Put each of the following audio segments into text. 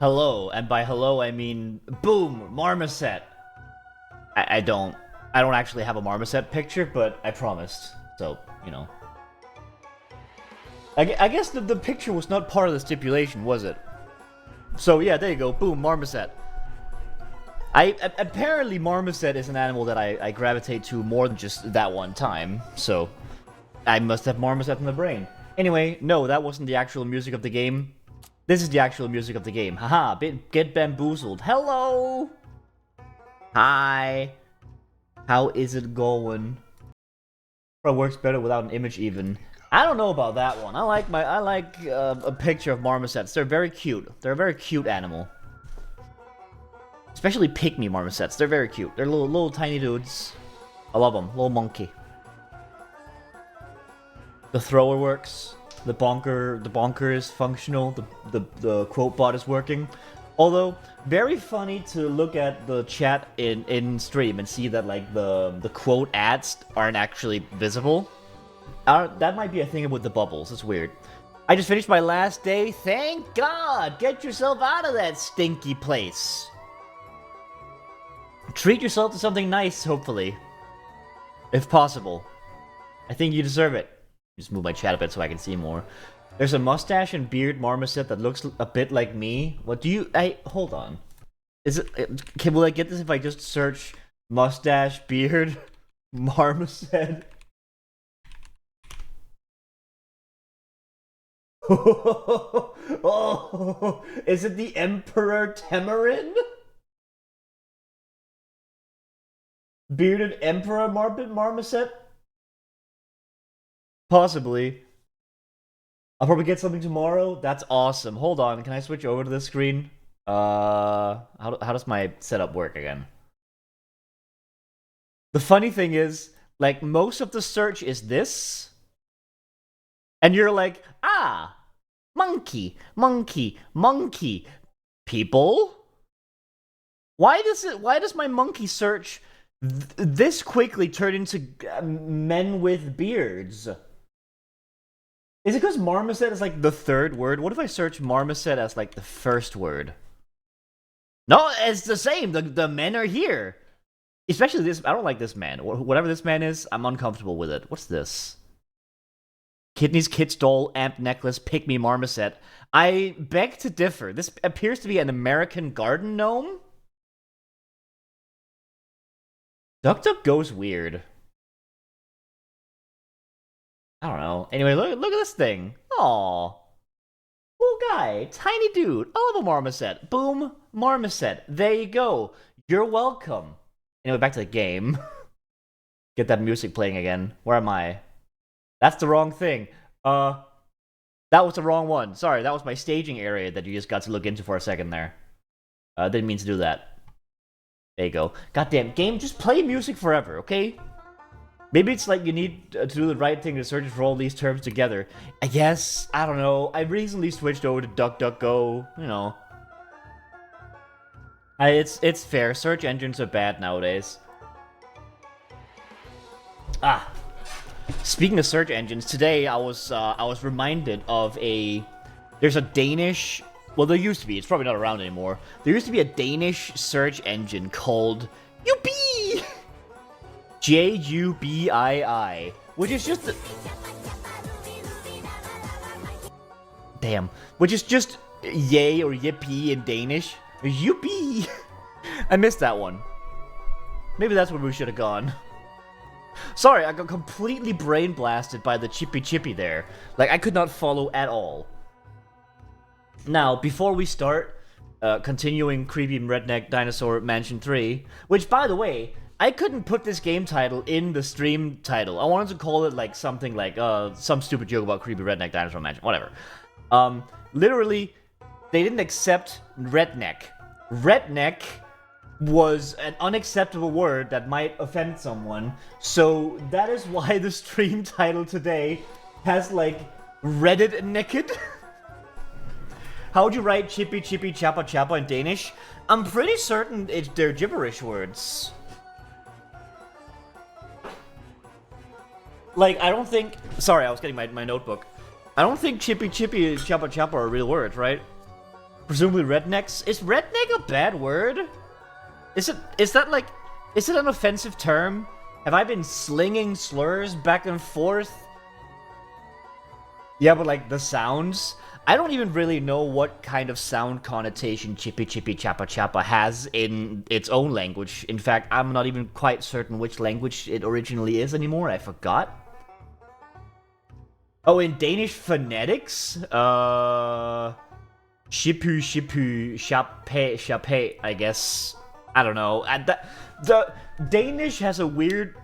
Hello, and by hello I mean boom, marmoset. I don't actually have a marmoset picture, but I promised. So, you know. I guess the picture was not part of the stipulation, was it? So yeah, there you go, boom, marmoset. Apparently marmoset is an animal that I gravitate to more than just that one time, so I must have marmoset in the brain. Anyway, no, that wasn't the actual music of the game. This is the actual music of the game. Haha, get bamboozled. Hello! Hi. How is it going? It works better without an image even. I don't know about that one. I like a picture of marmosets. They're very cute. They're a very cute animal. Especially pygmy marmosets. They're very cute. They're little tiny dudes. I love them. Little monkey. The thrower works. The bonker is functional. The quote bot is working. Although very funny to look at the chat in stream and see that like the quote ads aren't actually visible. That might be a thing with the bubbles. It's weird. I just finished my last day. Thank God. Get yourself out of that stinky place. Treat yourself to something nice, hopefully. If possible. I think you deserve it. Just move my chat a bit so I can see more. There's a mustache and beard marmoset that looks a bit like me. What do you... hold on. Is it... will I get this if I just search mustache, beard, marmoset? Oh, is it the Emperor Tamarin? Bearded Emperor marmoset? Possibly. I'll probably get something tomorrow. That's awesome. Hold on, can I switch over to this screen? How does my setup work again? The funny thing is, like, most of the search is this. And you're like, ah, monkey, monkey, monkey. People? Why does my monkey search this quickly turn into men with beards? Is it because marmoset is like the third word? What if I search marmoset as like the first word? No, it's the same. The men are here. Especially this. I don't like this man. Whatever this man is, I'm uncomfortable with it. What's this? Kidneys, kid's doll, amp necklace, pygmy marmoset. I beg to differ. This appears to be an American garden gnome. DuckDuckGo's weird. I don't know. Anyway, look at this thing. Aww. Little guy. Tiny dude. I love a marmoset. Boom. Marmoset. There you go. You're welcome. Anyway, back to the game. Get that music playing again. Where am I? That's the wrong thing. That was the wrong one. Sorry, that was my staging area that you just got to look into for a second there. Didn't mean to do that. There you go. Goddamn, game, just play music forever, okay? Maybe it's like you need to do the right thing to search for all these terms together. I guess, I don't know. I recently switched over to DuckDuckGo, you know. It's fair. Search engines are bad nowadays. Ah. Speaking of search engines, today I was reminded of there's a Danish, well there used to be, it's probably not around anymore. There used to be a Danish search engine called Jubii! Jubii, which is just damn, which is just yay or yippee in Danish. Jubii! I missed that one. Maybe that's where we should have gone. Sorry, I got completely brain blasted by the chippy there. Like, I could not follow at all. Now, before we start, continuing Creepy Redneck Dinosaur Mansion 3, which, by the way, I couldn't put this game title in the stream title. I wanted to call it, like, something like, some stupid joke about Creepy Redneck Dinosaur Mansion, whatever. Literally, they didn't accept redneck. Redneck was an unacceptable word that might offend someone, so that is why the stream title today has, like, Reddit naked. How would you write chippy chappa chappa in Danish? I'm pretty certain they're gibberish words. Like, I don't think... Sorry, I was getting my notebook. I don't think chippy chappa chappa are real words, right? Presumably rednecks. Is redneck a bad word? Is it an offensive term? Have I been slinging slurs back and forth? Yeah, but like the sounds, I don't even really know what kind of sound connotation chippy chippy chappa chappa has in its own language. In fact, I'm not even quite certain which language it originally is anymore. I forgot. Oh, in Danish phonetics? Shippu shippu chappe chappe, I guess. I don't know. The Danish has a weird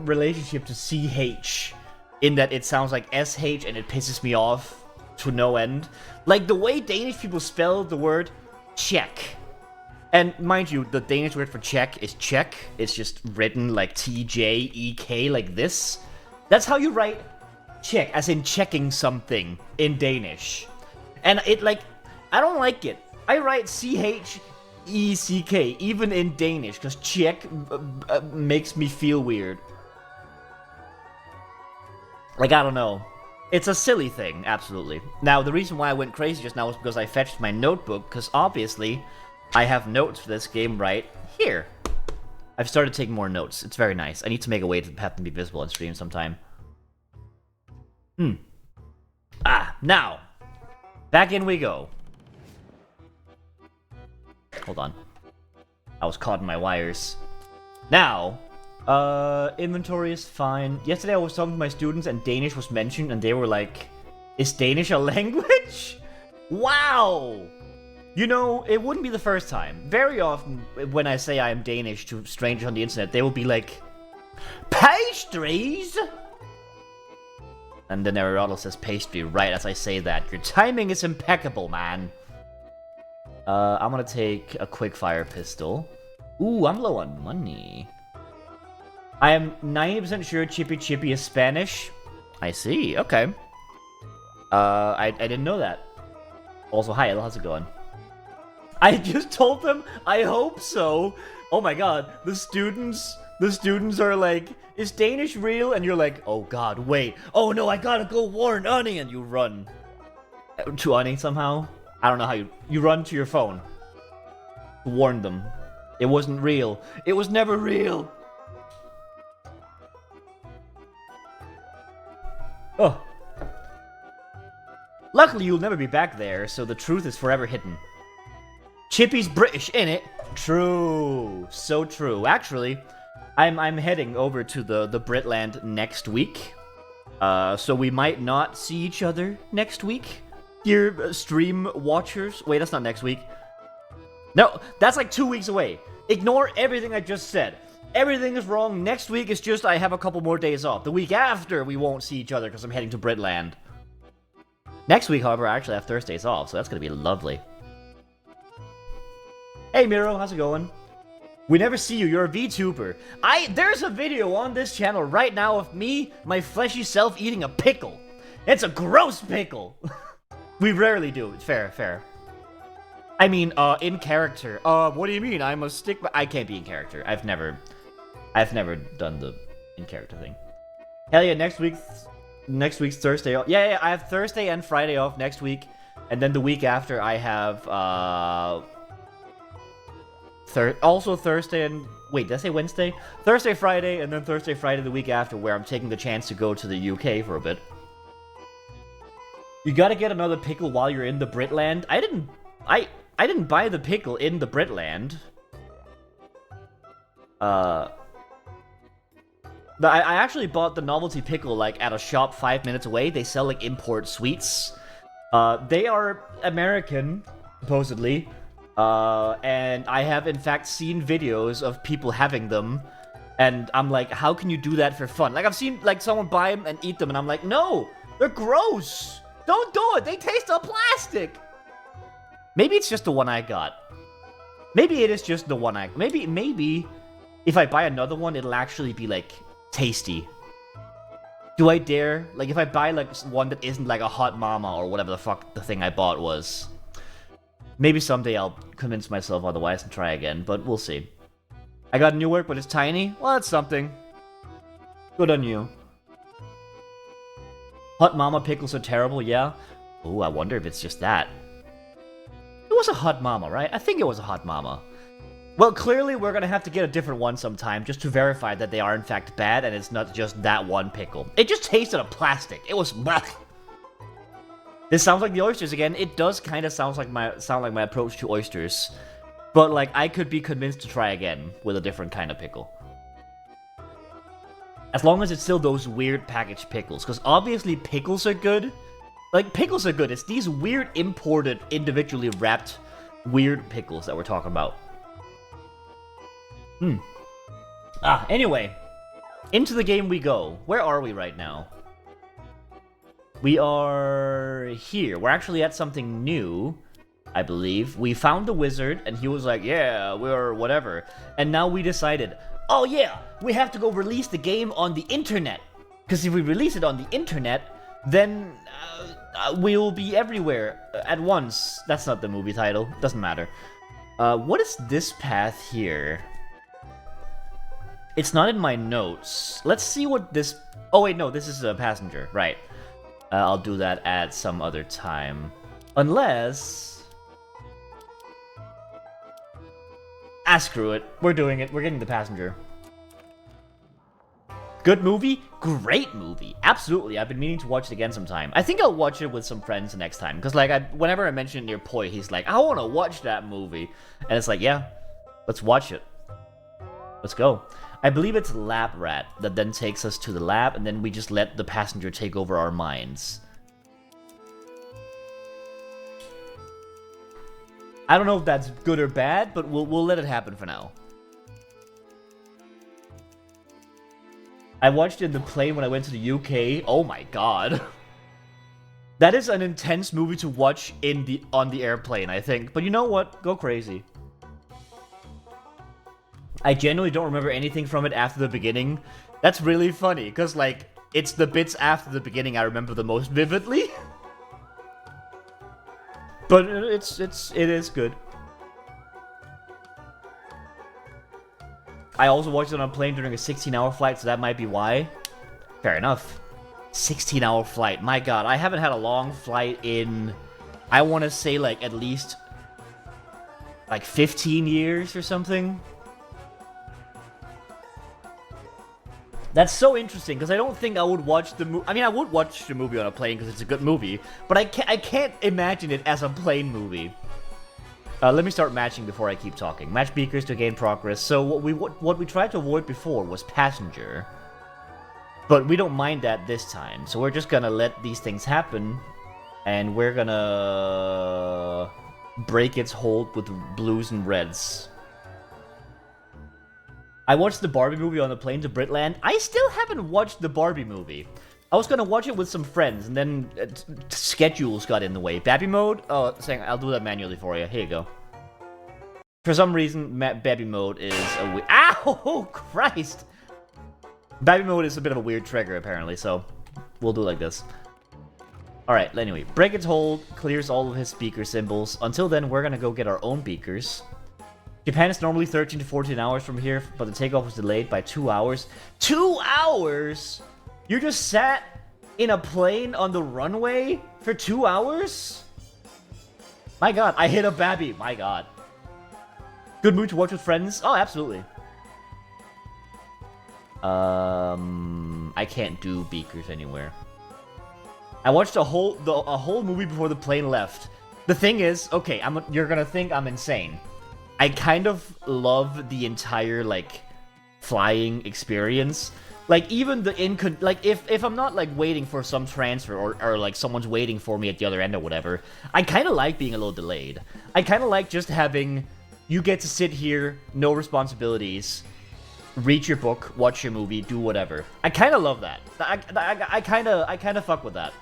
relationship to CH in that it sounds like SH and it pisses me off to no end. Like the way Danish people spell the word check. And mind you, the Danish word for check is check. It's just written like TJEK like this. That's how you write check, as in checking something in Danish. And it like, I don't like it. I write CHECK even in Danish because check makes me feel weird. Like, I don't know. It's a silly thing, absolutely. Now, the reason why I went crazy just now was because I fetched my notebook, because obviously, I have notes for this game right here. I've started taking more notes. It's very nice. I need to make a way to have them be visible on stream sometime. Now. Back in we go. Hold on. I was caught in my wires. Now... inventory is fine. Yesterday I was talking to my students and Danish was mentioned and they were like, is Danish a language? Wow! You know, it wouldn't be the first time. Very often when I say I am Danish to strangers on the internet, they will be like, pastries? And then Aristotle says pastry right as I say that. Your timing is impeccable, man. I'm gonna take a quick fire pistol. Ooh, I'm low on money. I am 90% sure Chippy Chippy is Spanish. I see, okay. I didn't know that. Also, hi, how's it going? I just told them, I hope so. Oh my god, the students are like, is Danish real? And you're like, oh god, wait. Oh no, I gotta go warn Ani, and you run. To Ani somehow? I don't know how you run to your phone. Warn them. It wasn't real. It was never real. Oh. Luckily, you'll never be back there, so the truth is forever hidden. Chippy's British, innit? True. So true. Actually, I'm heading over to the Britland next week. So we might not see each other next week. Dear stream watchers. Wait, that's not next week. No, that's like 2 weeks away. Ignore everything I just said. Everything is wrong. Next week is just I have a couple more days off. The week after, we won't see each other because I'm heading to Britland. Next week, however, I actually have Thursdays off, so that's going to be lovely. Hey, Miro, how's it going? We never see you. You're a VTuber. There's a video on this channel right now of me, my fleshy self, eating a pickle. It's a gross pickle. We rarely do. It's fair, fair. I mean, in character. What do you mean? I'm a stick... I can't be in character. I've never done the in-character thing. Hell yeah, next week's Thursday off. Yeah, I have Thursday and Friday off next week. And then the week after, I have, also Thursday and... Wait, did I say Wednesday? Thursday, Friday, and then Thursday, Friday the week after, where I'm taking the chance to go to the UK for a bit. You gotta get another pickle while you're in the Britland. I didn't buy the pickle in the Britland. I actually bought the novelty pickle, like, at a shop 5 minutes away. They sell, like, import sweets. They are American, supposedly. And I have, in fact, seen videos of people having them. And I'm like, how can you do that for fun? Like, I've seen, like, someone buy them and eat them, and I'm like, no! They're gross! Don't do it! They taste of plastic! Maybe it's just the one I got. Maybe it is just the one I... Maybe, if I buy another one, it'll actually be, like, tasty. Do I dare? Like, if I buy, like, one that isn't, like, a hot mama or whatever the fuck the thing I bought was. Maybe someday I'll convince myself otherwise and try again, but we'll see. I got new work, but it's tiny? Well, that's something. Good on you. Hot mama pickles are terrible, yeah? Ooh, I wonder if it's just that. was a hot mama, right? I think it was a hot mama. Well, clearly we're gonna have to get a different one sometime just to verify that they are in fact bad and it's not just that one pickle. It just tasted of plastic. It was blech. This sounds like the oysters again. It does kind of sound like my approach to oysters, but like I could be convinced to try again with a different kind of pickle. As long as it's still those weird packaged pickles, because obviously pickles are good. Like pickles are good. It's these weird imported, individually wrapped, weird pickles that we're talking about. Anyway. Into the game we go. Where are we right now? We are here. We're actually at something new, I believe. We found the wizard, and he was like, yeah, we're whatever. And now we decided, oh yeah, we have to go release the game on the internet. Because if we release it on the internet, then we'll be everywhere at once. That's not the movie title. Doesn't matter. What is this path here? It's not in my notes. Let's see what this... Oh, wait, no, this is a passenger. Right. I'll do that at some other time. Unless... screw it. We're doing it. We're getting the passenger. Good movie? Great movie. Absolutely. I've been meaning to watch it again sometime. I think I'll watch it with some friends next time. Because, like, whenever I mention it near Poi, he's like, I want to watch that movie. And it's like, yeah, let's watch it. Let's go. I believe it's Lab Rat that then takes us to the lab, and then we just let the passenger take over our minds. I don't know if that's good or bad, but we'll let it happen for now. I watched it in the plane when I went to the UK. Oh my god. That is an intense movie to watch on the airplane, I think. But you know what? Go crazy. I genuinely don't remember anything from it after the beginning. That's really funny, because, like, it's the bits after the beginning I remember the most vividly. But it is good. I also watched it on a plane during a 16-hour flight, so that might be why. Fair enough. 16-hour flight. My god, I haven't had a long flight in, I want to say, like, at least, like, 15 years or something. That's so interesting, because I don't think I would watch the movie. I mean, I would watch the movie on a plane because it's a good movie, but I can't imagine it as a plane movie. Let me start matching before I keep talking. Match beakers to gain progress. So what we tried to avoid before was passenger, but we don't mind that this time. So we're just gonna let these things happen, and we're gonna break its hold with blues and reds. I watched the Barbie movie on the plane to Britland. I still haven't watched the Barbie movie. I was gonna watch it with some friends, and then schedules got in the way. Babby mode? Oh, saying I'll do that manually for you. Here you go. For some reason, Babby mode is a weird... Ow! Christ! Babby mode is a bit of a weird trigger, apparently, so we'll do it like this. Alright, anyway. Break its hold, clears all of his speaker symbols. Until then, we're gonna go get our own beakers. Japan is normally 13 to 14 hours from here, but the takeoff was delayed by 2 hours. 2 hours?! You just sat in a plane on the runway for 2 hours? My god, I hit a babby. My god. Good mood to watch with friends? Oh, absolutely. I can't do beakers anywhere. I watched a whole movie before the plane left. The thing is, okay, you're gonna think I'm insane. I kind of love the entire, like, flying experience. Like, even the if I'm not, like, waiting for some transfer or like, someone's waiting for me at the other end or whatever, I kind of like being a little delayed. I kind of like just having, you get to sit here, no responsibilities, read your book, watch your movie, do whatever. I kind of love that. I kind of fuck with that.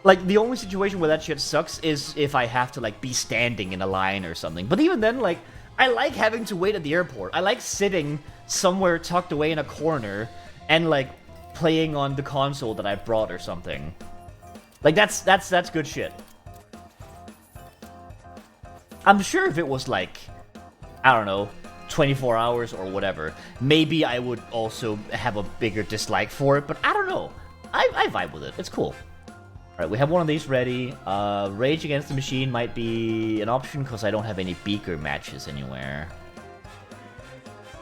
Like, the only situation where that shit sucks is if I have to, like, be standing in a line or something. But even then, like, I like having to wait at the airport. I like sitting somewhere tucked away in a corner and, like, playing on the console that I brought or something. Like, that's good shit. I'm sure if it was, like, I don't know, 24 hours or whatever, maybe I would also have a bigger dislike for it, but I don't know. I vibe with it. It's cool. Alright, we have one of these ready. Rage Against the Machine might be an option because I don't have any beaker matches anywhere.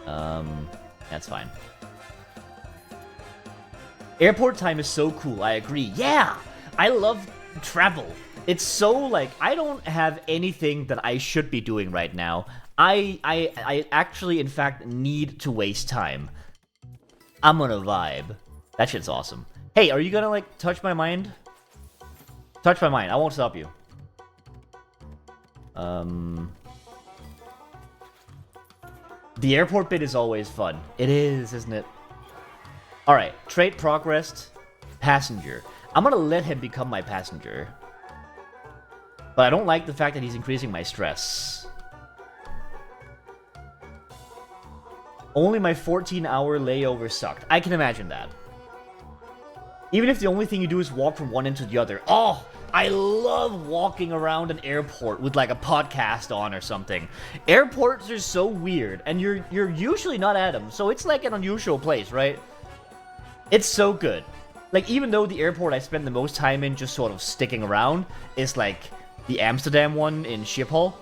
That's fine. Airport time is so cool, I agree. Yeah! I love travel. It's so, like, I don't have anything that I should be doing right now. I actually, in fact, need to waste time. I'm gonna vibe. That shit's awesome. Hey, are you gonna, like, touch my mind? Touch my mind. I won't stop you. The airport bit is always fun. It is, isn't it? Alright, trait progressed. Passenger. I'm gonna let him become my passenger. But I don't like the fact that he's increasing my stress. Only my 14-hour layover sucked. I can imagine that. Even if the only thing you do is walk from one end to the other. Oh, I love walking around an airport with like a podcast on or something. Airports are so weird, and you're usually not at them, so it's like an unusual place, right? It's so good. Like, even though the airport I spend the most time in just sort of sticking around is like the Amsterdam one in Schiphol,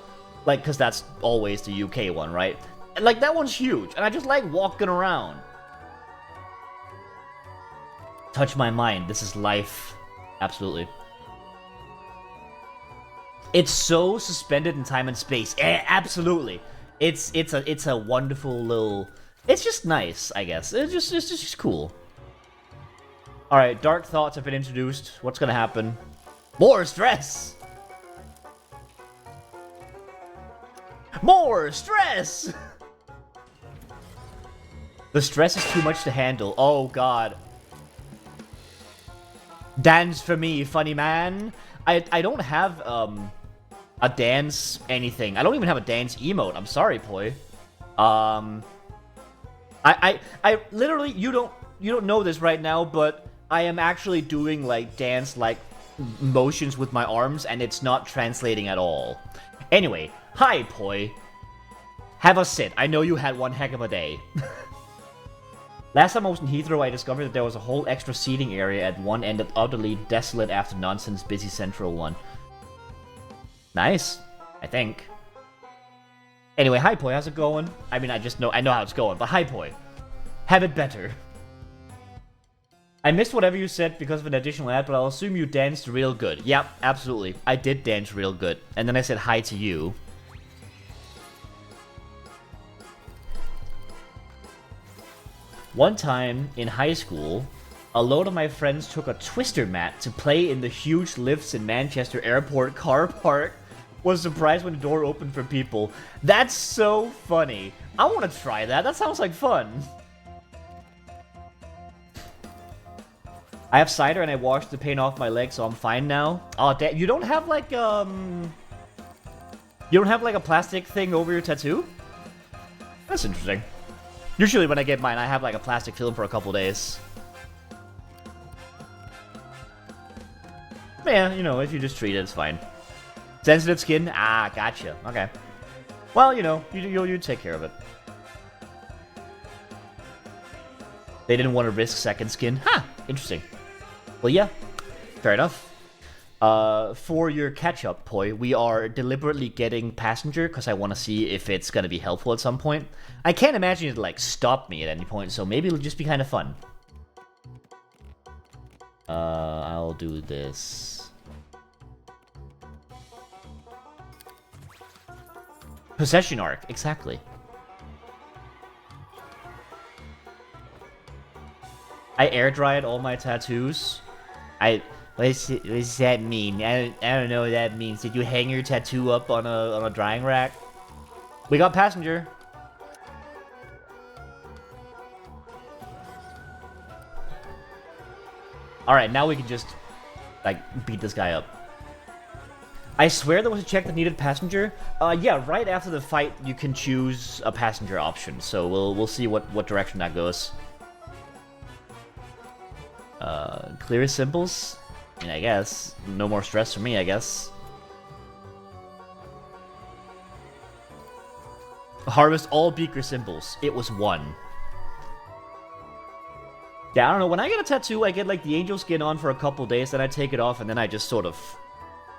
like, because that's always the UK one, right? And, like, that one's huge, and I just like walking around. Touch my mind. This is life. Absolutely. It's so suspended in time and space. Absolutely. It's a wonderful little. It's just nice, I guess. It's just cool. All right, dark thoughts have been introduced. What's gonna happen? More stress. More stress. The stress is too much to handle. Oh God. Dance for me, funny man. I don't have a dance anything. I don't even have a dance emote. I'm sorry, Poi. I literally, you don't know this right now, but I am actually doing like dance like motions with my arms, and it's not translating at all. Anyway, hi, Poi. Have a sit. I know you had one heck of a day. Last time I was in Heathrow, I discovered that there was a whole extra seating area at one end of utterly desolate after nonsense busy central one. Nice, I think. Anyway, hi Poi, how's it going? I mean, I know how it's going, but hi Poi. Have it better. I missed whatever you said because of an additional ad, but I'll assume you danced real good. Yep, absolutely. I did dance real good. And then I said hi to you. One time in high school, a load of my friends took a twister mat to play in the huge lifts in Manchester Airport car park. Was surprised when the door opened for people. That's so funny. I want to try that. That sounds like fun. I have cider and I washed the paint off my leg, so I'm fine now. Oh, damn. You don't have like, You don't have like a plastic thing over your tattoo? That's interesting. Usually when I get mine, I have like a plastic film for a couple days. But yeah, you know, if you just treat it, it's fine. Sensitive skin? Ah, gotcha. Okay. Well, you know, you take care of it. They didn't want to risk second skin? Huh, interesting. Well, yeah, fair enough. For your catch-up, Poi, we are deliberately getting passenger because I want to see if it's going to be helpful at some point. I can't imagine it, like, stop me at any point, so maybe it'll just be kind of fun. I'll do this. Possession arc, exactly. I air dried all my tattoos. What does that mean? I don't know what that means. Did you hang your tattoo up on a drying rack? We got passenger. Alright, now we can just, like, beat this guy up. I swear there was a check that needed passenger. Yeah, right after the fight, you can choose a passenger option. So we'll see what direction that goes. Clear symbols? I mean, I guess. No more stress for me, I guess. Harvest all beaker symbols. It was 1. Yeah, I don't know. When I get a tattoo, I get like the angel skin on for a couple days, then I take it off, and then I just sort of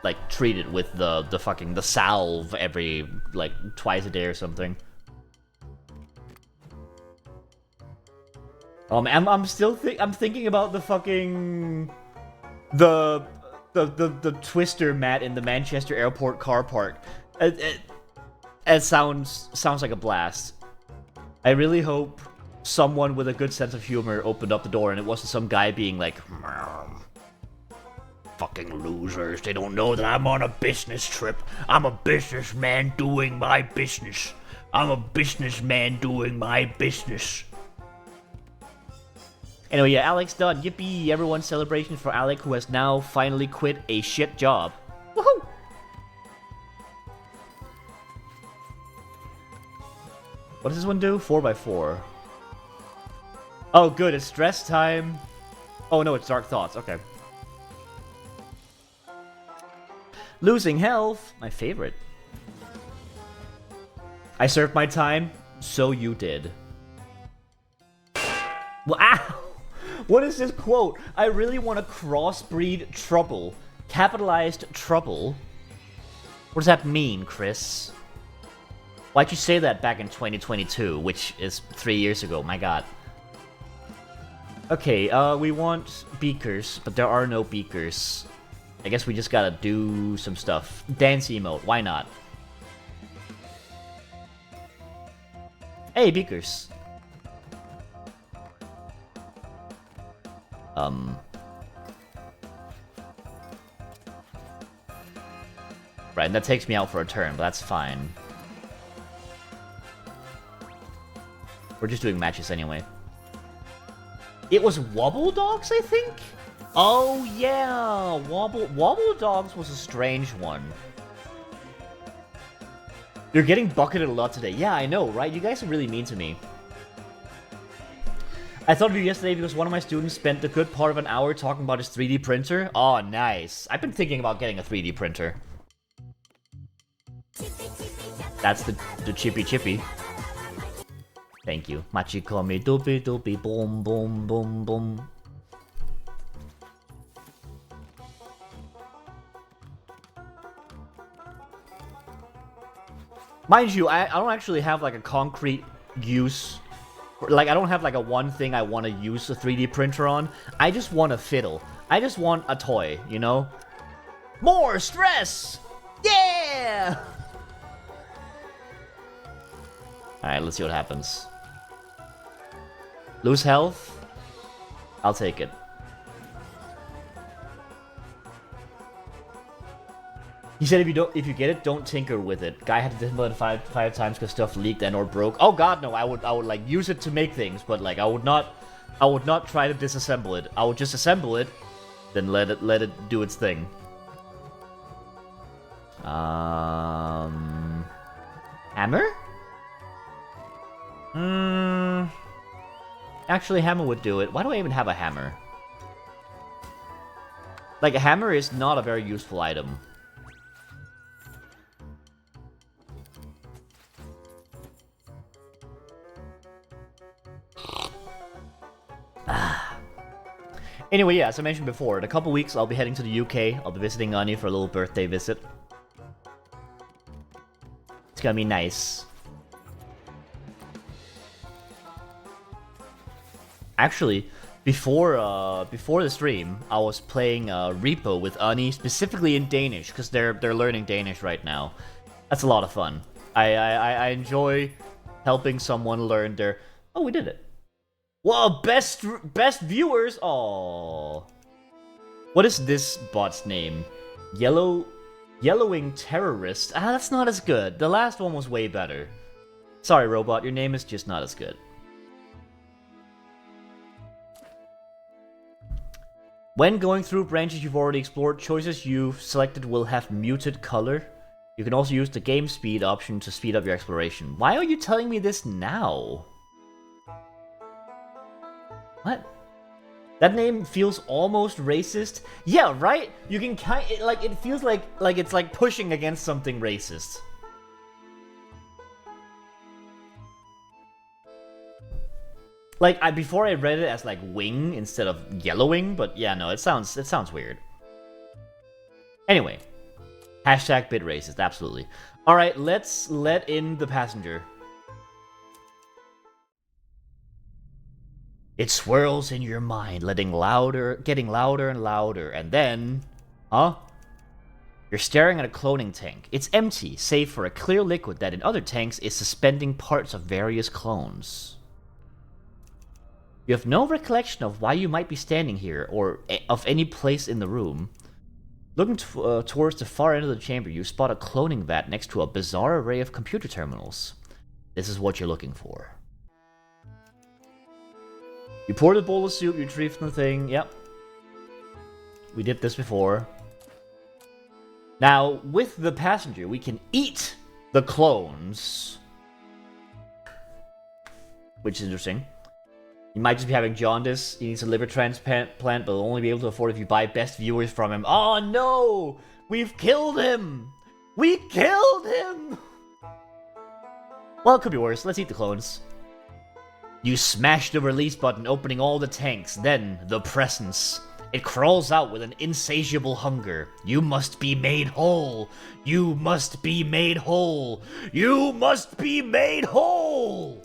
like treat it with the salve every like twice a day or something. I'm still thinking about the fucking the twister mat in the Manchester Airport car park. It sounds like a blast. I really hope someone with a good sense of humor opened up the door and it wasn't some guy being like, fucking losers, they don't know that I'm on a business trip. I'm a businessman doing my business. I'm a businessman doing my business. Anyway, yeah, Alec's done. Yippee! Everyone's celebration for Alec, who has now finally quit a shit job. Woohoo! What does this one do? 4x4. Oh, good. It's stress time. Oh, no, it's dark thoughts. Okay. Losing health. My favorite. I served my time. So you did. Wow. What is this quote? I really want to crossbreed trouble. Capitalized trouble. What does that mean, Chris? Why'd you say that back in 2022, which is 3 years ago? My god. Okay, we want beakers, but there are no beakers. I guess we just gotta do some stuff. Dance emote, why not? Hey, beakers. Right, that takes me out for a turn, but that's fine. We're just doing matches anyway. It was Wobble Dogs, I think? Oh, yeah. Wobble Dogs was a strange one. You're getting bucketed a lot today. Yeah, I know, right? You guys are really mean to me. I thought of you yesterday because one of my students spent a good part of an hour talking about his 3D printer. Oh, nice. I've been thinking about getting a 3D printer. That's the chippy chippy. Thank you. Machikomi doopy doopy boom boom boom boom. Mind you, I don't actually have like a concrete use. Like, I don't have like a one thing I want to use a 3D printer on. I just want a fiddle. I just want a toy, you know? More stress! Yeah! Alright, let's see what happens. Lose health? I'll take it. He said if you get it, don't tinker with it. Guy had to disassemble it five times because stuff leaked and or broke. Oh god, no! I would like use it to make things, but like I would not try to disassemble it. I would just assemble it, then let it do its thing. Hammer? Actually, hammer would do it. Why do I even have a hammer? Like, a hammer is not a very useful item. Anyway, yeah, as I mentioned before, in a couple weeks I'll be heading to the UK. I'll be visiting Anya for a little birthday visit. It's gonna be nice. Actually, before the stream, I was playing Repo with Ani, specifically in Danish, because they're learning Danish right now. That's a lot of fun. I enjoy helping someone learn their... Oh, we did it. Whoa, best viewers! Aww. What is this bot's name? Yellowing Terrorist? Ah, that's not as good. The last one was way better. Sorry, robot, your name is just not as good. When going through branches you've already explored, choices you've selected will have muted color. You can also use the game speed option to speed up your exploration. Why are you telling me this now? What? That name feels almost racist. Yeah, right? You can it feels like it's like pushing against something racist. Like, before I read it as like wing instead of yellowing, but yeah, no, it sounds weird. Anyway, hashtag bit racist, absolutely. All right, let's let in the passenger. It swirls in your mind, getting louder and louder, and then, huh? You're staring at a cloning tank. It's empty, save for a clear liquid that in other tanks is suspending parts of various clones. You have no recollection of why you might be standing here, or of any place in the room. Looking towards the far end of the chamber, you spot a cloning vat next to a bizarre array of computer terminals. This is what you're looking for. You pour the bowl of soup, you retrieve from the thing, yep. We did this before. Now, with the passenger, we can eat the clones. Which is interesting. You might just be having jaundice, he needs a liver transplant, but will only be able to afford if you buy best viewers from him. Oh no! We've killed him! We killed him! Well, it could be worse. Let's eat the clones. You smash the release button, opening all the tanks. Then, the presence. It crawls out with an insatiable hunger. You must be made whole. You must be made whole. You must be made whole!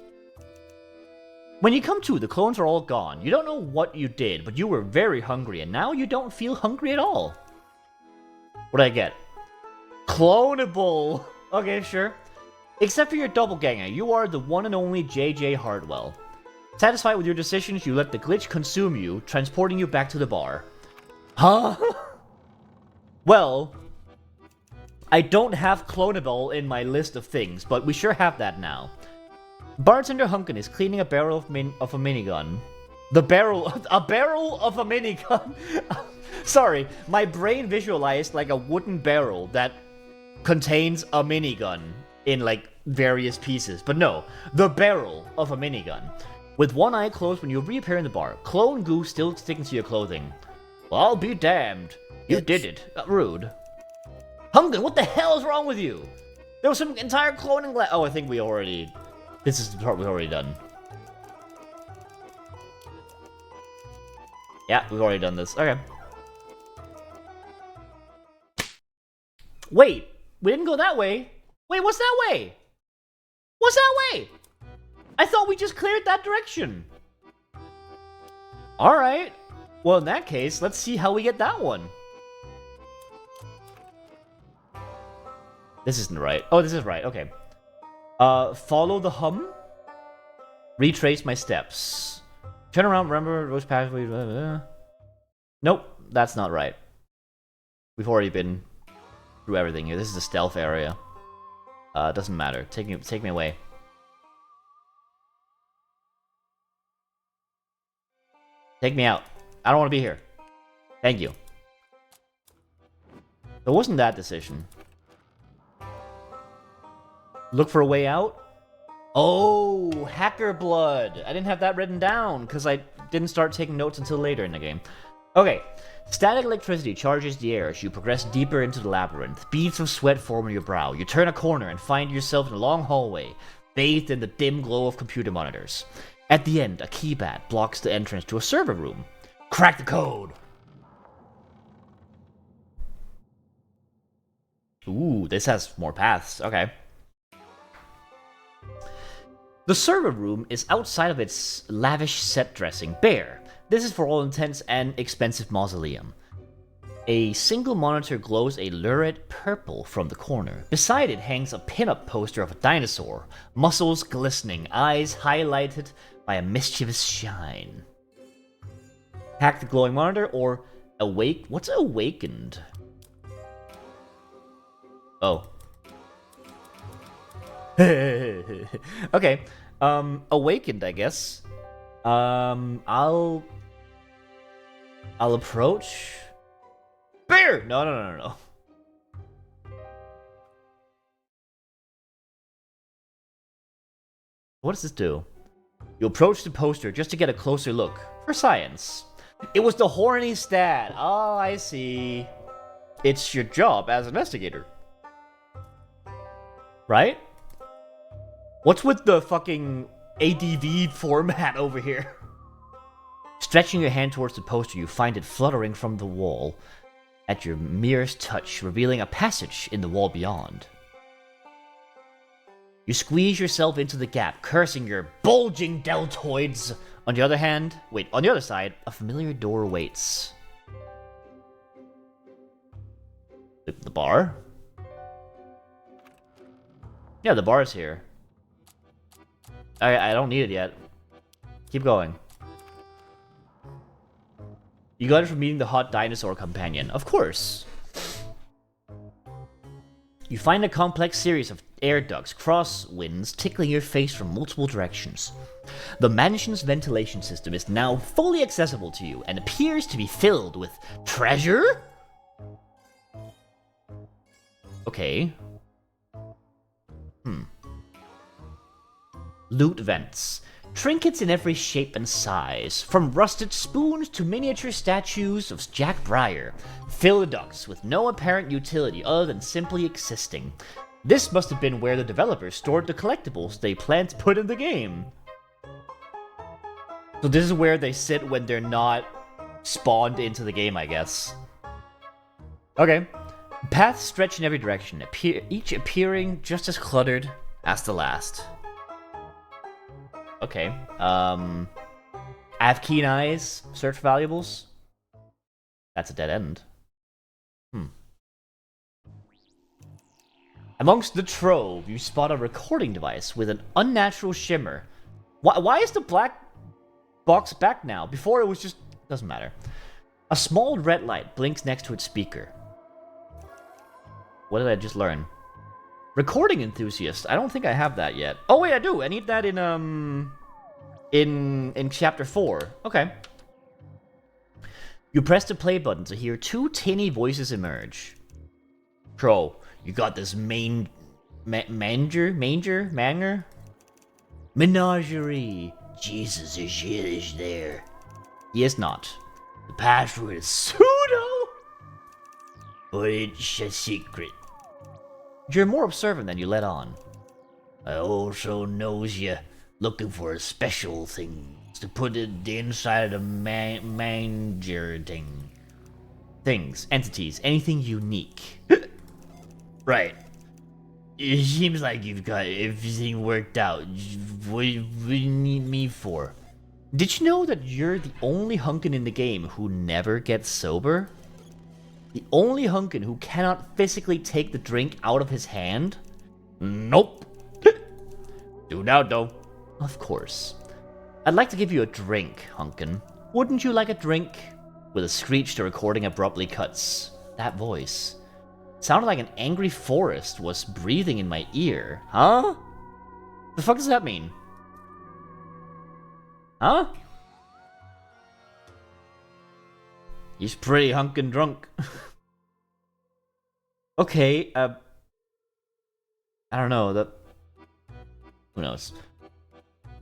When you come to, the clones are all gone. You don't know what you did, but you were very hungry, and now you don't feel hungry at all. What did I get? Clonable! Okay, sure. Except for your doppelganger, you are the one and only JJ Hardwell. Satisfied with your decisions, you let the glitch consume you, transporting you back to the bar. Huh? Well, I don't have clonable in my list of things, but we sure have that now. Bartender Hunkin is cleaning a barrel of a minigun. A barrel of a minigun? Sorry, my brain visualized like a wooden barrel that contains a minigun in like various pieces. But no, the barrel of a minigun. With one eye closed when you reappear in the bar, clone goo still sticking to your clothing. Well, I'll be damned. You did it. Rude. Hunkin, what the hell is wrong with you? There was some entire cloning oh, I think we already... This is the part we've already done. Yeah, we've already done this. Okay. Wait, we didn't go that way. Wait, what's that way? What's that way? I thought we just cleared that direction. Alright. Well, in that case, let's see how we get that one. This isn't right. Oh, this is right. Okay. Follow the hum. Retrace my steps. Turn around, remember those pathways. Nope, that's not right. We've already been through everything here. This is a stealth area. Doesn't matter. Take me away. Take me out. I don't want to be here. Thank you. It wasn't that decision. Look for a way out? Oh, hacker blood. I didn't have that written down because I didn't start taking notes until later in the game. Okay. Static electricity charges the air as you progress deeper into the labyrinth. Beads of sweat form on your brow. You turn a corner and find yourself in a long hallway, bathed in the dim glow of computer monitors. At the end, a keypad blocks the entrance to a server room. Crack the code! Ooh, this has more paths. Okay. The server room is outside of its lavish set dressing, bare. This is for all intents an expensive mausoleum. A single monitor glows a lurid purple from the corner. Beside it hangs a pin-up poster of a dinosaur, muscles glistening, eyes highlighted by a mischievous shine. Hack the glowing monitor or awake... What's awakened? Oh. Okay. Awakened, I guess. I'll approach... Bear! No. What does this do? You approach the poster just to get a closer look. For science. It was the horny stat. Oh, I see. It's your job as an investigator. Right? What's with the fucking ADV format over here. Stretching your hand towards the poster, you find it fluttering from the wall at your merest touch, revealing a passage in the wall beyond. You squeeze yourself into the gap, cursing your bulging deltoids. On the other side, a familiar door awaits. The bar? Yeah, the bar is here. I don't need it yet. Keep going. You got it from meeting the hot dinosaur companion. Of course. You find a complex series of air ducts, crosswinds, tickling your face from multiple directions. The mansion's ventilation system is now fully accessible to you and appears to be filled with treasure? Okay. Loot vents. Trinkets in every shape and size, from rusted spoons to miniature statues of Jack Breyer, fill the ducts with no apparent utility other than simply existing. This must have been where the developers stored the collectibles they planned to put in the game. So this is where they sit when they're not spawned into the game, I guess. Okay. Paths stretch in every direction, each appearing just as cluttered as the last. Okay. I have keen eyes. Search for valuables. That's a dead end. Amongst the trove, you spot a recording device with an unnatural shimmer. Why is the black box back now? Before it was just... doesn't matter. A small red light blinks next to its speaker. What did I just learn? Recording enthusiast. I don't think I have that yet. Oh wait, I do. I need that in chapter 4. Okay. You press the play button to hear two tinny voices emerge. Crow, you got this manger? Menagerie. Jesus is there. He is not. The password is pseudo, but it's a secret. You're more observant than you let on. I also knows you looking for special things to put in the inside of the manger thing. Things, entities, anything unique. Right. It seems like you've got everything worked out. What do you need me for? Did you know that you're the only hunkin in the game who never gets sober? The only hunkin who cannot physically take the drink out of his hand? Nope. Do now, though. Of course. I'd like to give you a drink, hunkin. Wouldn't you like a drink? With a screech, the recording abruptly cuts. That voice sounded like an angry forest was breathing in my ear. Huh? The fuck does that mean? Huh? He's pretty hunkin' drunk. Okay, I don't know, who knows?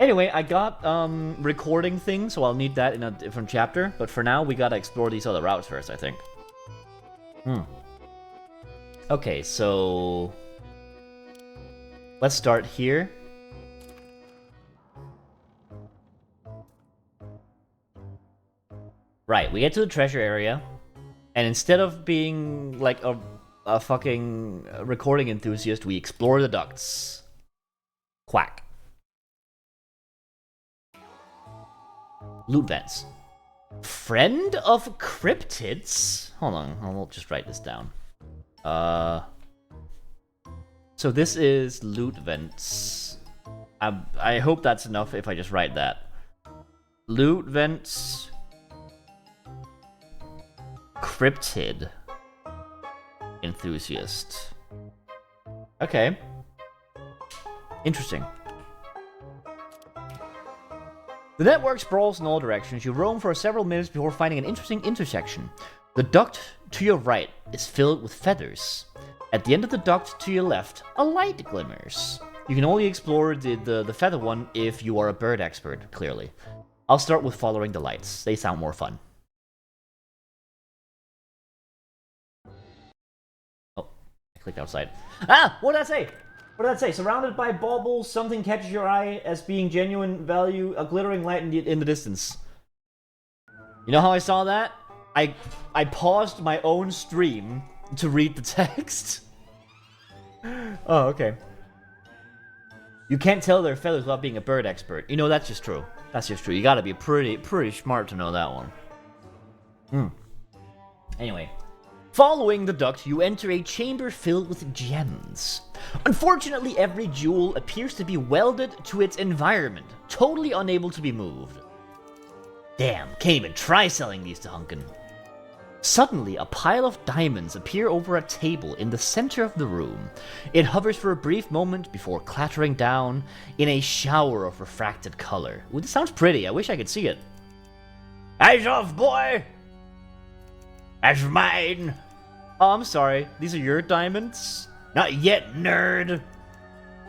Anyway, I got recording thing, so I'll need that in a different chapter, but for now we gotta explore these other routes first, I think. Okay, so let's start here. Right, we get to the treasure area, and instead of being like a fucking recording enthusiast, we explore the ducts. Quack. Loot vents. Friend of cryptids? Hold on, I'll just write this down. So this is loot vents. I hope that's enough if I just write that. Loot vents. Cryptid enthusiast. Okay. Interesting. The network sprawls in all directions. You roam for several minutes before finding an interesting intersection. The duct to your right is filled with feathers. At the end of the duct to your left, a light glimmers. You can only explore the feather one if you are a bird expert, clearly. I'll start with following the lights. They sound more fun. Oh, I clicked outside. Ah! What did I say? What did that say? Surrounded by baubles, something catches your eye as being genuine value, a glittering light in the distance. You know how I saw that? I paused my own stream to read the text. Oh, okay. You can't tell they're feathers without being a bird expert. You know, that's just true. That's just true. You gotta be pretty smart to know that one. Anyway. Following the duct, you enter a chamber filled with gems. Unfortunately, every jewel appears to be welded to its environment, totally unable to be moved. Damn, can't even try selling these to Hunkin. Suddenly, a pile of diamonds appear over a table in the center of the room. It hovers for a brief moment before clattering down in a shower of refracted color. Ooh, this sounds pretty. I wish I could see it. Eyes off, boy! That's mine! Oh, I'm sorry. These are your diamonds? Not yet, nerd.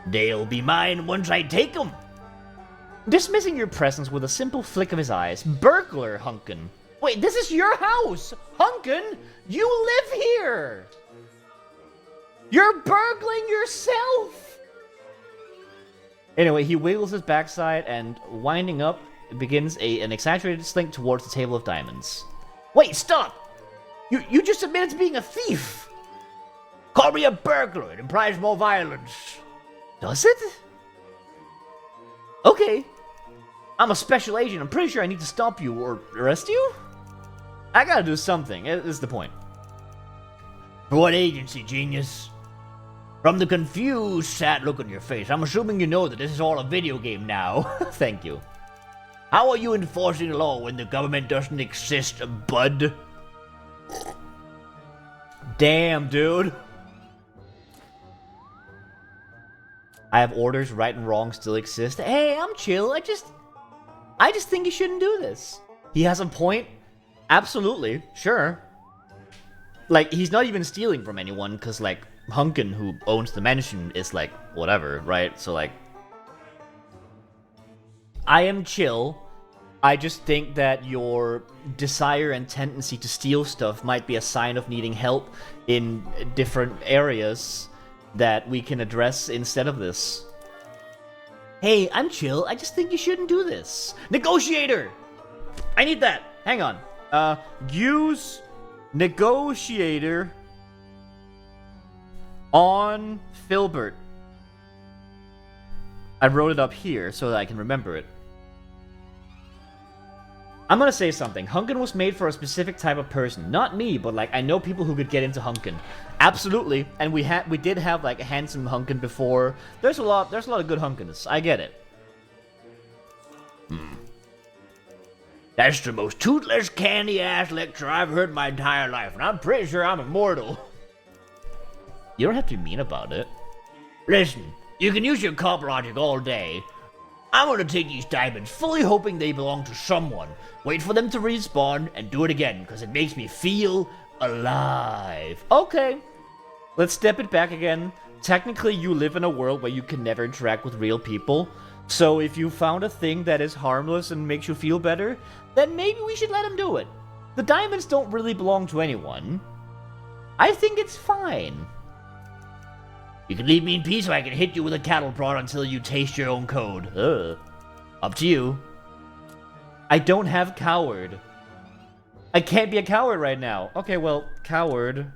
They'll be mine once I take them. Dismissing your presence with a simple flick of his eyes, burglar Hunkin. Wait, this is your house! Hunkin, you live here! You're burgling yourself! Anyway, he wiggles his backside and, winding up, begins an exaggerated slink towards the table of diamonds. Wait, stop! You just admitted to being a thief! Call me a burglar, it implies more violence. Does it? Okay. I'm a special agent, I'm pretty sure I need to stop you or arrest you? I gotta do something, is the point. For what agency, genius? From the confused, sad look on your face, I'm assuming you know that this is all a video game now. Thank you. How are you enforcing the law when the government doesn't exist, bud? Damn, dude. I have orders, right and wrong still exist. Hey, I'm chill. I just think you shouldn't do this. He has a point. Absolutely, sure. Like, he's not even stealing from anyone, because, like, Hunkin, who owns the mansion, is, like, whatever, right? So, like, I am chill. I just think that your desire and tendency to steal stuff might be a sign of needing help in different areas that we can address instead of this. Hey, I'm chill. I just think you shouldn't do this. Negotiator! I need that. Hang on. Use negotiator on Filbert. I wrote it up here so that I can remember it. I'm gonna say something. Hunkin was made for a specific type of person. Not me, but like I know people who could get into Hunkin. Absolutely. And we did have like a handsome Hunkin before. There's a lot of good Hunkins. I get it. That's the most toothless candy-ass lecture I've heard in my entire life, and I'm pretty sure I'm immortal. You don't have to be mean about it. Listen, you can use your cop logic all day. I'm gonna take these diamonds, fully hoping they belong to someone. Wait for them to respawn, and do it again, because it makes me feel alive. Okay. Let's step it back again. Technically, you live in a world where you can never interact with real people. So if you found a thing that is harmless and makes you feel better, then maybe we should let him do it. The diamonds don't really belong to anyone. I think it's fine. You can leave me in peace or I can hit you with a cattle prod until you taste your own code. Up to you. I don't have coward. I can't be a coward right now. Okay, well, coward.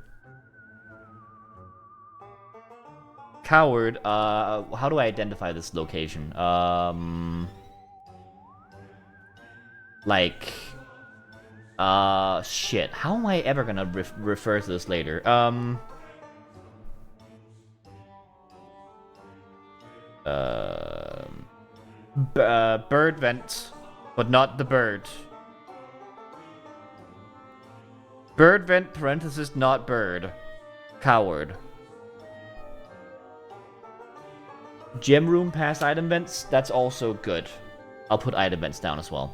Coward, how do I identify this location? Like, shit. How am I ever gonna refer to this later? Bird vent, but not the bird. Bird vent, parenthesis, not bird. Coward. Gem room past item vents, that's also good. I'll put item vents down as well.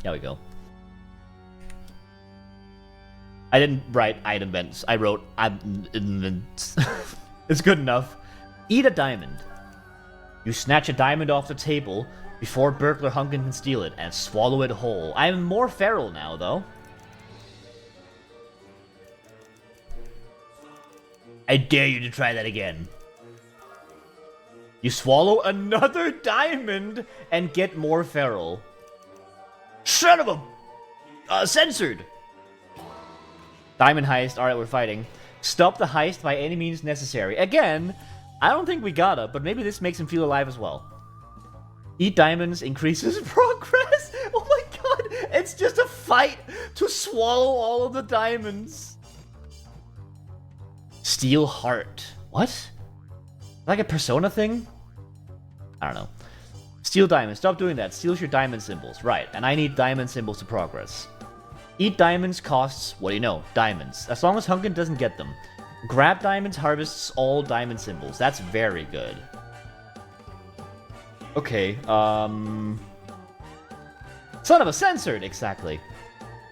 There we go. I didn't write item vents. I wrote it's good enough. Eat a diamond. You snatch a diamond off the table before Burglar Hunkin can steal it and swallow it whole. I am more feral now, though. I dare you to try that again. You swallow another diamond and get more feral. Son of a... censored! Diamond heist. Alright, we're fighting. Stop the heist by any means necessary. Again, I don't think we gotta, but maybe this makes him feel alive as well. Eat diamonds increases progress? Oh my god! It's just a fight to swallow all of the diamonds. Steal heart. What? Like a Persona thing? I don't know. Steal diamonds. Stop doing that. Steals your diamond symbols. Right, and I need diamond symbols to progress. Eat diamonds costs, what do you know? Diamonds. As long as Hunkin doesn't get them. Grab diamonds harvests all diamond symbols. That's very good. Okay, Son of a censored, exactly.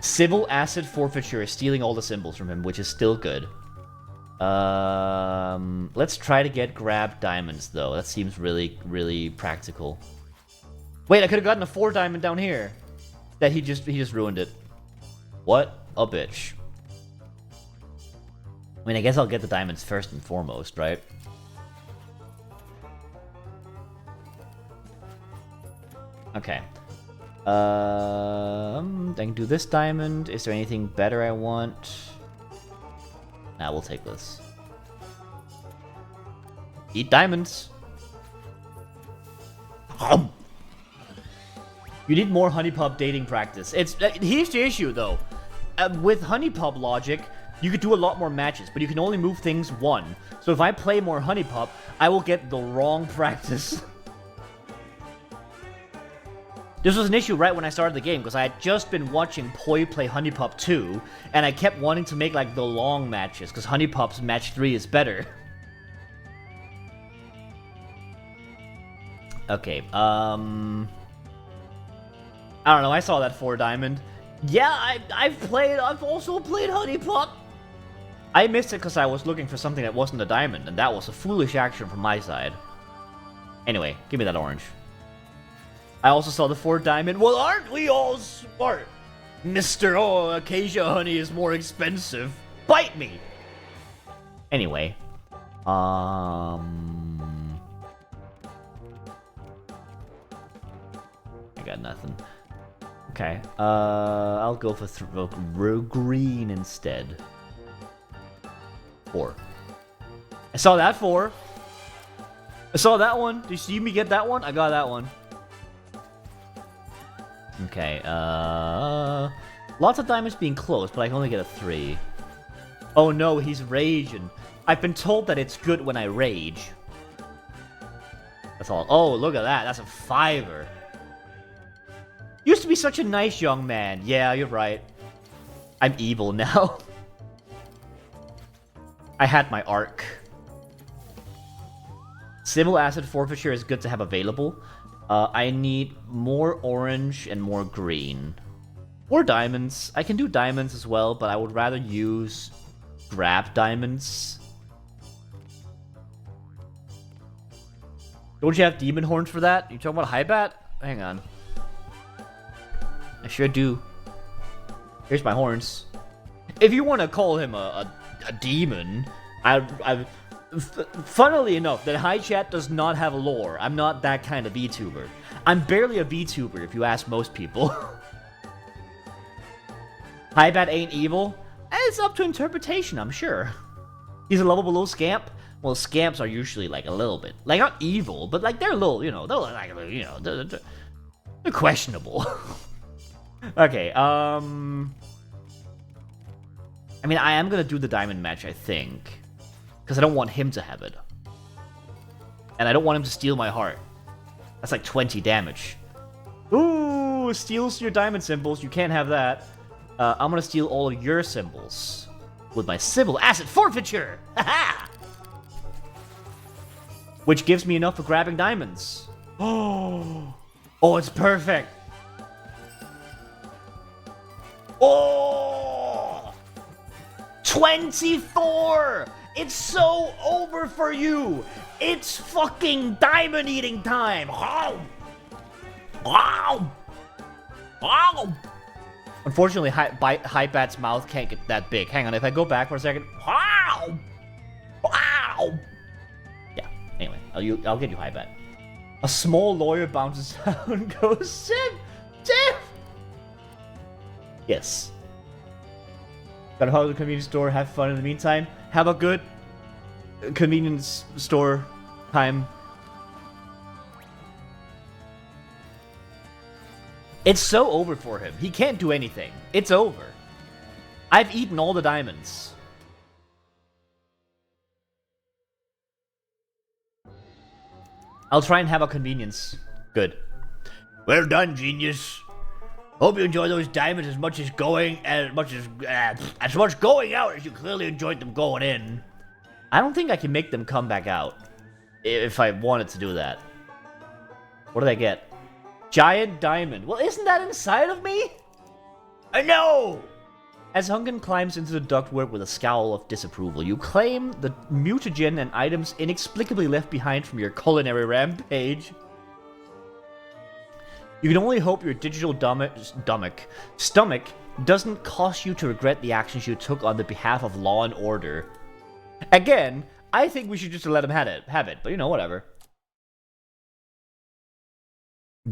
Civil asset forfeiture is stealing all the symbols from him, which is still good. Let's try to get grab diamonds, though. That seems really, really practical. Wait, I could have gotten a 4 diamond down here. That he just ruined it. What a bitch. I mean, I guess I'll get the diamonds first and foremost, right? Okay. I can do this diamond. Is there anything better I want? Nah, we'll take this. Eat diamonds. You need more honeypop dating practice. Here's the issue, though. With honeypop logic, you could do a lot more matches, but you can only move things 1. So if I play more honeypop, I will get the wrong practice. This was an issue right when I started the game, because I had just been watching Poi play honeypop 2, and I kept wanting to make, like, the long matches, because honeypop's match 3 is better. Okay, I don't know, I saw that 4 diamond. Yeah, I've also played honeypop. I missed it because I was looking for something that wasn't a diamond, and that was a foolish action from my side. Anyway, give me that orange. I also saw the 4 diamond. Well, aren't we all smart? Mr. Oh, acacia honey is more expensive. Bite me! Anyway. I got nothing. Okay. I'll go for green instead. 4. I saw that 4. I saw that one. Did you see me get that one? I got that one. Okay, lots of diamonds being close, but I can only get a 3. Oh no, he's raging. I've been told that it's good when I rage. That's all. Oh, look at that. That's a 5er. Used to be such a nice young man. Yeah, you're right. I'm evil now. I had my arc. Civil asset forfeiture is good to have available. I need more orange and more green. Or diamonds. I can do diamonds as well, but I would rather use grab diamonds. Don't you have demon horns for that? You talking about Hybat? Hang on. I sure do. Here's my horns. If you want to call him a demon, funnily enough, that High Chat does not have a lore. I'm not that kind of VTuber. I'm barely a VTuber, if you ask most people. Hybat ain't evil? It's up to interpretation, I'm sure. He's a level below Scamp? Well, Scamps are usually, like, a little bit... Like, not evil, but, like, they're a little, you know... They're, like, you know... They're questionable. Okay, I mean, I am gonna do the diamond match, I think. Because I don't want him to have it. And I don't want him to steal my heart. That's like 20 damage. Ooh, steals your diamond symbols. You can't have that. I'm gonna steal all of your symbols. With my civil asset forfeiture! Haha! Which gives me enough for grabbing diamonds. Oh, it's perfect. Oh! 24! It's so over for you! It's fucking diamond eating time! Wow! Wow! Wow! Unfortunately, Hybat's mouth can't get that big. Hang on, if I go back for a second. Wow! Ow! Yeah, anyway, I'll get you high bet. A small lawyer bounces out and goes, Sim! Sim! Yes. Gotta hug the convenience store, have fun in the meantime. Have a good convenience store time. It's so over for him. He can't do anything. It's over. I've eaten all the diamonds. I'll try and have a convenience. Good. Well done, genius. Hope you enjoy those diamonds as much going out as you clearly enjoyed them going in. I don't think I can make them come back out if I wanted to do that. What did I get? Giant diamond. Well, isn't that inside of me? I know! As Hunkin climbs into the ductwork with a scowl of disapproval, you claim the mutagen and items inexplicably left behind from your culinary rampage. You can only hope your digital stomach doesn't cause you to regret the actions you took on the behalf of law and order. Again, I think we should just let him have it, but you know, whatever.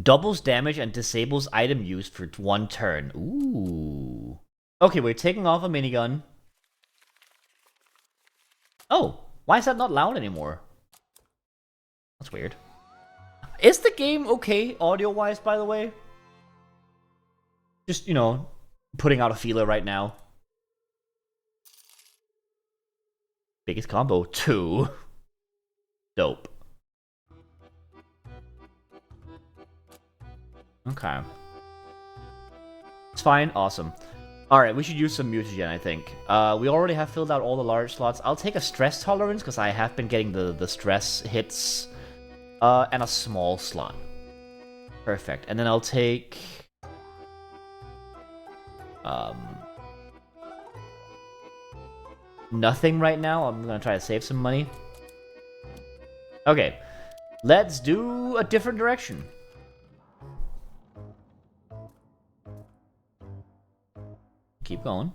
Doubles damage and disables item use for 1 turn. Ooh. Okay, we're taking off a minigun. Oh, why is that not loud anymore? That's weird. Is the game okay audio-wise, by the way? Just, you know, putting out a feeler right now. Biggest combo, 2. Dope. Okay. It's fine. Awesome. Alright, we should use some mutagen, I think. We already have filled out all the large slots. I'll take a stress tolerance, because I have been getting the stress hits. And a small slot. Perfect. And then I'll take... nothing right now. I'm gonna try to save some money. Okay. Let's do a different direction. Keep going.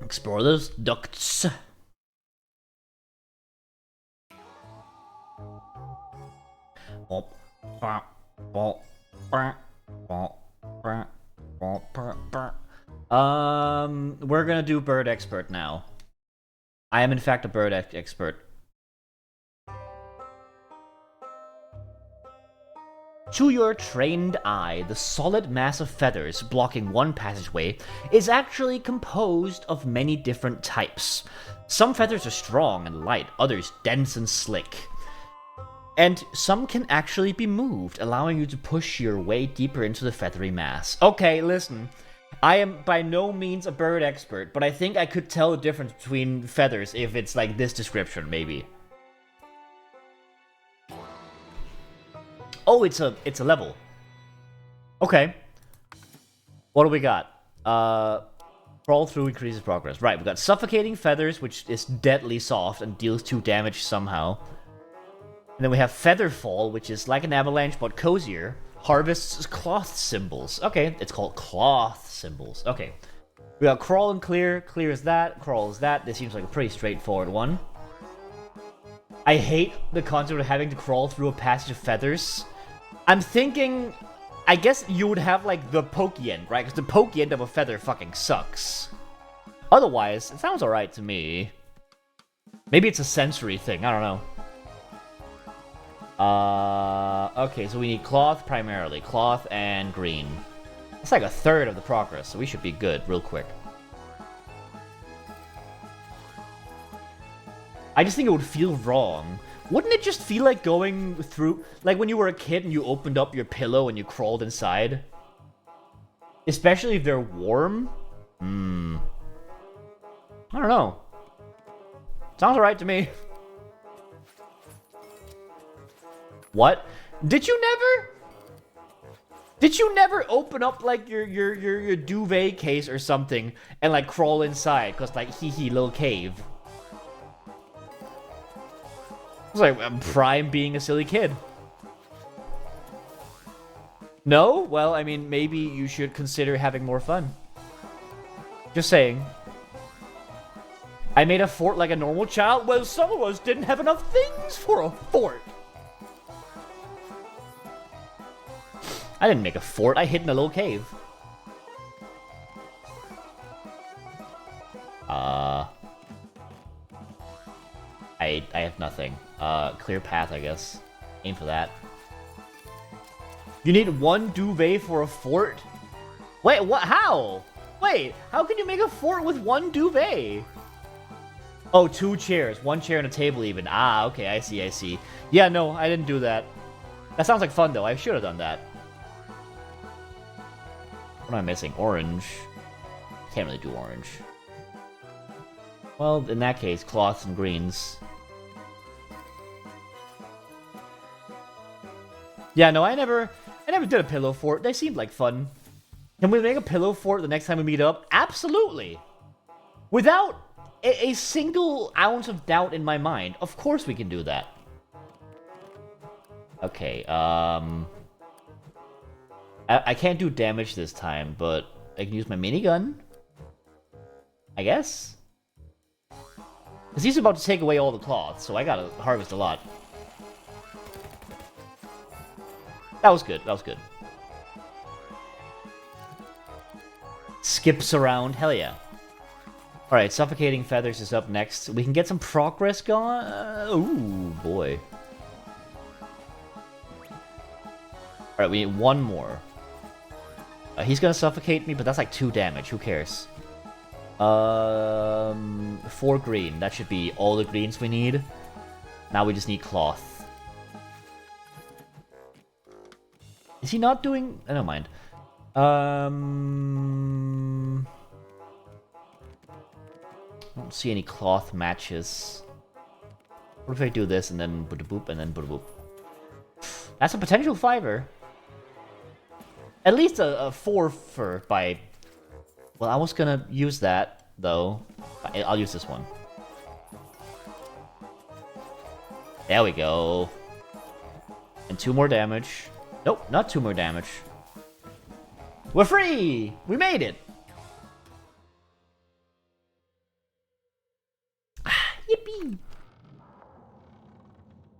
Explore those ducts. We're gonna do bird expert now. I am in fact a bird expert. To your trained eye, the solid mass of feathers blocking one passageway is actually composed of many different types. Some feathers are strong and light, others dense and slick. And some can actually be moved, allowing you to push your way deeper into the feathery mass. Okay, listen. I am by no means a bird expert, but I think I could tell the difference between feathers if it's like this description, maybe. Oh, it's a level. Okay. What do we got? Crawl through increases progress. Right, we got suffocating feathers, which is deadly soft and deals 2 damage somehow. And then we have feather fall, which is like an avalanche but cozier. Harvests cloth symbols. Okay, it's called cloth symbols. Okay. We got crawl and clear. Clear is that. Crawl is that. This seems like a pretty straightforward one. I hate the concept of having to crawl through a passage of feathers. I'm thinking, I guess you would have, like, the pokey end, right? Because the pokey end of a feather fucking sucks. Otherwise, it sounds alright to me. Maybe it's a sensory thing, I don't know. Okay, so we need cloth primarily. Cloth and green. That's like a third of the progress, so we should be good real quick. I just think it would feel wrong. Wouldn't it just feel like going through... Like when you were a kid and you opened up your pillow and you crawled inside? Especially if they're warm? I don't know. Sounds alright to me. What? Did you never open up like your duvet case or something and like crawl inside? Cause like hee little cave. It's like I'm prime being a silly kid. No? Well, I mean, maybe you should consider having more fun. Just saying. I made a fort like a normal child. Well, some of us didn't have enough things for a fort. I didn't make a fort. I hid in a little cave. I have nothing. Clear path, I guess. Aim for that. You need one duvet for a fort? Wait, what? How? Wait, how can you make a fort with one duvet? Oh, 2 chairs. 1 chair and a table even. Ah, okay, I see, I see. Yeah, no, I didn't do that. That sounds like fun, though. I should have done that. What am I missing? Orange. Can't really do orange. Well, in that case, cloths and greens. Yeah, no, I never did a pillow fort. They seemed like fun. Can we make a pillow fort the next time we meet up? Absolutely. Without a single ounce of doubt in my mind. Of course we can do that. Okay, I can't do damage this time, but I can use my minigun. I guess? Because he's about to take away all the cloth, so I gotta harvest a lot. That was good, that was good. Skips around, hell yeah. Alright, Suffocating Feathers is up next. We can get some progress going. Ooh, boy. Alright, we need 1 more. He's gonna suffocate me, but that's like 2 damage. Who cares? 4 green. That should be all the greens we need. Now we just need cloth. Is he not doing... I don't mind. I don't see any cloth matches. What if I do this and then boop and then boop? That's a potential 5er. At least a 4-fer by... Well, I was gonna use that, though. I'll use this one. There we go. And 2 more damage. Nope, not 2 more damage. We're free! We made it! Ah, yippee!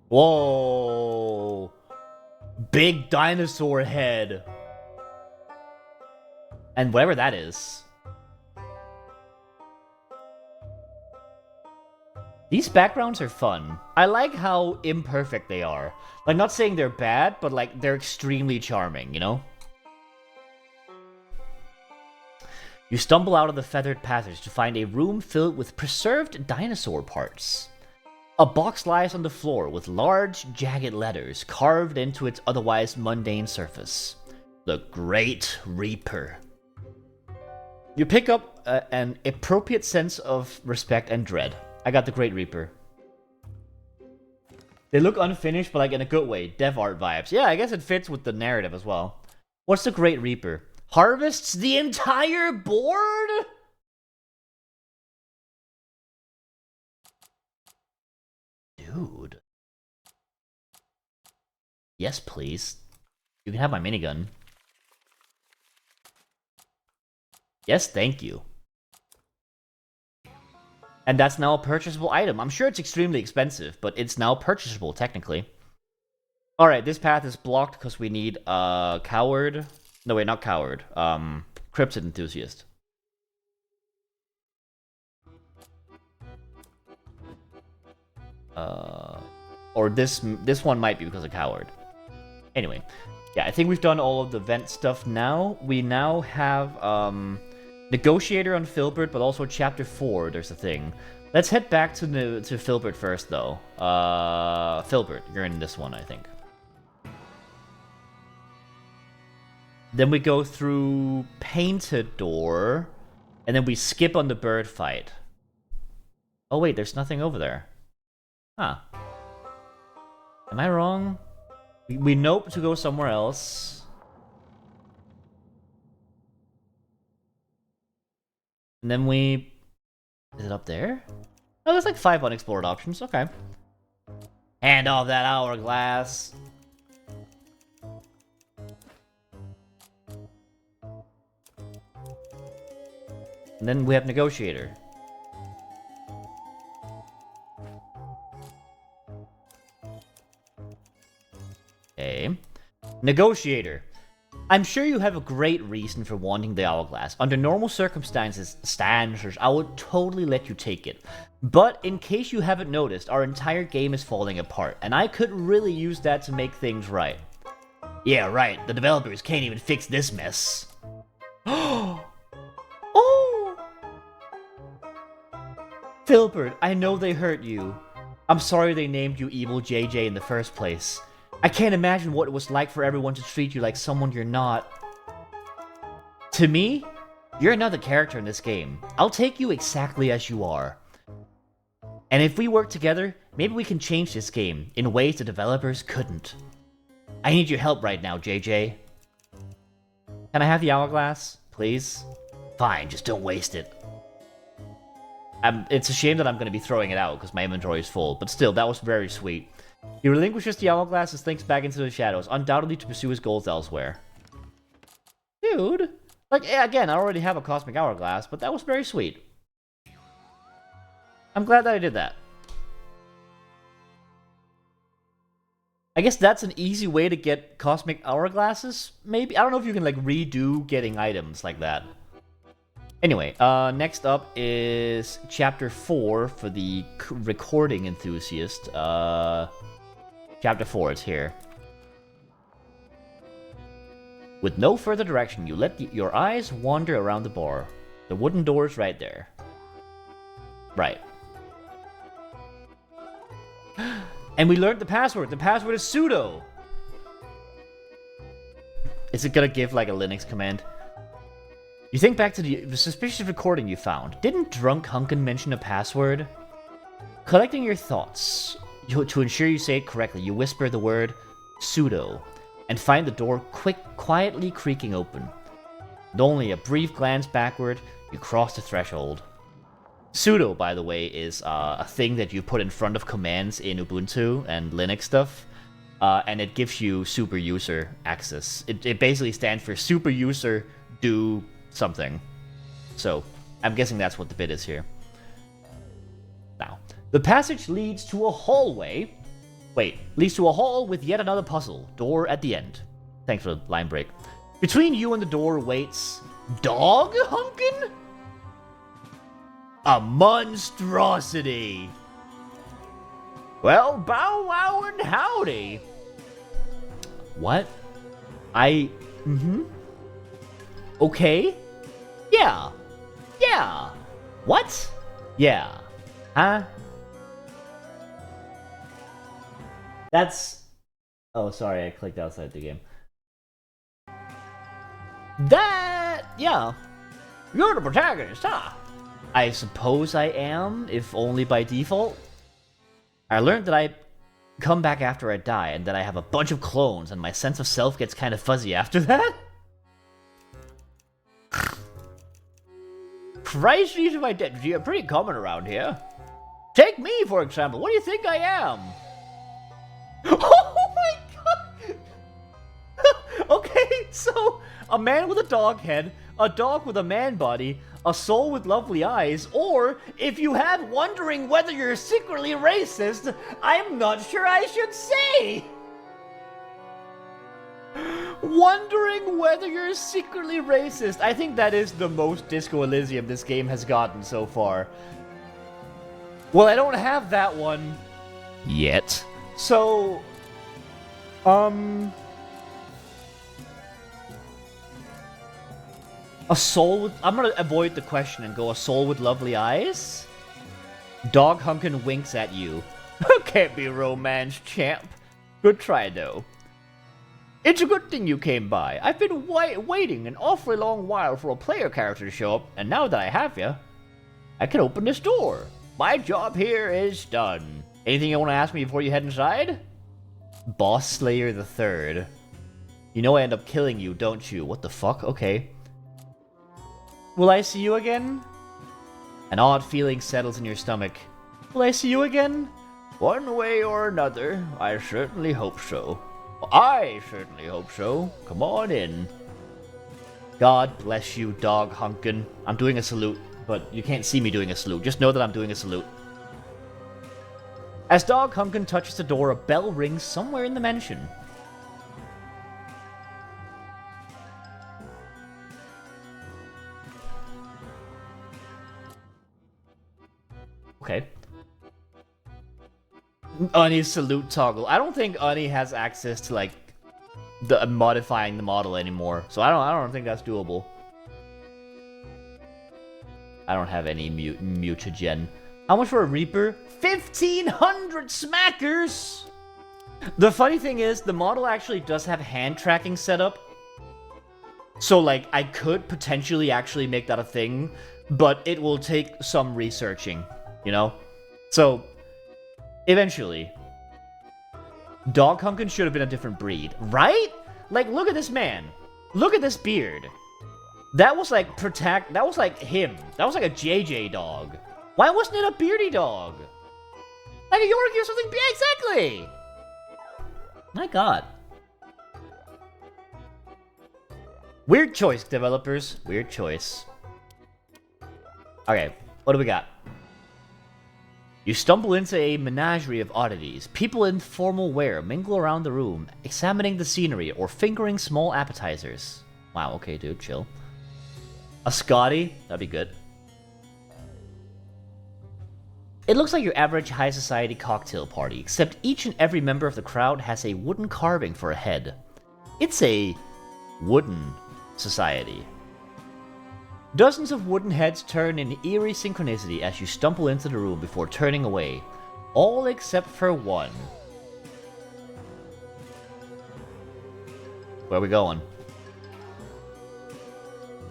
Whoa! Big dinosaur head! And whatever that is. These backgrounds are fun. I like how imperfect they are. Like, not saying they're bad, but like, they're extremely charming, you know? You stumble out of the feathered passage to find a room filled with preserved dinosaur parts. A box lies on the floor with large, jagged letters carved into its otherwise mundane surface. The Great Reaper. You pick up an appropriate sense of respect and dread. I got the Great Reaper. They look unfinished, but like in a good way. Dev art vibes. Yeah, I guess it fits with the narrative as well. What's the Great Reaper? Harvests the entire board? Dude. Yes, please. You can have my minigun. Yes, thank you. And that's now a purchasable item. I'm sure it's extremely expensive, but it's now purchasable, technically. Alright, this path is blocked because we need a coward. No, wait, not coward. Cryptid enthusiast. Or this one might be because of coward. Anyway, yeah, I think we've done all of the vent stuff now. We now have Negotiator on Filbert, but also Chapter 4, there's a thing. Let's head back to Filbert first, though. Filbert, you're in this one, I think. Then we go through Painted Door, and then we skip on the bird fight. Oh wait, there's nothing over there. Huh. Am I wrong? We nope to go somewhere else. And then we... Is it up there? Oh, there's like 5 unexplored options. Okay. Hand off that hourglass. And then we have Negotiator. Okay. Negotiator. I'm sure you have a great reason for wanting the hourglass. Under normal circumstances, I would totally let you take it. But in case you haven't noticed, our entire game is falling apart, and I could really use that to make things right. Yeah, right. The developers can't even fix this mess. Oh! Filbert, I know they hurt you. I'm sorry they named you Evil JJ in the first place. I can't imagine what it was like for everyone to treat you like someone you're not. To me, you're another character in this game. I'll take you exactly as you are. And if we work together, maybe we can change this game in ways the developers couldn't. I need your help right now, JJ. Can I have the hourglass, please? Fine, just don't waste it. It's a shame that I'm going to be throwing it out because my inventory is full, but still, that was very sweet. He relinquishes the hourglass and slinks back into the shadows, undoubtedly to pursue his goals elsewhere. Dude. Like, yeah, again, I already have a cosmic hourglass, but that was very sweet. I'm glad that I did that. I guess that's an easy way to get cosmic hourglasses, maybe? I don't know if you can, like, redo getting items like that. Anyway, next up is Chapter 4 for the recording enthusiast. Chapter 4, it's here. With no further direction, you let your eyes wander around the bar. The wooden door's right there. Right. And we learned the password. The password is sudo. Is it gonna give, like, a Linux command? You think back to the suspicious recording you found. Didn't Drunk Hunkin mention a password? Collecting your thoughts. To ensure you say it correctly, you whisper the word sudo and find the door quietly creaking open. With only a brief glance backward, you cross the threshold. Sudo, by the way, is a thing that you put in front of commands in Ubuntu and Linux stuff, and it gives you super user access. It basically stands for super user do something. So, I'm guessing that's what the bit is here. Now, the passage leads to a hallway. Wait, leads to a hall with yet another puzzle. Door at the end. Thanks for the line break. Between you and the door waits... Dog Hunkin'? A monstrosity! Well, bow wow and howdy! What? Okay? Yeah. Yeah. What? Yeah. Huh? That's... Oh, sorry, I clicked outside the game. Yeah. You're the protagonist, huh? I suppose I am, if only by default. I learned that I come back after I die, and that I have a bunch of clones, and my sense of self gets kind of fuzzy after that. Crises of identity are pretty common around here. Take me, for example. What do you think I am? Oh my god! Okay, so a man with a dog head, a dog with a man body, a soul with lovely eyes, or if you have wondering whether you're secretly racist, I'm not sure I should say. Wondering whether you're secretly racist. I think that is the most Disco Elysium this game has gotten so far. Well, I don't have that one yet. So, a soul with... I'm gonna avoid the question and go a soul with lovely eyes? Dog Hunkin winks at you. Can't be romance, champ. Good try, though. It's a good thing you came by. I've been waiting an awfully long while for a player character to show up, and now that I have you, I can open this door. My job here is done. Anything you want to ask me before you head inside? Boss Slayer the Third. You know I end up killing you, don't you? What the fuck? Okay. Will I see you again? An odd feeling settles in your stomach. Will I see you again? One way or another, I certainly hope so. I certainly hope so. Come on in. God bless you, Dog Hunkin. I'm doing a salute. but you can't see me doing a salute. Just know that I'm doing a salute. As Dog Hunkin touches the door, a bell rings somewhere in the mansion. Okay. Uni's salute toggle. I don't think Uni has access to, like, the modifying the model anymore, so I don't think that's doable. I don't have any mutagen. How much for a Reaper? 1,500 smackers! The funny thing is, the model actually does have hand tracking set up. So, like, I could potentially actually make that a thing, but it will take some researching, you know? So, eventually, Dog Hunkin should have been a different breed, right? Like, look at this man. Look at this beard. That was like that was like him. That was like a JJ dog. Why wasn't it a beardy dog? Like a Yorkie or something? Yeah, exactly. My god. Weird choice, developers. Weird choice. Okay, what do we got? You stumble into a menagerie of oddities. People in formal wear mingle around the room, examining the scenery or fingering small appetizers. Wow, okay, dude, chill. A Scotty? That'd be good. It looks like your average high society cocktail party, except each and every member of the crowd has a wooden carving for a head. It's a wooden society. Dozens of wooden heads turn in eerie synchronicity as you stumble into the room before turning away. All except for one. Where are we going?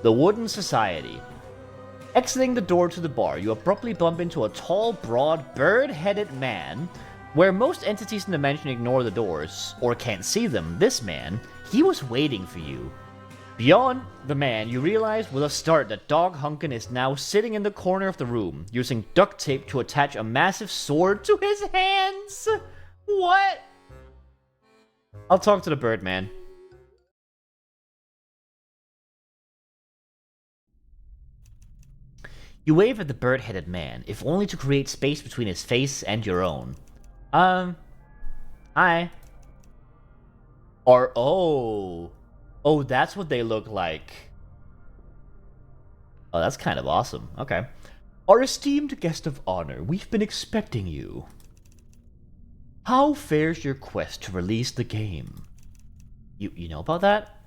The Wooden Society. Exiting the door to the bar, you abruptly bump into a tall, broad, bird-headed man. Where most entities in the mansion ignore the doors, or can't see them, this man, he was waiting for you. Beyond the man, you realize with a start that Dog Hunkin is now sitting in the corner of the room, using duct tape to attach a massive sword to his hands. What? I'll talk to the bird man. You wave at the bird-headed man, if only to create space between his face and your own. Hi. Or, oh, that's what they look like. Oh, that's kind of awesome. Okay. Our esteemed guest of honor, we've been expecting you. How fares your quest to release the game? You know about that?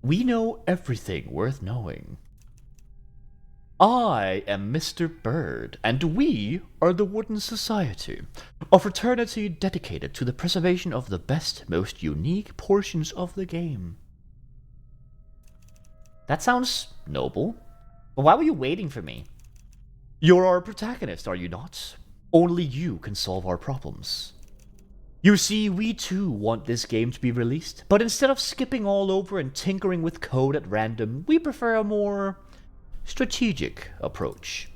We know everything worth knowing. I am Mr. Bird, and we are the Wooden Society, a fraternity dedicated to the preservation of the best, most unique portions of the game. That sounds noble. But why were you waiting for me? You're our protagonist, are you not? Only you can solve our problems. You see, we too want this game to be released, but instead of skipping all over and tinkering with code at random, we prefer a more strategic approach.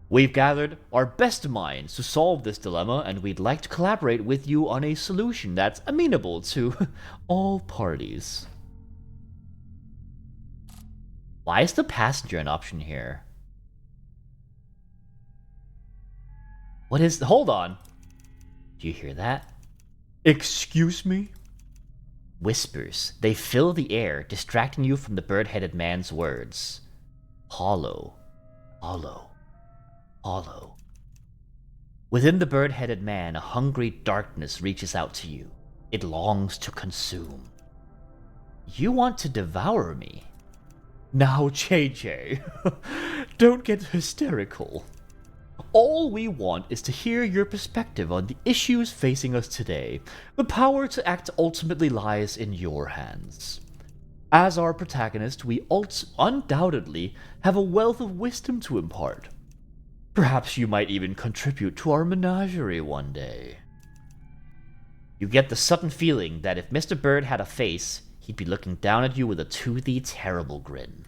We've gathered our best minds to solve this dilemma, and we'd like to collaborate with you on a solution that's amenable to all parties. Why is the passenger an option here? What is... Hold on. Do you hear that? Excuse me? Whispers. They fill the air, distracting you from the bird-headed man's words. Hollow. Hollow. Hollow. Within the bird-headed man, a hungry darkness reaches out to you. It longs to consume. You want to devour me? Now, JJ, don't get hysterical. All we want is to hear your perspective on the issues facing us today. The power to act ultimately lies in your hands. As our protagonist, we undoubtedly have a wealth of wisdom to impart. Perhaps you might even contribute to our menagerie one day. You get the sudden feeling that if Mr. Bird had a face, he'd be looking down at you with a toothy, terrible grin.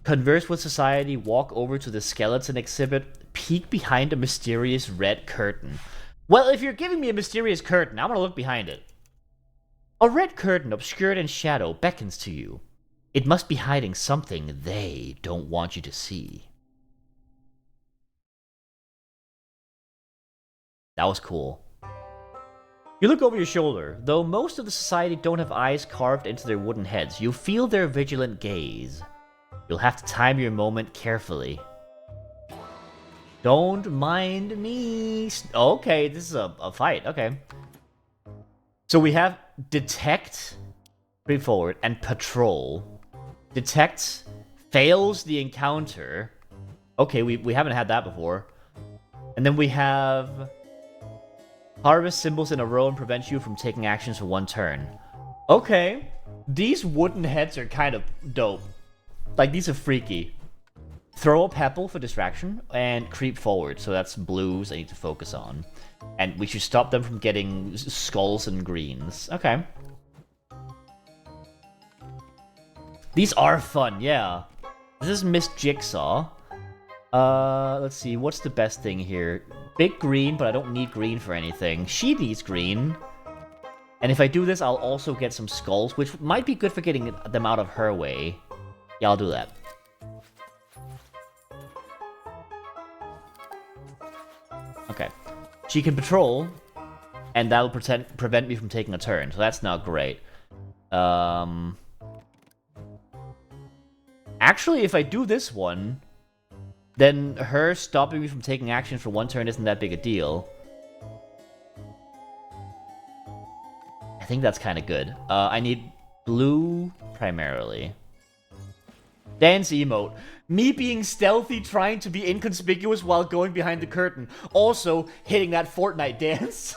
Converse with society, walk over to the skeleton exhibit, peek behind a mysterious red curtain. Well, if you're giving me a mysterious curtain, I'm gonna look behind it. A red curtain obscured in shadow beckons to you. It must be hiding something they don't want you to see. That was cool. You look over your shoulder. Though most of the society don't have eyes carved into their wooden heads, you feel their vigilant gaze. You'll have to time your moment carefully. Don't mind me. Okay, this is a fight. Okay. So we have detect, creep forward, and patrol. Detect fails the encounter. Okay, we haven't had that before. And then we have harvest symbols in a row and prevent you from taking actions for one turn. Okay. These wooden heads are kind of dope. Like, these are freaky. Throw a pebble for distraction, and creep forward. So that's blues I need to focus on. And we should stop them from getting skulls and greens. Okay. These are fun, yeah. This is Miss Jigsaw. Let's see, what's the best thing here? Big green, but I don't need green for anything. She needs green. And if I do this, I'll also get some skulls, which might be good for getting them out of her way. Yeah, I'll do that. Okay. She can patrol, and that'll prevent me from taking a turn, so that's not great. Actually, if I do this one, then her stopping me from taking action for one turn isn't that big a deal. I think that's kind of good. I need blue primarily. Dance emote. Me being stealthy, trying to be inconspicuous while going behind the curtain. Also, hitting that Fortnite dance.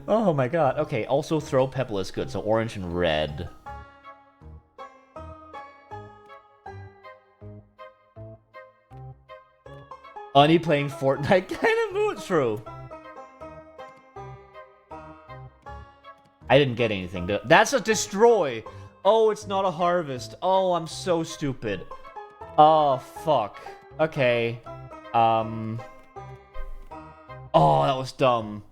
Oh my god. Okay, also throw pebble is good. So orange and red. Oni playing Fortnite kind of mood. True. I didn't get anything. That's a destroy. Oh, it's not a harvest. Oh, I'm so stupid. Oh, fuck. Okay. Oh, that was dumb.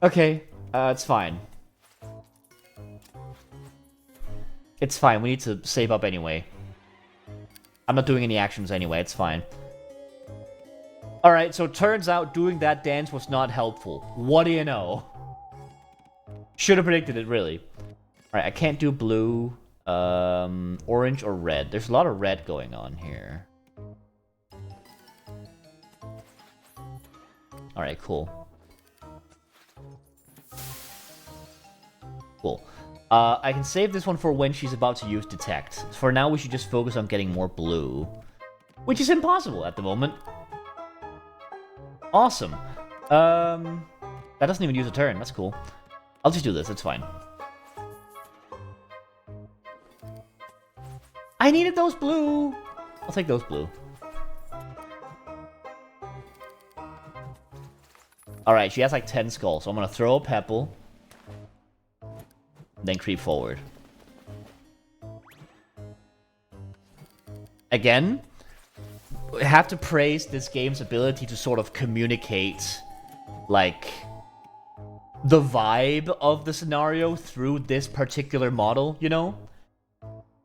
Okay. It's fine. It's fine. We need to save up anyway. I'm not doing any actions anyway. It's fine. Alright, so it turns out doing that dance was not helpful. What do you know? Should have predicted it, really. Alright, I can't do blue, orange, or red. There's a lot of red going on here. Alright, cool. Cool. I can save this one for when she's about to use detect. For now, we should just focus on getting more blue. Which is impossible at the moment. Awesome. That doesn't even use a turn. That's cool. I'll just do this. It's fine. I needed those blue. I'll take those blue. Alright, she has like 10 skulls, so I'm gonna throw a pebble. Then creep forward. Again, I have to praise this game's ability to sort of communicate, like, the vibe of the scenario through this particular model, you know?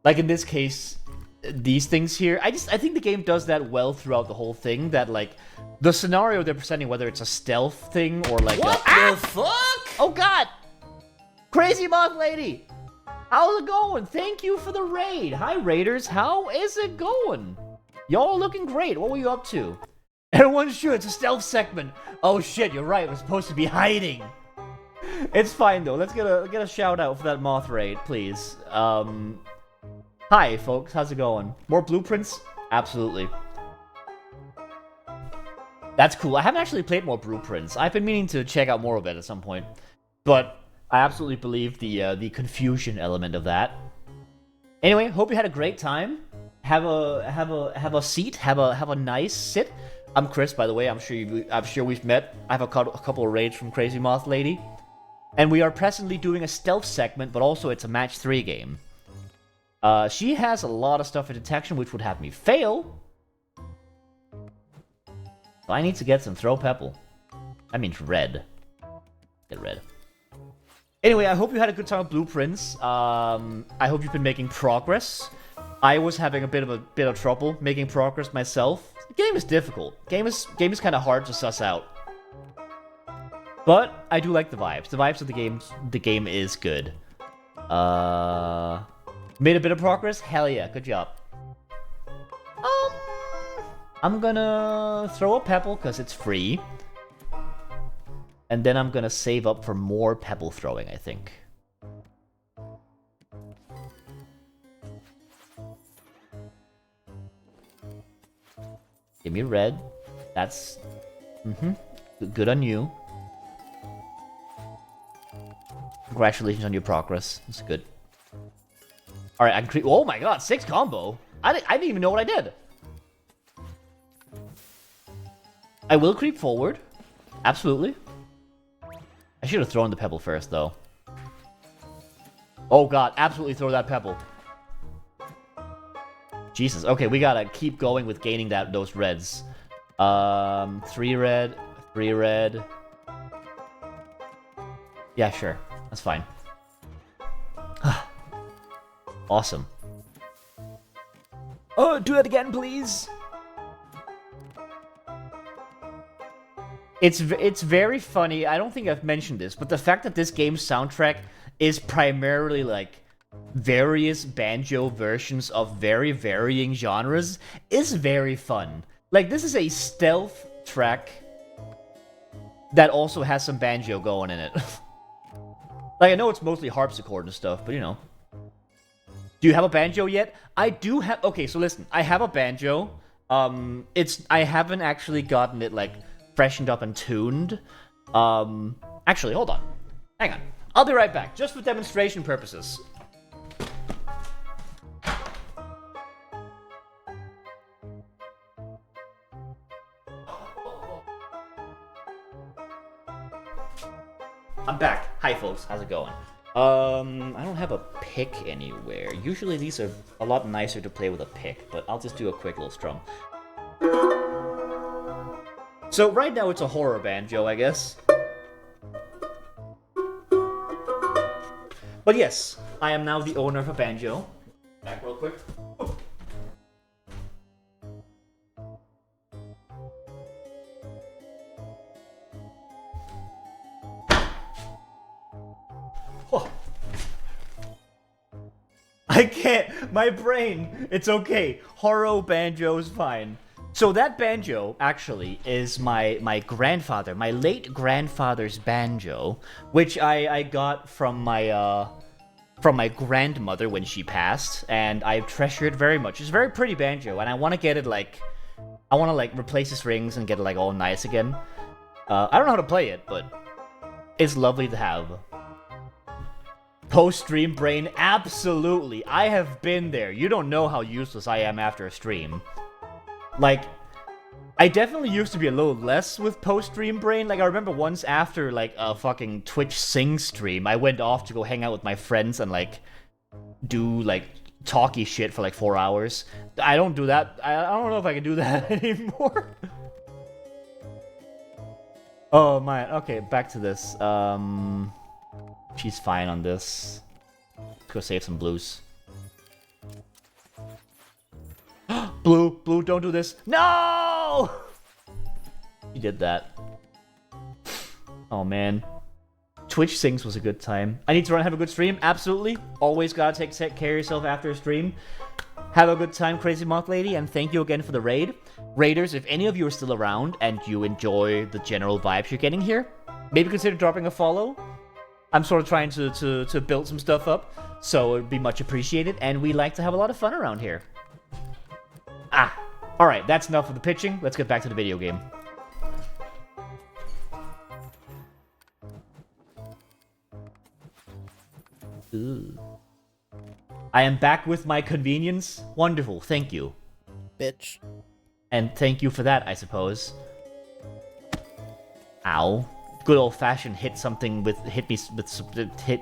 Like, in this case, these things here, I think the game does that well throughout the whole thing, that, like, the scenario they're presenting, whether it's a stealth thing or, like, what the fuck? Oh, God! Crazy Moth Lady! How's it going? Thank you for the raid! Hi, Raiders, how is it going? Y'all looking great, what were you up to? Everyone's sure it's a stealth segment! Oh shit, you're right, we're supposed to be hiding! It's fine though, let's get a shout out for that moth raid, please. Hi folks, how's it going? More blueprints? Absolutely. That's cool. I haven't actually played more blueprints. I've been meaning to check out more of it at some point. But I absolutely believe the confusion element of that. Anyway, hope you had a great time. Have a seat, have a nice sit. I'm Chris, by the way. I'm sure we've met. I have a couple of raids from Crazy Moth Lady. And we are presently doing a stealth segment, but also it's a match 3 game. She has a lot of stuff for detection, which would have me fail. So I need to get some throw pebble. That means red. Get red. Anyway, I hope you had a good time with Blueprints. I hope you've been making progress. I was having a bit of trouble making progress myself. The game is difficult. Game is kind of hard to suss out. But I do like the vibes. The vibes of the game is good. Made a bit of progress? Hell yeah, good job. I'm gonna throw a pebble because it's free. And then I'm gonna save up for more pebble throwing, I think. Give me red. That's... Good on you. Congratulations on your progress. That's good. Alright, I can creep... Oh my god, 6 combo! I didn't even know what I did! I will creep forward. Absolutely. I should have thrown the pebble first, though. Oh god, absolutely throw that pebble. Jesus, okay, we gotta keep going with gaining those reds. 3 red, 3 red. Yeah, sure. That's fine. Awesome. Oh, do it again, please! It's very funny. I don't think I've mentioned this, but the fact that this game's soundtrack is primarily, like, various banjo versions of very varying genres is very fun. Like, this is a stealth track that also has some banjo going in it. Like, I know it's mostly harpsichord and stuff, but you know. Do you have a banjo yet? I do have... Okay, so listen. I have a banjo. I haven't actually gotten it, like, freshened up and tuned. Actually, hold on. Hang on. I'll be right back, just for demonstration purposes. I'm back. Hi, folks. How's it going? I don't have a pick anywhere. Usually these are a lot nicer to play with a pick, but I'll just do a quick little strum. So right now it's a horror banjo, I guess. But yes, I am now the owner of a banjo. Back real quick. Oh. I can't. My brain. It's okay. Horror banjo is fine. So that banjo, actually, is my grandfather, my late grandfather's banjo, which I got from my grandmother when she passed, and I've treasured very much. It's a very pretty banjo, and I want to get it, like, I want to, like, replace the strings and get it, like, all nice again. I don't know how to play it, but it's lovely to have. Post-stream brain, absolutely. I have been there. You don't know how useless I am after a stream. Like, I definitely used to be a little less with post-stream brain. Like, I remember once after, like, a fucking Twitch Sing stream, I went off to go hang out with my friends and, like, do, like, talky shit for, like, 4 hours. I don't do that. I don't know if I can do that anymore. Oh, man. Okay, back to this. She's fine on this. Let's go save some blues. Blue, don't do this. No! You did that. Oh, man. Twitch Sings was a good time. I need to run and have a good stream. Absolutely. Always gotta take care of yourself after a stream. Have a good time, Crazy Moth Lady, and thank you again for the raid. Raiders, if any of you are still around and you enjoy the general vibes you're getting here, maybe consider dropping a follow. I'm sort of trying to build some stuff up, so it would be much appreciated, and we like to have a lot of fun around here. Ah, alright, that's enough of the pitching. Let's get back to the video game. Ooh. I am back with my convenience. Wonderful, thank you. Bitch. And thank you for that, I suppose. Ow. Good old-fashioned hit something with... Hit me with... Hit...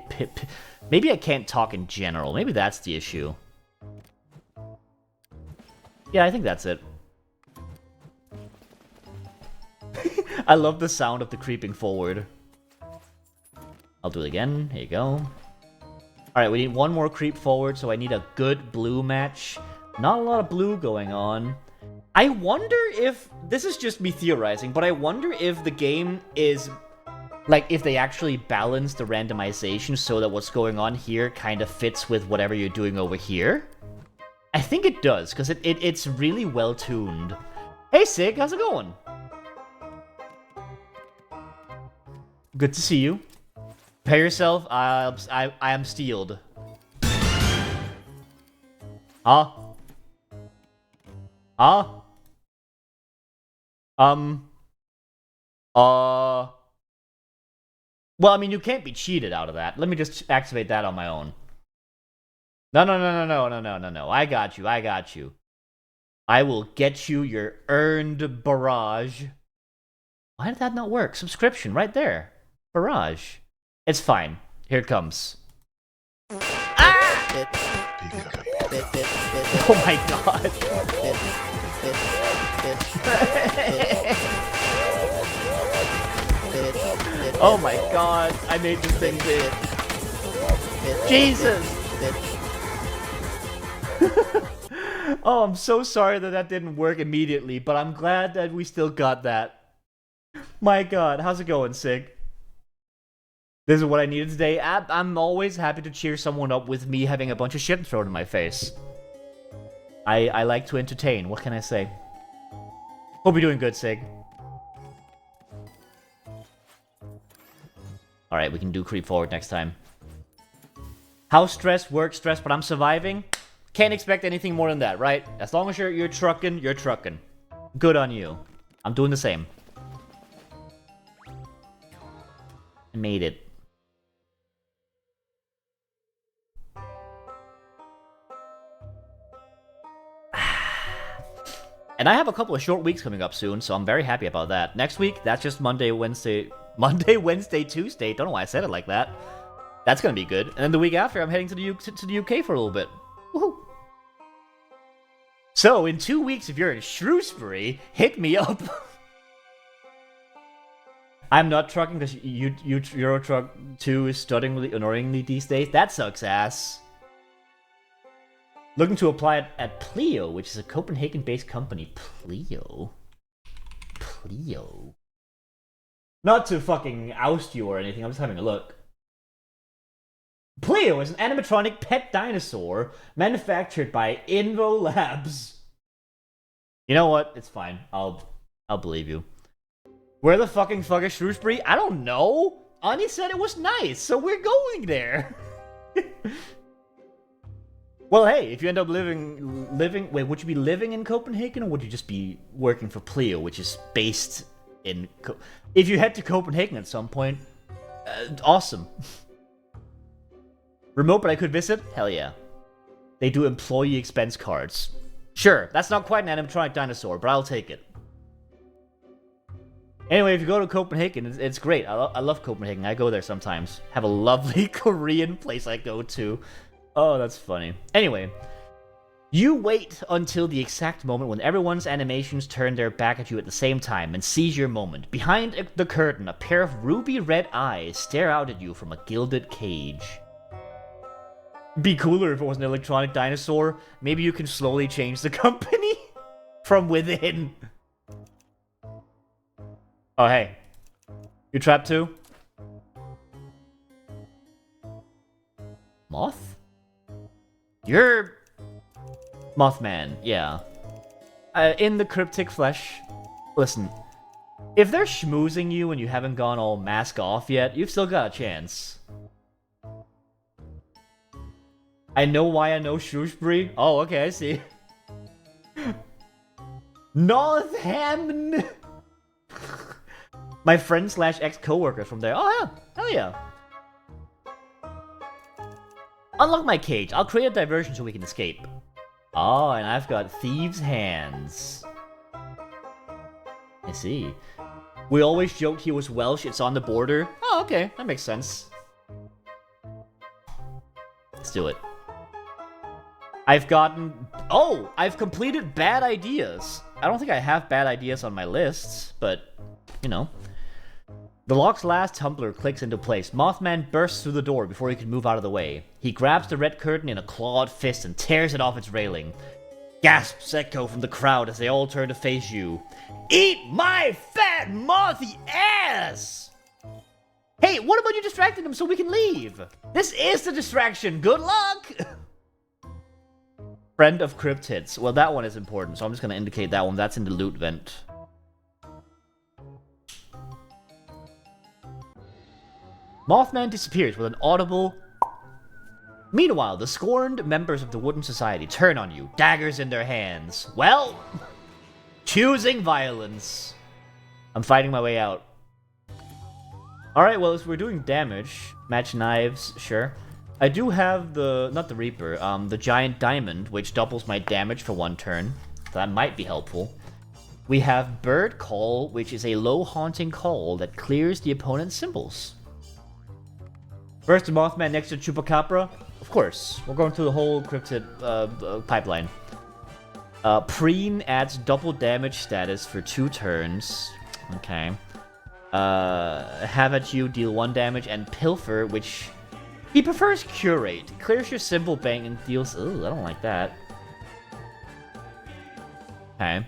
Maybe I can't talk in general. Maybe that's the issue. Yeah, I think that's it. I love the sound of the creeping forward. I'll do it again. Here you go. Alright, we need one more creep forward, so I need a good blue match. Not a lot of blue going on. I wonder if... This is just me theorizing, but I wonder if the game is... Like, if they actually balance the randomization so that what's going on here kind of fits with whatever you're doing over here. I think it does, because it's really well tuned. Hey, Sig, how's it going? Good to see you. Prepare yourself. I am steeled. Huh? Huh? Well, I mean, you can't be cheated out of that. Let me just activate that on my own. No. I got you. I will get you your earned barrage. Why did that not work? Subscription, right there. Barrage. It's fine. Here it comes. Ah! Oh my god. Oh my god. I made this thing big. Jesus. Oh, I'm so sorry that didn't work immediately, but I'm glad that we still got that. My god, how's it going, Sig? This is what I needed today. I'm always happy to cheer someone up with me having a bunch of shit thrown in my face. I like to entertain, what can I say? Hope you're doing good, Sig. Alright, we can do creep forward next time. House stress, work stress, but I'm surviving. Can't expect anything more than that, right? As long as you're trucking, you're trucking. Good on you. I'm doing the same. I made it. And I have a couple of short weeks coming up soon, so I'm very happy about that. Next week, that's just Monday, Wednesday, Tuesday. Don't know why I said it like that. That's gonna be good. And then the week after, I'm heading to the UK for a little bit. Woohoo! So, in 2 weeks, if you're in Shrewsbury, hit me up. I'm not trucking because Euro Truck 2 is studying annoyingly these days. That sucks ass. Looking to apply it at Pleo, which is a Copenhagen-based company. Pleo? Not to fucking oust you or anything, I'm just having a look. Pleo is an animatronic pet dinosaur manufactured by Invo Labs. You know what? It's fine. I'll believe you. Where the fuck is Shrewsbury? I don't know. Ani said it was nice, so we're going there. Well, hey, if you end up living... Wait, would you be living in Copenhagen, or would you just be working for Pleo, which is based in... If you head to Copenhagen at some point, awesome. Remote, but I could visit? Hell yeah. They do employee expense cards. Sure, that's not quite an animatronic dinosaur, but I'll take it. Anyway, if you go to Copenhagen, it's great. I love Copenhagen. I go there sometimes. Have a lovely Korean place I go to. Oh, that's funny. Anyway, you wait until the exact moment when everyone's animations turn their back at you at the same time and seize your moment. Behind the curtain, a pair of ruby red eyes stare out at you from a gilded cage. Be cooler if it was an electronic dinosaur. Maybe you can slowly change the company from within. Oh, hey. You trapped too? Moth? You're... Mothman, yeah. In the cryptic flesh. Listen, if they're schmoozing you and you haven't gone all mask off yet, you've still got a chance. I know why I know Shrewsbury. Oh, okay, I see. Northampton! My friend slash ex-coworker from there. Oh, yeah. Hell yeah. Unlock my cage. I'll create a diversion so we can escape. Oh, and I've got thieves' hands. I see. We always joked he was Welsh. It's on the border. Oh, okay. That makes sense. Let's do it. I've gotten... Oh! I've completed bad ideas. I don't think I have bad ideas on my lists, but, you know. The lock's last tumbler clicks into place. Mothman bursts through the door before he can move out of the way. He grabs the red curtain in a clawed fist and tears it off its railing. Gasps echo from the crowd as they all turn to face you. Eat my fat mothy ass! Hey, what about you distracting him so we can leave? This is the distraction. Good luck! Friend of Cryptids. Well, that one is important, so I'm just going to indicate that one. That's in the loot vent. Mothman disappears with an audible... Meanwhile, the scorned members of the Wooden Society turn on you, daggers in their hands. Well, choosing violence. I'm fighting my way out. Alright, well, if we're doing damage, match knives, sure. I do have the, not the Reaper, the Giant Diamond, which doubles my damage for 1 turn. So that might be helpful. We have Bird Call, which is a low haunting call that clears the opponent's symbols. First, the Mothman next to Chupacabra. Of course, we're going through the whole cryptid pipeline. Preen adds double damage status for 2 turns. Okay. Have at you deal 1 damage, and Pilfer, which he prefers Curate. Clears your symbol bank and deals... Ooh, I don't like that. Okay.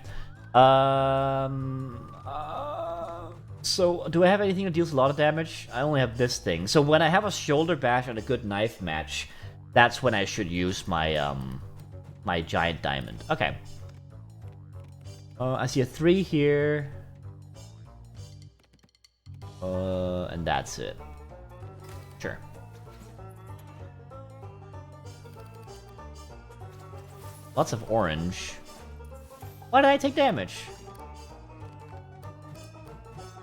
So, do I have anything that deals a lot of damage? I only have this thing. So when I have a shoulder bash and a good knife match, that's when I should use my, my Giant Diamond. Okay. I see a 3 here. And that's it. Sure. Lots of orange. Why did I take damage?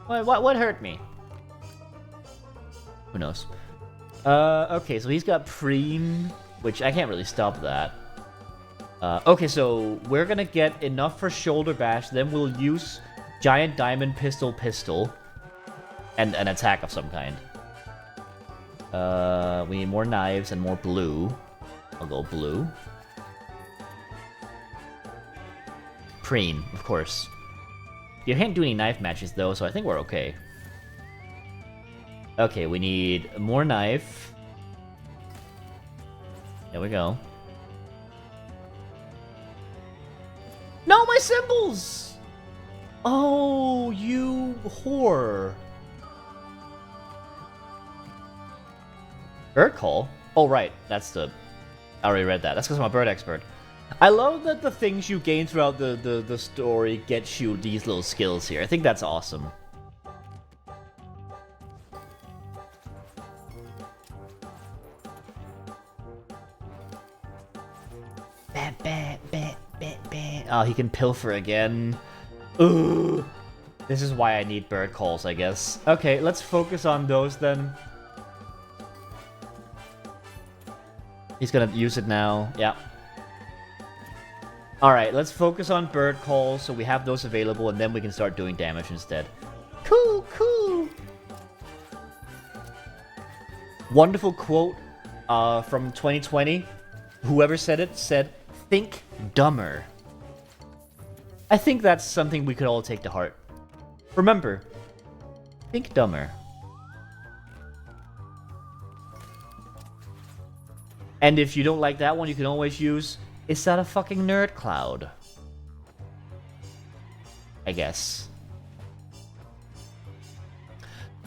What hurt me? Who knows? Okay, so he's got Preen, which I can't really stop that. Okay, so we're gonna get enough for Shoulder Bash, then we'll use Giant Diamond Pistol, and an attack of some kind. We need more knives and more blue. I'll go blue. Preen, of course. You can't do any knife matches, though, so I think we're okay. Okay, we need more knife. There we go. No, my symbols! Oh, you whore. Bird Call? Oh, right. That's the... I already read that. That's because I'm a bird expert. I love that the things you gain throughout the story get you these little skills here. I think that's awesome. Oh, he can pilfer again. Ooh. This is why I need bird calls, I guess. Okay, let's focus on those then. He's gonna use it now. Yeah. Alright, let's focus on bird calls so we have those available and then we can start doing damage instead. Cool, cool! Wonderful quote from 2020. Whoever said it said, "Think dumber." I think that's something we could all take to heart. Remember, think dumber. And if you don't like that one, you can always use... Is that a fucking nerd cloud? I guess.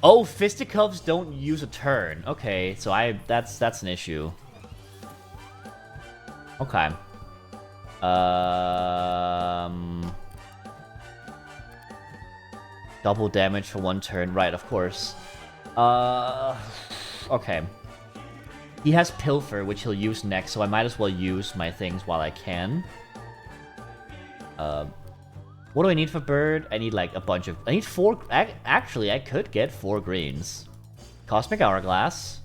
Oh, fisticuffs don't use a turn. Okay, so that's an issue. Okay. Double damage for 1 turn. Right, of course. Okay. He has Pilfer, which he'll use next, so I might as well use my things while I can. What do I need for bird? I need, like, a bunch of... I need 4... Actually, I could get 4 greens. Cosmic Hourglass.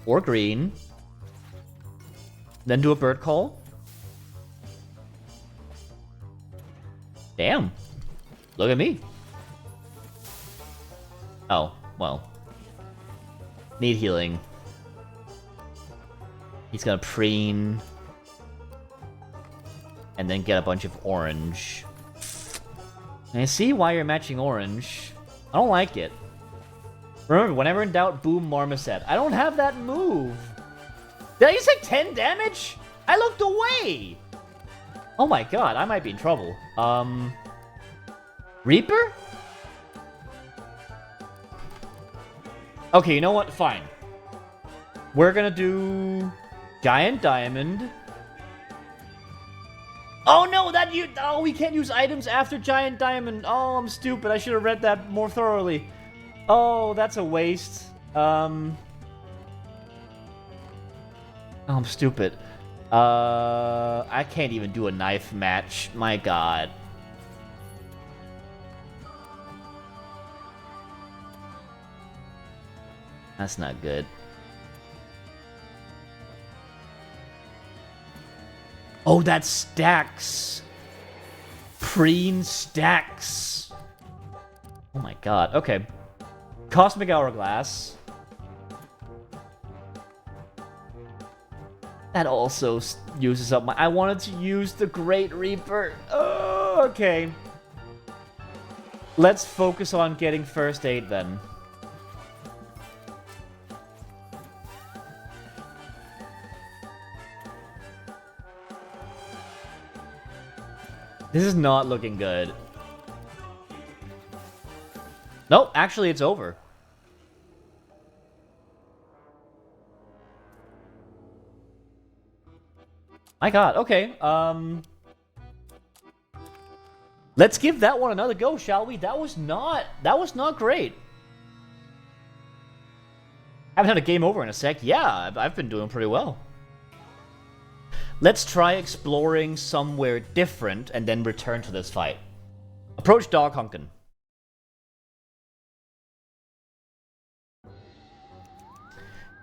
4 green. Then do a bird call. Damn. Look at me. Oh, well... Need healing. He's gonna preen. And then get a bunch of orange. I see why you're matching orange. I don't like it. Remember, whenever in doubt, boom Marmoset. I don't have that move. Did I just take 10 damage? I looked away. Oh my god, I might be in trouble. Reaper? Okay, you know what? Fine. We're gonna do Giant Diamond. Oh no, oh, we can't use items after Giant Diamond. Oh, I'm stupid. I should have read that more thoroughly. Oh, that's a waste. Oh, I'm stupid. I can't even do a knife match. My god. That's not good. Oh, that stacks. Preen stacks. Oh my god. Okay. Cosmic Hourglass. That also uses up my... I wanted to use the Great Reaper. Oh, okay. Let's focus on getting first aid then. This is not looking good. Nope, actually it's over. My god, okay. Let's give that one another go, shall we? That was not great. Haven't had a game over in a sec. Yeah, I've been doing pretty well. Let's try exploring somewhere different and then return to this fight. Approach Dog Hunkin.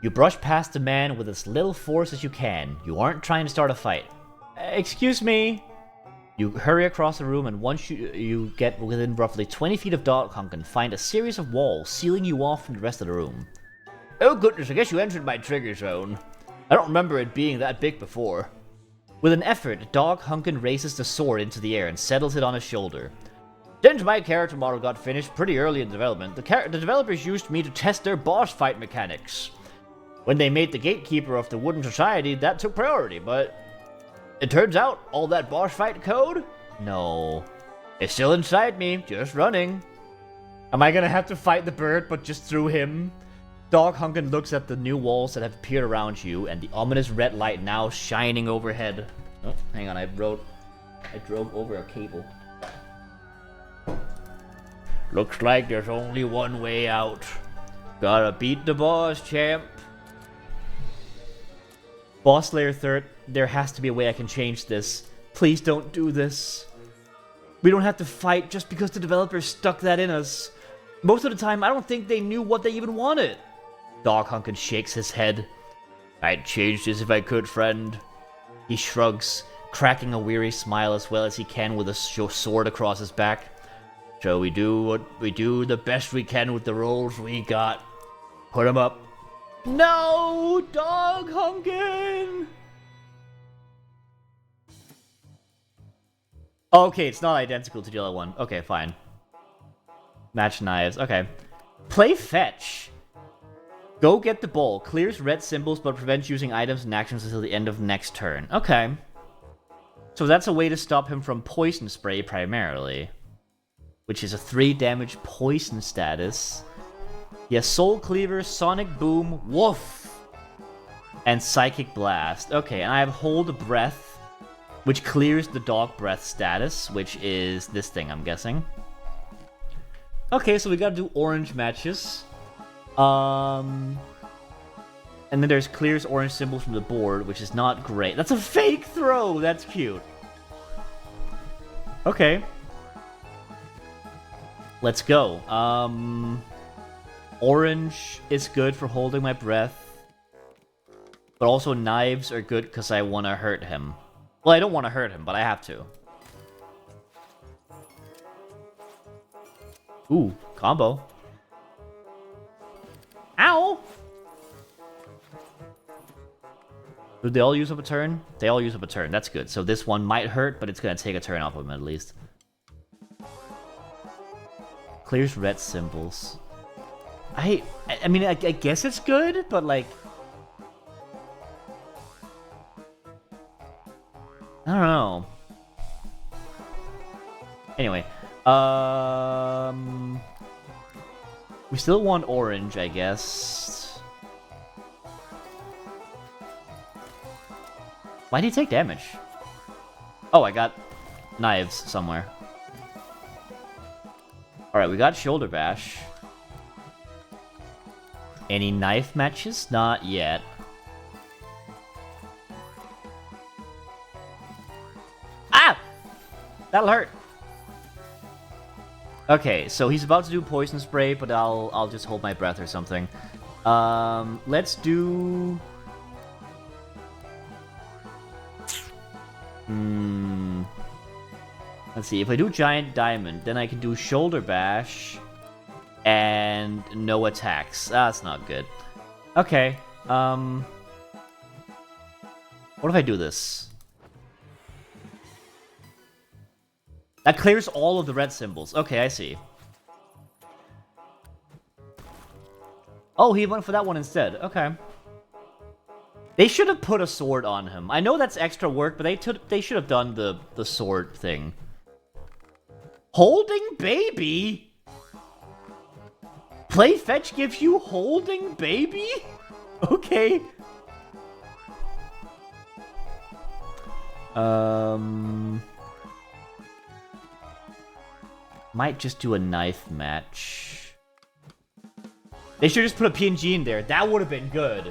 You brush past the man with as little force as you can. You aren't trying to start a fight. Excuse me. You hurry across the room, and once you get within roughly 20 feet of Dog Hunkin, find a series of walls sealing you off from the rest of the room. Oh goodness, I guess you entered my trigger zone. I don't remember it being that big before. With an effort, Dog Hunkin raises the sword into the air and settles it on his shoulder. Since my character model got finished pretty early in development, the developers used me to test their boss fight mechanics. When they made the Gatekeeper of the Wooden Society, that took priority, but it turns out all that boss fight code? No. It's still inside me, just running. Am I gonna have to fight the bird, but just through him? Dog Hunkin looks at the new walls that have appeared around you, and the ominous red light now shining overhead. Oh, hang on, I drove over a cable. Looks like there's only one way out. Gotta beat the boss, champ. Boss Layer 3rd, there has to be a way I can change this. Please don't do this. We don't have to fight just because the developers stuck that in us. Most of the time, I don't think they knew what they even wanted. Dog Hunkin shakes his head. I'd change this if I could, friend. He shrugs, cracking a weary smile as well as he can with a sword across his back. So we do what we do the best we can with the rolls we got. Put him up. No! Dog Hunkin! Okay, it's not identical to the other one. Okay, fine. Match knives. Okay. Play fetch. Go get the ball. Clears red symbols but prevents using items and actions until the end of next turn. Okay. So that's a way to stop him from Poison Spray primarily. Which is a 3 damage poison status. He has Soul Cleaver, Sonic Boom, Woof! And Psychic Blast. Okay, and I have Hold Breath, which clears the Dog Breath status, which is this thing, I'm guessing. Okay, so we gotta do orange matches. And then there's clears orange symbols from the board, which is not great. That's a fake throw! That's cute. Okay. Let's go. Orange is good for holding my breath. But also knives are good because I want to hurt him. Well, I don't want to hurt him, but I have to. Ooh, combo. Ow! Did they all use up a turn? They all use up a turn. That's good. So this one might hurt, but it's going to take a turn off of him at least. Clears red symbols. I mean, I guess it's good, but like... I don't know. Anyway, we still want orange, I guess. Why did he take damage? Oh, I got knives somewhere. Alright, we got shoulder bash. Any knife matches? Not yet. Ah! That'll hurt. Okay, so he's about to do poison spray, but I'll just hold my breath or something. Let's do... Let's see, if I do giant diamond, then I can do shoulder bash and no attacks. That's not good. Okay, what if I do this? That clears all of the red symbols. Okay, I see. Oh, he went for that one instead. Okay. They should have put a sword on him. I know that's extra work, but they should have done the sword thing. Holding baby? Play fetch gives you holding baby? Okay. Might just do a knife match. They should just put a PNG in there. That would have been good.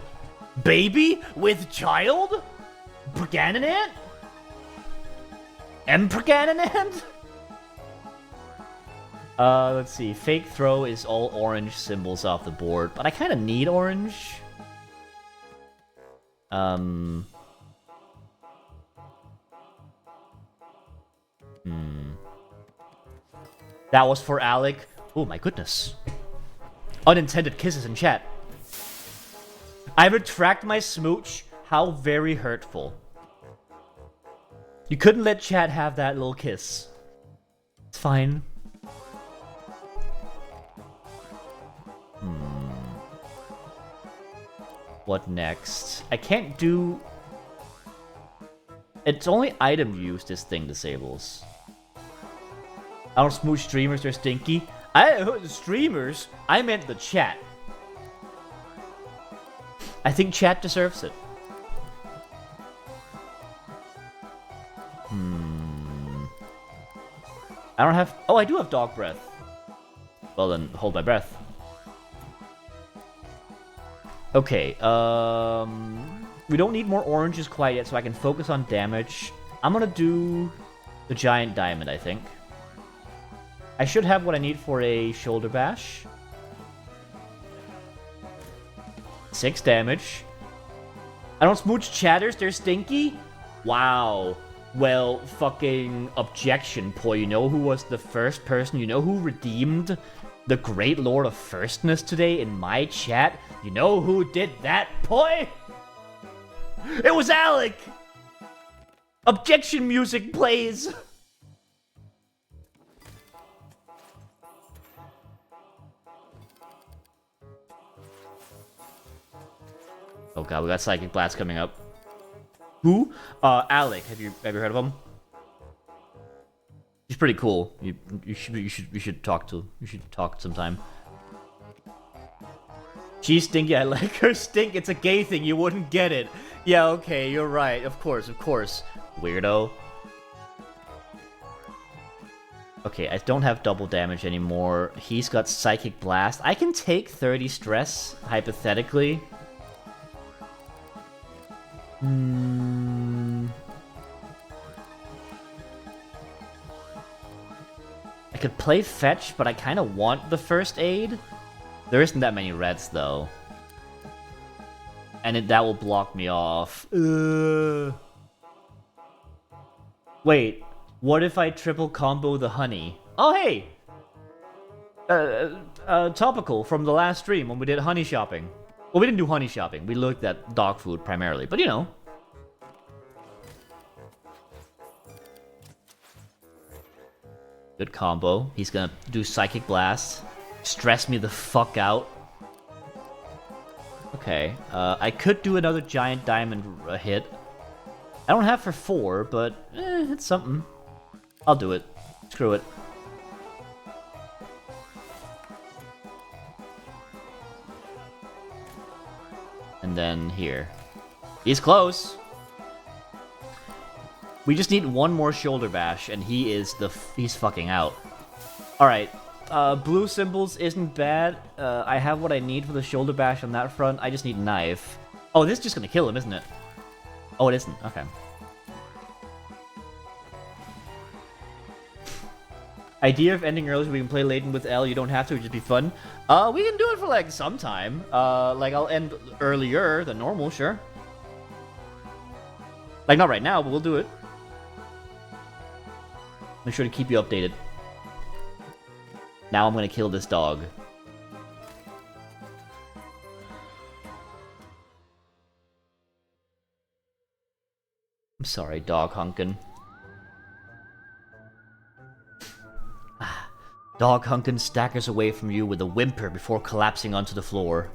Baby with child? Pergananant? Pergananant? Let's see. Fake throw is all orange symbols off the board, but I kind of need orange. That was for Alec. Oh my goodness. Unintended kisses in chat. I retract my smooch. How very hurtful. You couldn't let chat have that little kiss. It's fine. What next? I can't do... It's only item use this thing disables. I don't smooch streamers, they're stinky. Streamers? I meant the chat. I think chat deserves it. I don't have... Oh, I do have dog breath. Well then, hold my breath. Okay, we don't need more oranges quite yet, so I can focus on damage. I'm gonna do the giant diamond, I think. I should have what I need for a shoulder bash. 6 damage. I don't smooch chatters, they're stinky? Wow. Well, fucking objection, boy. You know who was the first person? You know who redeemed the Great Lord of Firstness today in my chat? You know who did that, boy? It was Alec! Objection music plays! Oh god, we got Psychic Blast coming up. Who? Alec. Have you heard of him? He's pretty cool. You should talk sometime. She's stinky. I like her stink. It's a gay thing. You wouldn't get it. Yeah, okay, you're right. Of course. Weirdo. Okay, I don't have double damage anymore. He's got Psychic Blast. I can take 30 stress, hypothetically. I could play fetch, but I kind of want the first aid. There isn't that many reds, though. And that will block me off. Wait, what if I triple combo the honey? Oh, hey! Topical from the last stream when we did honey shopping. Well, we didn't do honey shopping. We looked at dog food primarily, but you know. Good combo. He's gonna do Psychic Blast. Stress me the fuck out. Okay, I could do another Giant Diamond hit. I don't have for 4, but it's something. I'll do it. Screw it. And then here. He's close. We just need one more Shoulder Bash, and he's fucking out. Alright, blue symbols isn't bad. I have what I need for the Shoulder Bash on that front. I just need Knife. Oh, this is just gonna kill him, isn't it? Oh, it isn't. Okay. Idea of ending early so we can play Layton with L. You don't have to, it'd just be fun. We can do it for, like, some time. Like, I'll end earlier than normal, sure. Like, not right now, but we'll do it. Make sure to keep you updated. Now I'm gonna kill this dog. I'm sorry, Dog Hunkin. Dog Hunkin staggers away from you with a whimper before collapsing onto the floor.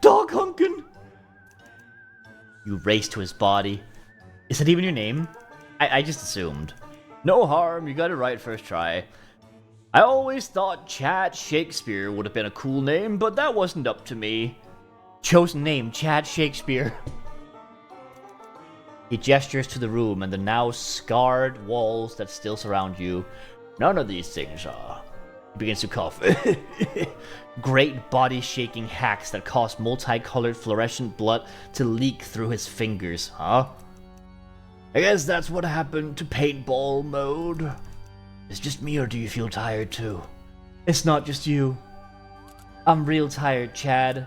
Dog Hunkin! You race to his body. Is that even your name? I just assumed. No harm, you got it right first try. I always thought Chad Shakespeare would have been a cool name, but that wasn't up to me. Chosen name, Chad Shakespeare. He gestures to the room and the now scarred walls that still surround you. None of these things are. He begins to cough. Great body-shaking hacks that cause multicolored fluorescent blood to leak through his fingers, huh? I guess that's what happened to paintball mode. It's just me, or do you feel tired too? It's not just you. I'm real tired, Chad.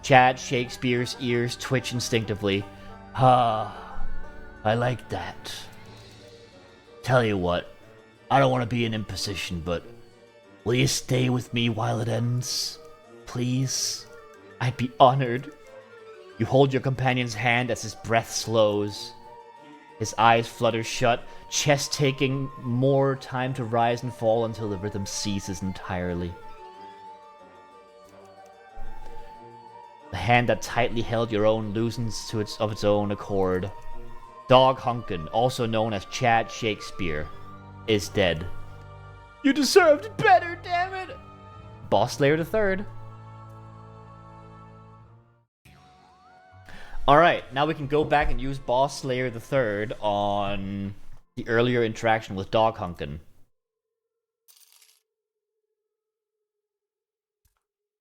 Chad Shakespeare's ears twitch instinctively. Ah, I like that. Tell you what, I don't want to be an imposition, but will you stay with me while it ends? Please? I'd be honored. You hold your companion's hand as his breath slows. His eyes flutter shut, chest taking more time to rise and fall until the rhythm ceases entirely. The hand that tightly held your own loosens of its own accord. Dog Hunkin, also known as Chad Shakespeare, is dead. You deserved better, damn it! Boss Slayer III. Alright, now we can go back and use Boss Slayer III on the earlier interaction with Dog Hunkin.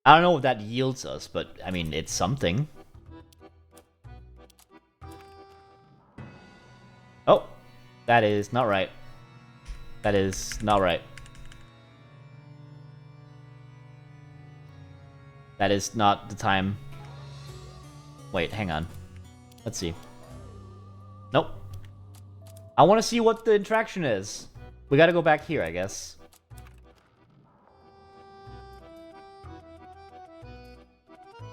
I don't know what that yields us, but, I mean, it's something. Oh, that is not right. That is not right. That is not the time. Wait, hang on. Let's see. Nope. I want to see what the interaction is. We gotta go back here, I guess.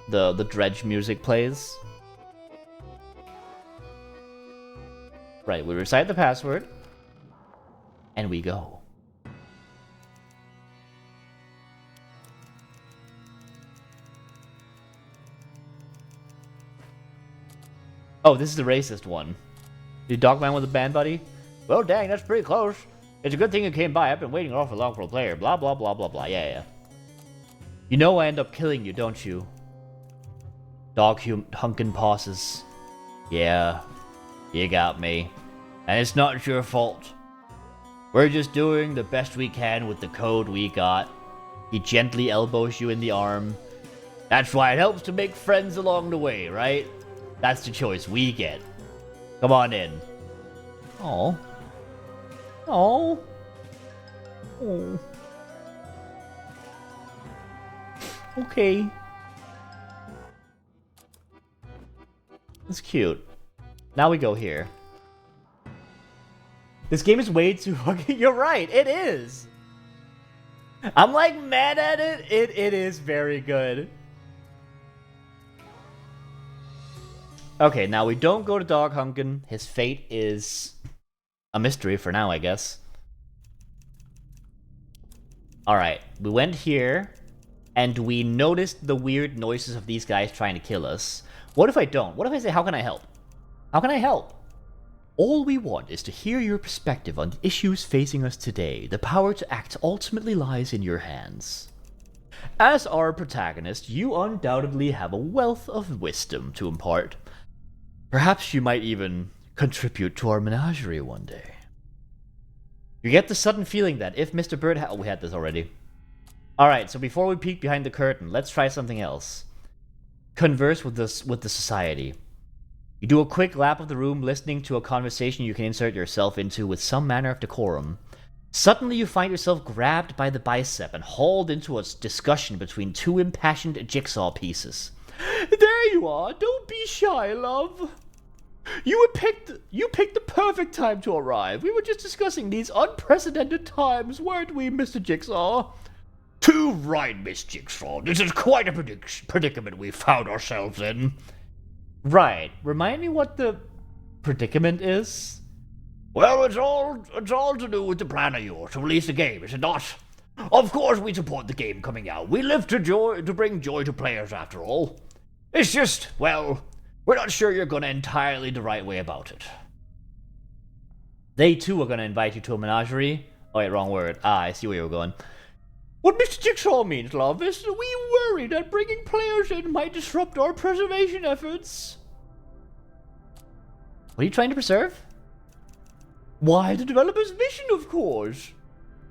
The dredge music plays. Right, we recite the password. And we go. Oh, this is the racist one. You Dogman with a band buddy? Well, dang, that's pretty close. It's a good thing you came by. I've been waiting awful long for a player. Blah, blah, blah, blah, blah. Yeah. You know I end up killing you, don't you? Dog Hunkin pauses. Yeah, you got me. And it's not your fault. We're just doing the best we can with the code we got. He gently elbows you in the arm. That's why it helps to make friends along the way, right? That's the choice we get. Come on in. Oh. Oh. Oh. Okay. That's cute. Now we go here. This game is way too fucking... You're right, it is! I'm like mad at it. It is very good. Okay, now we don't go to Dog Hunkin. His fate is a mystery for now, I guess. Alright, we went here, and we noticed the weird noises of these guys trying to kill us. What if I don't? What if I say, how can I help? How can I help? All we want is to hear your perspective on the issues facing us today. The power to act ultimately lies in your hands. As our protagonist, you undoubtedly have a wealth of wisdom to impart. Perhaps you might even contribute to our menagerie one day. You get the sudden feeling that if Mr. Bird oh, we had this already. Alright, so before we peek behind the curtain, let's try something else. Converse with the society. You do a quick lap of the room, listening to a conversation you can insert yourself into with some manner of decorum. Suddenly you find yourself grabbed by the bicep and hauled into a discussion between two impassioned jigsaw pieces. There you are! Don't be shy, love! You picked the perfect time to arrive. We were just discussing these unprecedented times, weren't we, Mr. Jigsaw? Too right, Miss Jigsaw. This is quite a predicament we found ourselves in. Right. Remind me what the predicament is? Well, it's all to do with the plan of yours to release the game, is it not? Of course we support the game coming out. We live to bring joy to players after all. It's just, well, we're not sure you're going to entirely the right way about it. They too are going to invite you to a menagerie. Oh wait, wrong word. I see where you were going. What Mr. Jigsaw means, love, is that we worry that bringing players in might disrupt our preservation efforts. What are you trying to preserve? Why, the developer's mission, of course.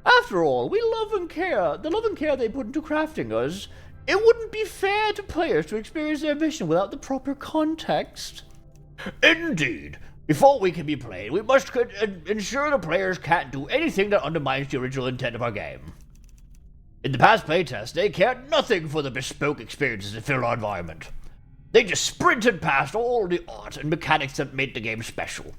After all, we love and care. The love and care they put into crafting us. It wouldn't be fair to players to experience their mission without the proper context. Indeed. Before we can be played, we must ensure the players can't do anything that undermines the original intent of our game. In the past playtest, they cared nothing for the bespoke experiences that fill our environment. They just sprinted past all the art and mechanics that made the game special.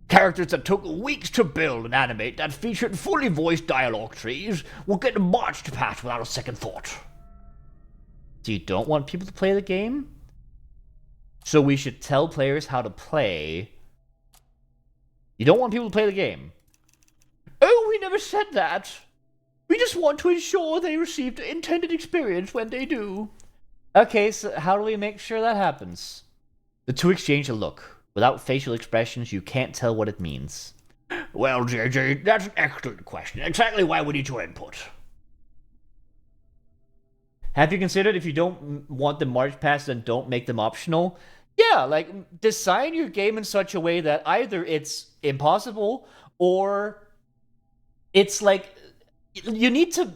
Characters that took weeks to build and animate, that featured fully voiced dialogue trees, will get marched past without a second thought. So you don't want people to play the game? So we should tell players how to play. You don't want people to play the game? Oh, we never said that. We just want to ensure they receive the intended experience when they do. Okay, so how do we make sure that happens? The two exchange a look. Without facial expressions, you can't tell what it means. Well, JJ, that's an excellent question. Exactly why we need your input. Have you considered if you don't want the march pass, then don't make them optional? Yeah, like, design your game in such a way that either it's impossible, or it's like, you need to...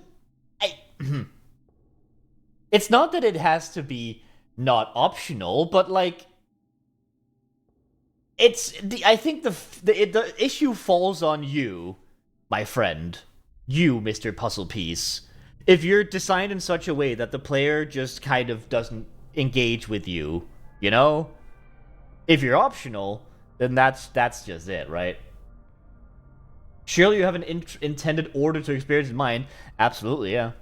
It's not that it has to be not optional, but like... I think the issue falls on you, my friend. You, Mr. Puzzle Piece. If you're designed in such a way that the player just kind of doesn't engage with you, you know? If you're optional, then that's just it, right? Surely you have an intended order to experience in mind. Absolutely, yeah.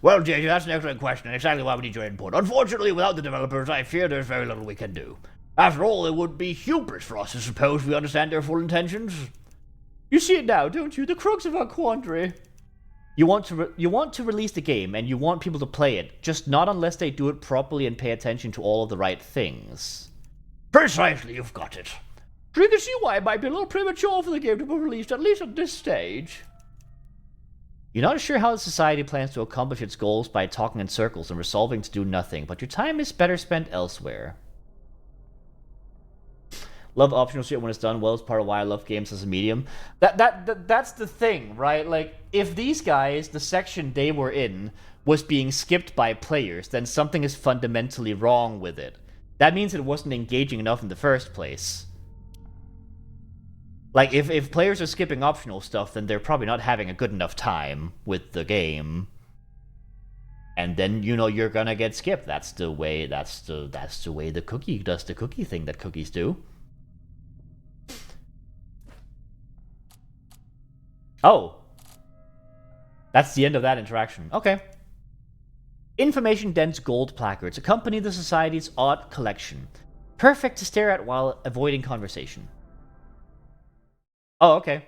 Well, JJ, that's an excellent question, and exactly why we need your input. Unfortunately, without the developers, I fear there's very little we can do. After all, it would be hubris for us to suppose we understand their full intentions. You see it now, don't you? The crux of our quandary. You want to release the game, and you want people to play it, just not unless they do it properly and pay attention to all of the right things. Precisely, you've got it. So you can see why it might be a little premature for the game to be released, at least at this stage. You're not sure how the society plans to accomplish its goals by talking in circles and resolving to do nothing, but your time is better spent elsewhere. Love optional shit when it's done well. It's part of why I love games as a medium. That's the thing, right? Like, if these guys, the section they were in, was being skipped by players, then something is fundamentally wrong with it. That means it wasn't engaging enough in the first place. Like, if players are skipping optional stuff, then they're probably not having a good enough time with the game. And then, you know, you're gonna get skipped. That's the way the cookie does the cookie thing that cookies do. Oh. That's the end of that interaction. Okay. Information-dense gold placards accompany the Society's odd collection. Perfect to stare at while avoiding conversation. Oh, okay.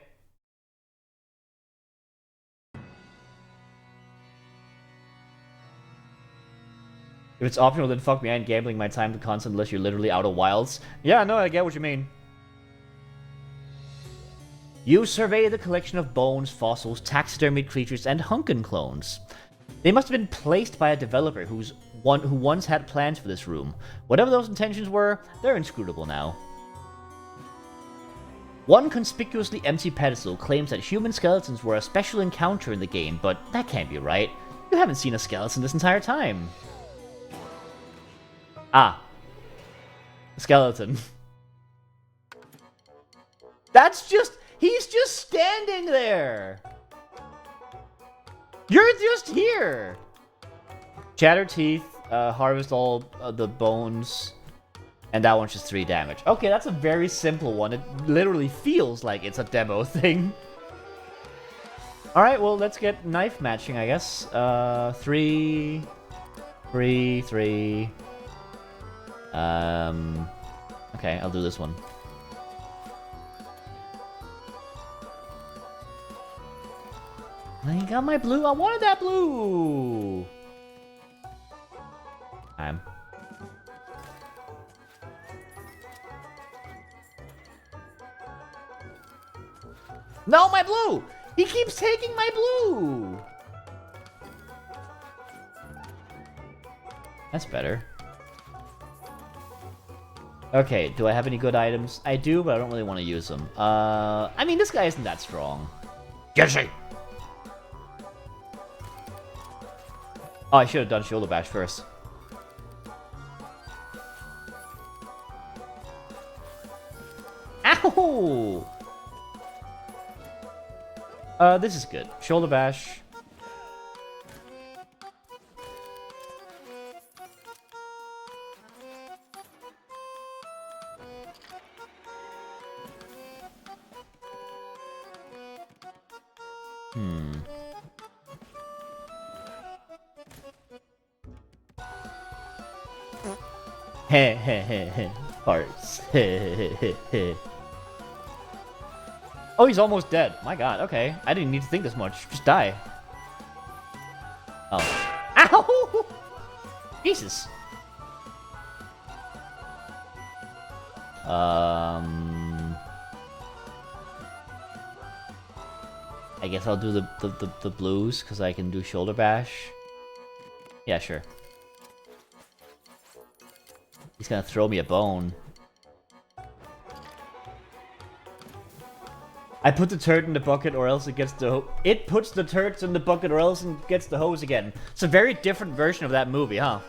If it's optional, then fuck me, I ain't gambling my time to constant unless you're literally out of wilds. Yeah, no, I get what you mean. You survey the collection of bones, fossils, taxidermied creatures, and Hunkin clones. They must have been placed by a developer who once had plans for this room. Whatever those intentions were, they're inscrutable now. One conspicuously empty pedestal claims that human skeletons were a special encounter in the game, but that can't be right. You haven't seen a skeleton this entire time. Ah. Skeleton. That's just... He's just standing there! You're just here! Chatter teeth, harvest all the bones, and that one's just 3 damage. Okay, that's a very simple one. It literally feels like it's a demo thing. Alright, well, let's get knife matching, I guess. 3... 3... 3... Okay, I'll do this one. I got my blue. I wanted that blue. No, my blue! He keeps taking my blue! That's better. Okay, do I have any good items? I do, but I don't really want to use them. I mean, this guy isn't that strong. Yoshi! Oh, I should have done shoulder bash first. Ow! This is good. Shoulder bash. Heh heh heh heh. Parts. Heh heh heh heh. Oh, he's almost dead. My god, okay. I didn't need to think this much. Just die. Oh. Ow! Jesus. I guess I'll do the blues, because I can do shoulder bash. Yeah, sure. He's gonna throw me a bone. I put the turd in the bucket or else it gets the It puts the turds in the bucket or else it gets the hose again. It's a very different version of that movie, huh?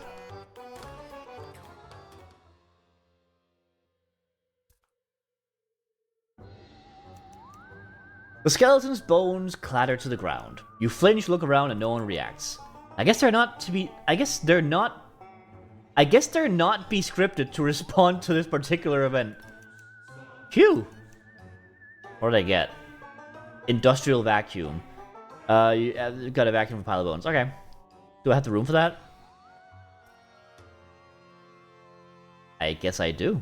The skeleton's bones clatter to the ground. You flinch, look around, and no one reacts. I guess they're not be scripted to respond to this particular event. Phew! What did I get? Industrial vacuum. You got a vacuum for a pile of bones. Okay. Do I have the room for that? I guess I do.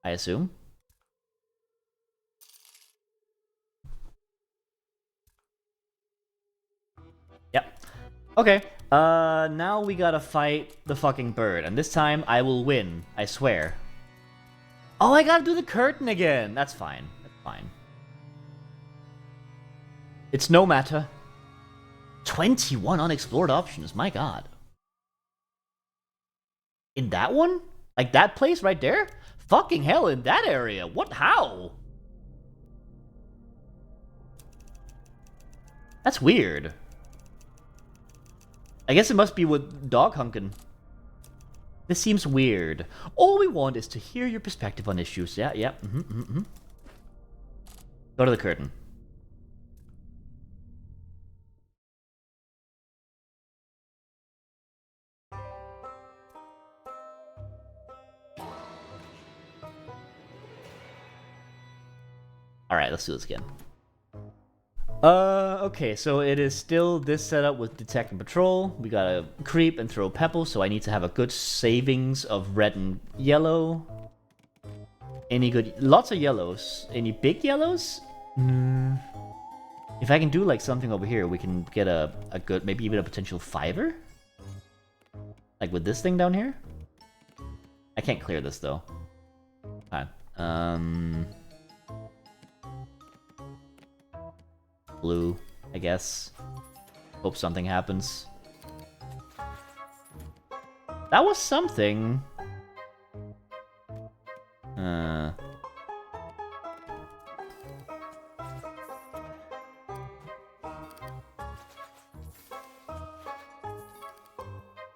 I assume. Yep. Okay. Now we gotta fight the fucking bird, and this time I will win. I swear. Oh, I gotta do the curtain again. That's fine. That's fine. It's no matter. 21 unexplored options. My god. In that one? Like that place right there? Fucking hell, in that area. What? How? That's weird. I guess it must be with dog hunkin'. This seems weird. All we want is to hear your perspective on issues. Yeah, yeah. Go to the curtain. Alright, let's do this again. Okay, so it is still this setup with detect and patrol. We gotta creep and throw pebbles, so I need to have a good savings of red and yellow. Any good... Lots of yellows. Any big yellows? If I can do like something over here, we can get a good... Maybe even a potential 5-er? Like with this thing down here? I can't clear this though. Okay. Blue, I guess. Hope something happens. That was something.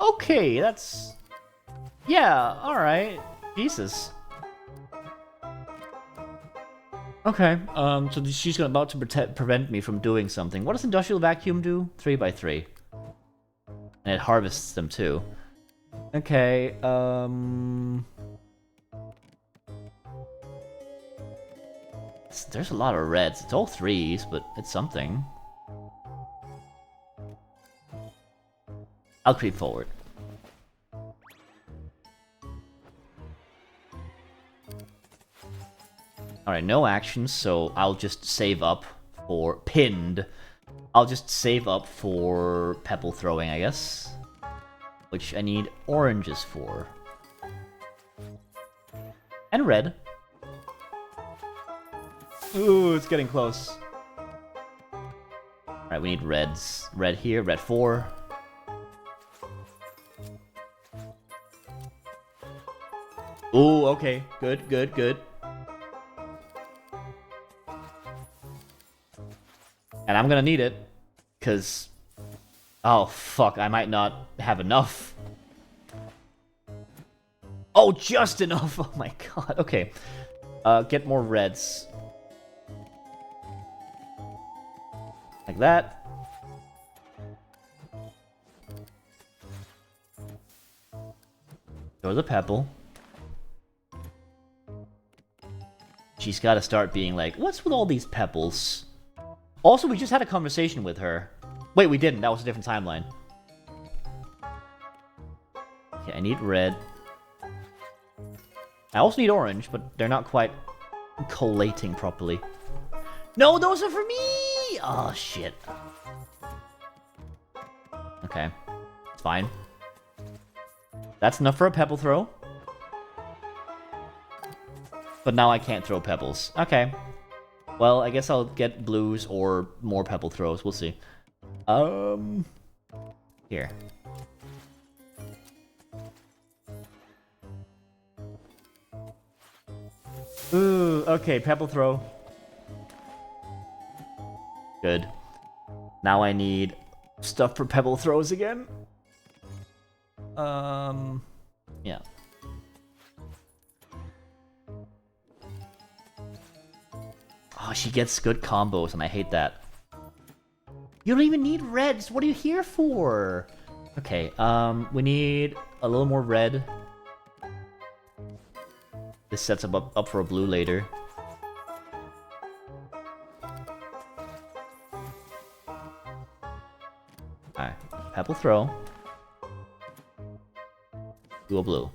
Okay, that's... Yeah, alright. Jesus. Okay, so she's about to prevent me from doing something. What does Industrial Vacuum do? 3x3. And it harvests them too. Okay, there's a lot of reds. It's all 3s, but it's something. I'll creep forward. Alright, no actions, so I'll just save up for... Pinned. I'll just save up for pebble throwing, I guess. Which I need oranges for. And red. Ooh, it's getting close. Alright, we need reds. Red here, red 4. Ooh, okay. Good, good, good. And I'm gonna need it, because... Oh, fuck, I might not have enough. Oh, just enough! Oh my god, okay. Get more reds. Like that. Throw the pebble. She's gotta start being like, what's with all these pebbles? Also, we just had a conversation with her. Wait, we didn't. That was a different timeline. Okay, I need red. I also need orange, but they're not quite collating properly. No, those are for me! Oh, shit. Okay. It's fine. That's enough for a pebble throw. But now I can't throw pebbles. Okay. Well, I guess I'll get blues or more pebble throws. We'll see. Here. Ooh, okay, pebble throw. Good. Now I need stuff for pebble throws again. Yeah. Oh, she gets good combos, and I hate that. You don't even need reds. What are you here for? Okay, we need a little more red. This sets up for a blue later. Alright, pebble throw. Do a blue.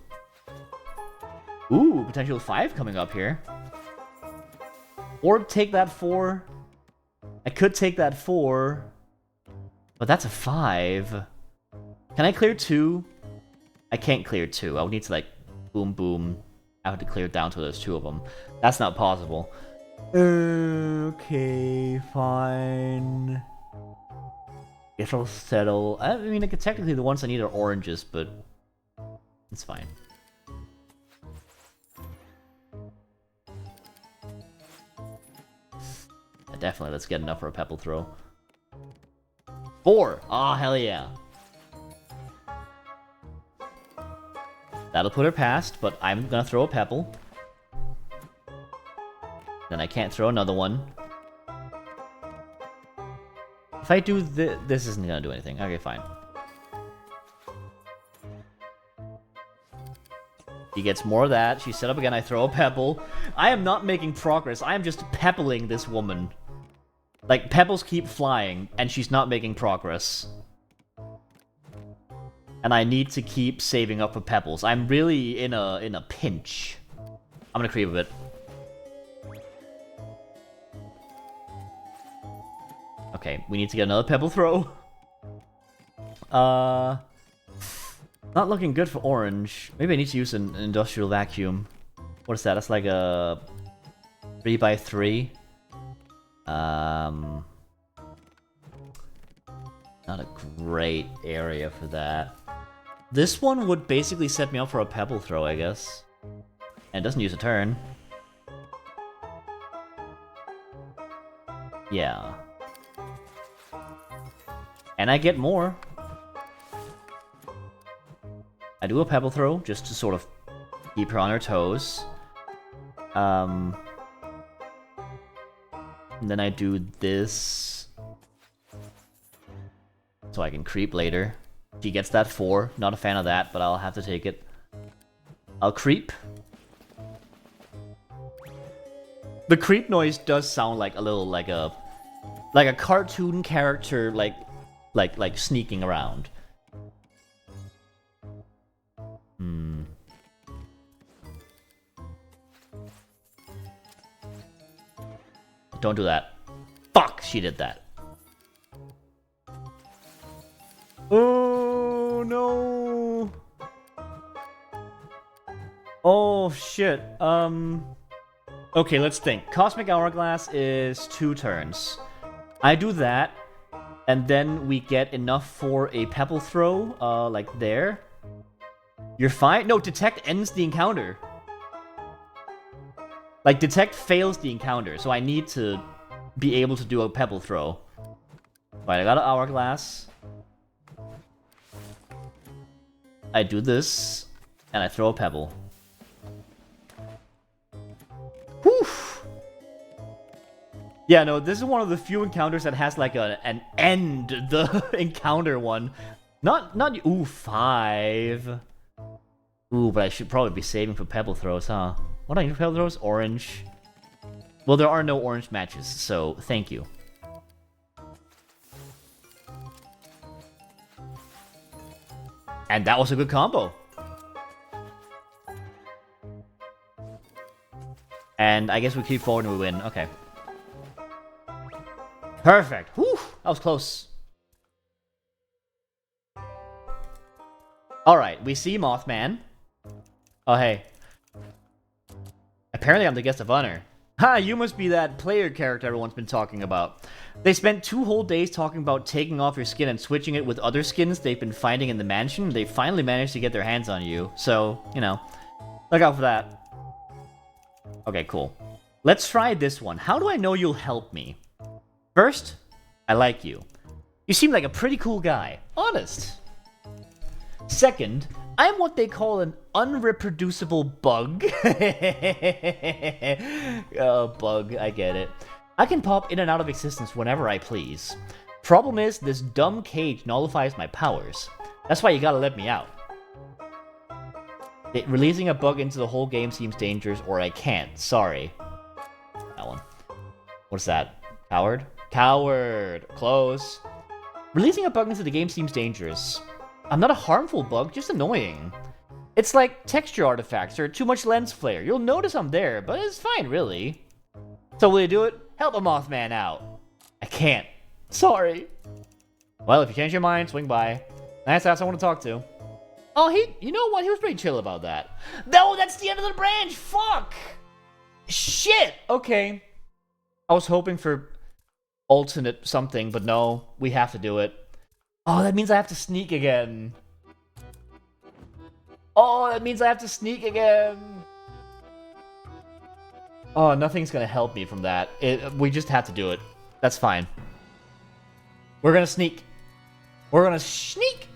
Ooh, potential 5 coming up here. Or take that 4. I could take that 4. But that's a 5. Can I clear 2? I can't clear 2. I would need to, like, boom, boom. I have to clear it down to there's 2 of them. That's not possible. Okay, fine. Guess I'll settle. I mean, like, technically the ones I need are oranges, but it's fine. Definitely, let's get enough for a pebble throw. 4! Ah, hell yeah. That'll put her past, but I'm gonna throw a pebble. Then I can't throw another one. If I do this isn't gonna do anything. Okay, fine. She gets more of that. She's set up again. I throw a pebble. I am not making progress. I am just pebbling this woman. Like, pebbles keep flying, and she's not making progress. And I need to keep saving up for pebbles. I'm really in a pinch. I'm gonna creep a bit. Okay, we need to get another pebble throw. Not looking good for orange. Maybe I need to use an industrial vacuum. What is that? That's like a 3x3. Not a great area for that. This one would basically set me up for a pebble throw, I guess. And it doesn't use a turn. Yeah. And I get more. I do a pebble throw just to sort of keep her on her toes. And then I do this so I can creep later. She gets that 4. Not a fan of that, but I'll have to take it. I'll creep. The creep noise does sound like a little like a cartoon character like sneaking around. Don't do that. Fuck, she did that. Oh no. Oh shit. Okay, let's think. Cosmic Hourglass is 2 turns. I do that, and then we get enough for a pebble throw, like there. You're fine? No, Detect ends the encounter. Like, Detect fails the encounter, so I need to be able to do a pebble throw. Right, I got an Hourglass. I do this, and I throw a pebble. Whew! Yeah, no, this is one of the few encounters that has like an end the encounter one. Not ooh, 5. Ooh, but I should probably be saving for pebble throws, huh? What do I need for pebble throws? Orange. Well, there are no orange matches, so thank you. And that was a good combo. And I guess we keep forward and we win. Okay. Perfect. Whew, that was close. Alright, we see Mothman. Oh, hey. Apparently I'm the guest of honor. Ha, you must be that player character everyone's been talking about. They spent 2 whole days talking about taking off your skin and switching it with other skins they've been finding in the mansion. They finally managed to get their hands on you. So, you know, look out for that. Okay, cool. Let's try this one. How do I know you'll help me? First, I like you. You seem like a pretty cool guy. Honest. Second, I'm what they call an unreproducible bug. Bug, I get it. I can pop in and out of existence whenever I please. Problem is, this dumb cage nullifies my powers. That's why you gotta let me out. Releasing a bug into the whole game seems dangerous, or I can't. Sorry. That one. What's that? Coward? Coward! Close. Releasing a bug into the game seems dangerous. I'm not a harmful bug, just annoying. It's like texture artifacts or too much lens flare. You'll notice I'm there, but it's fine, really. So will you do it? Help a Mothman out. I can't. Sorry. Well, if you change your mind, swing by. Nice ass I want to talk to. Oh, you know what? He was pretty chill about that. No, that's the end of the branch! Fuck! Shit! Okay. I was hoping for alternate something, but no. We have to do it. Oh, that means I have to sneak again. Oh, that means I have to sneak again. Oh, nothing's gonna help me from that. We just have to do it. That's fine. We're gonna sneak. We're gonna sneak!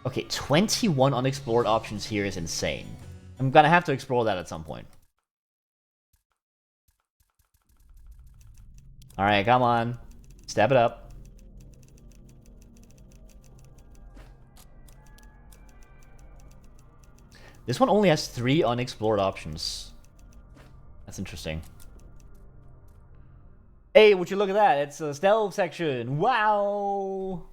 Okay, 21 unexplored options here is insane. I'm gonna have to explore that at some point. Alright, come on. Step it up. This one only has 3 unexplored options. That's interesting. Hey, would you look at that? It's a stealth section. Wow!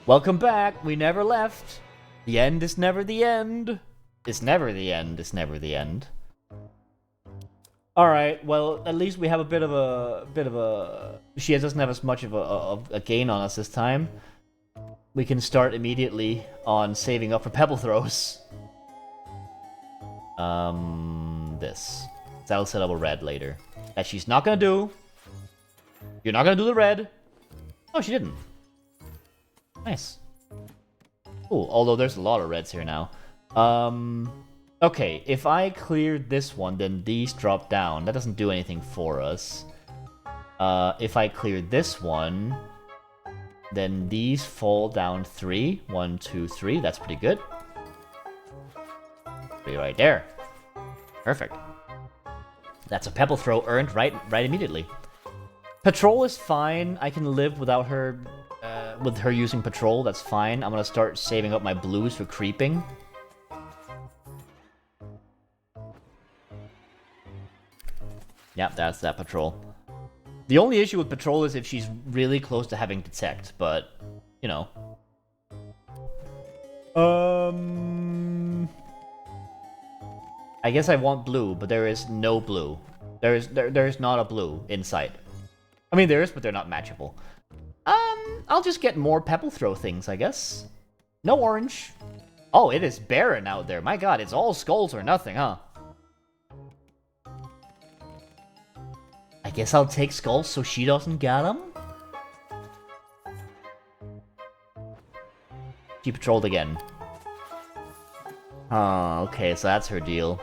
Welcome back. We never left. The end is never the end. It's never the end. It's never the end. All right. Well, at least we have a bit of a. She doesn't have as much of a gain on us this time. We can start immediately on saving up for pebble throws. This. That'll set up a red later. That she's not gonna do. You're not gonna do the red. Oh, she didn't. Nice. Cool. Although there's a lot of reds here now. Okay, if I clear this one, then these drop down. That doesn't do anything for us. If I clear this one, then these fall down 3. 1, 2, 3. That's pretty good. 3 right there. Perfect. That's a pebble throw earned right immediately. Patrol is fine. I can live without her, with her using patrol. That's fine. I'm gonna start saving up my blues for creeping. Yep, that's that patrol. The only issue with patrol is if she's really close to having detect, but, you know. I guess I want blue, but there is no blue. There is not a blue in sight. I mean, there is, but they're not matchable. I'll just get more pebble throw things, I guess. No orange. Oh, it is barren out there. My god, it's all skulls or nothing, huh? I guess I'll take skulls so she doesn't get them. She patrolled again. Oh, okay, so that's her deal.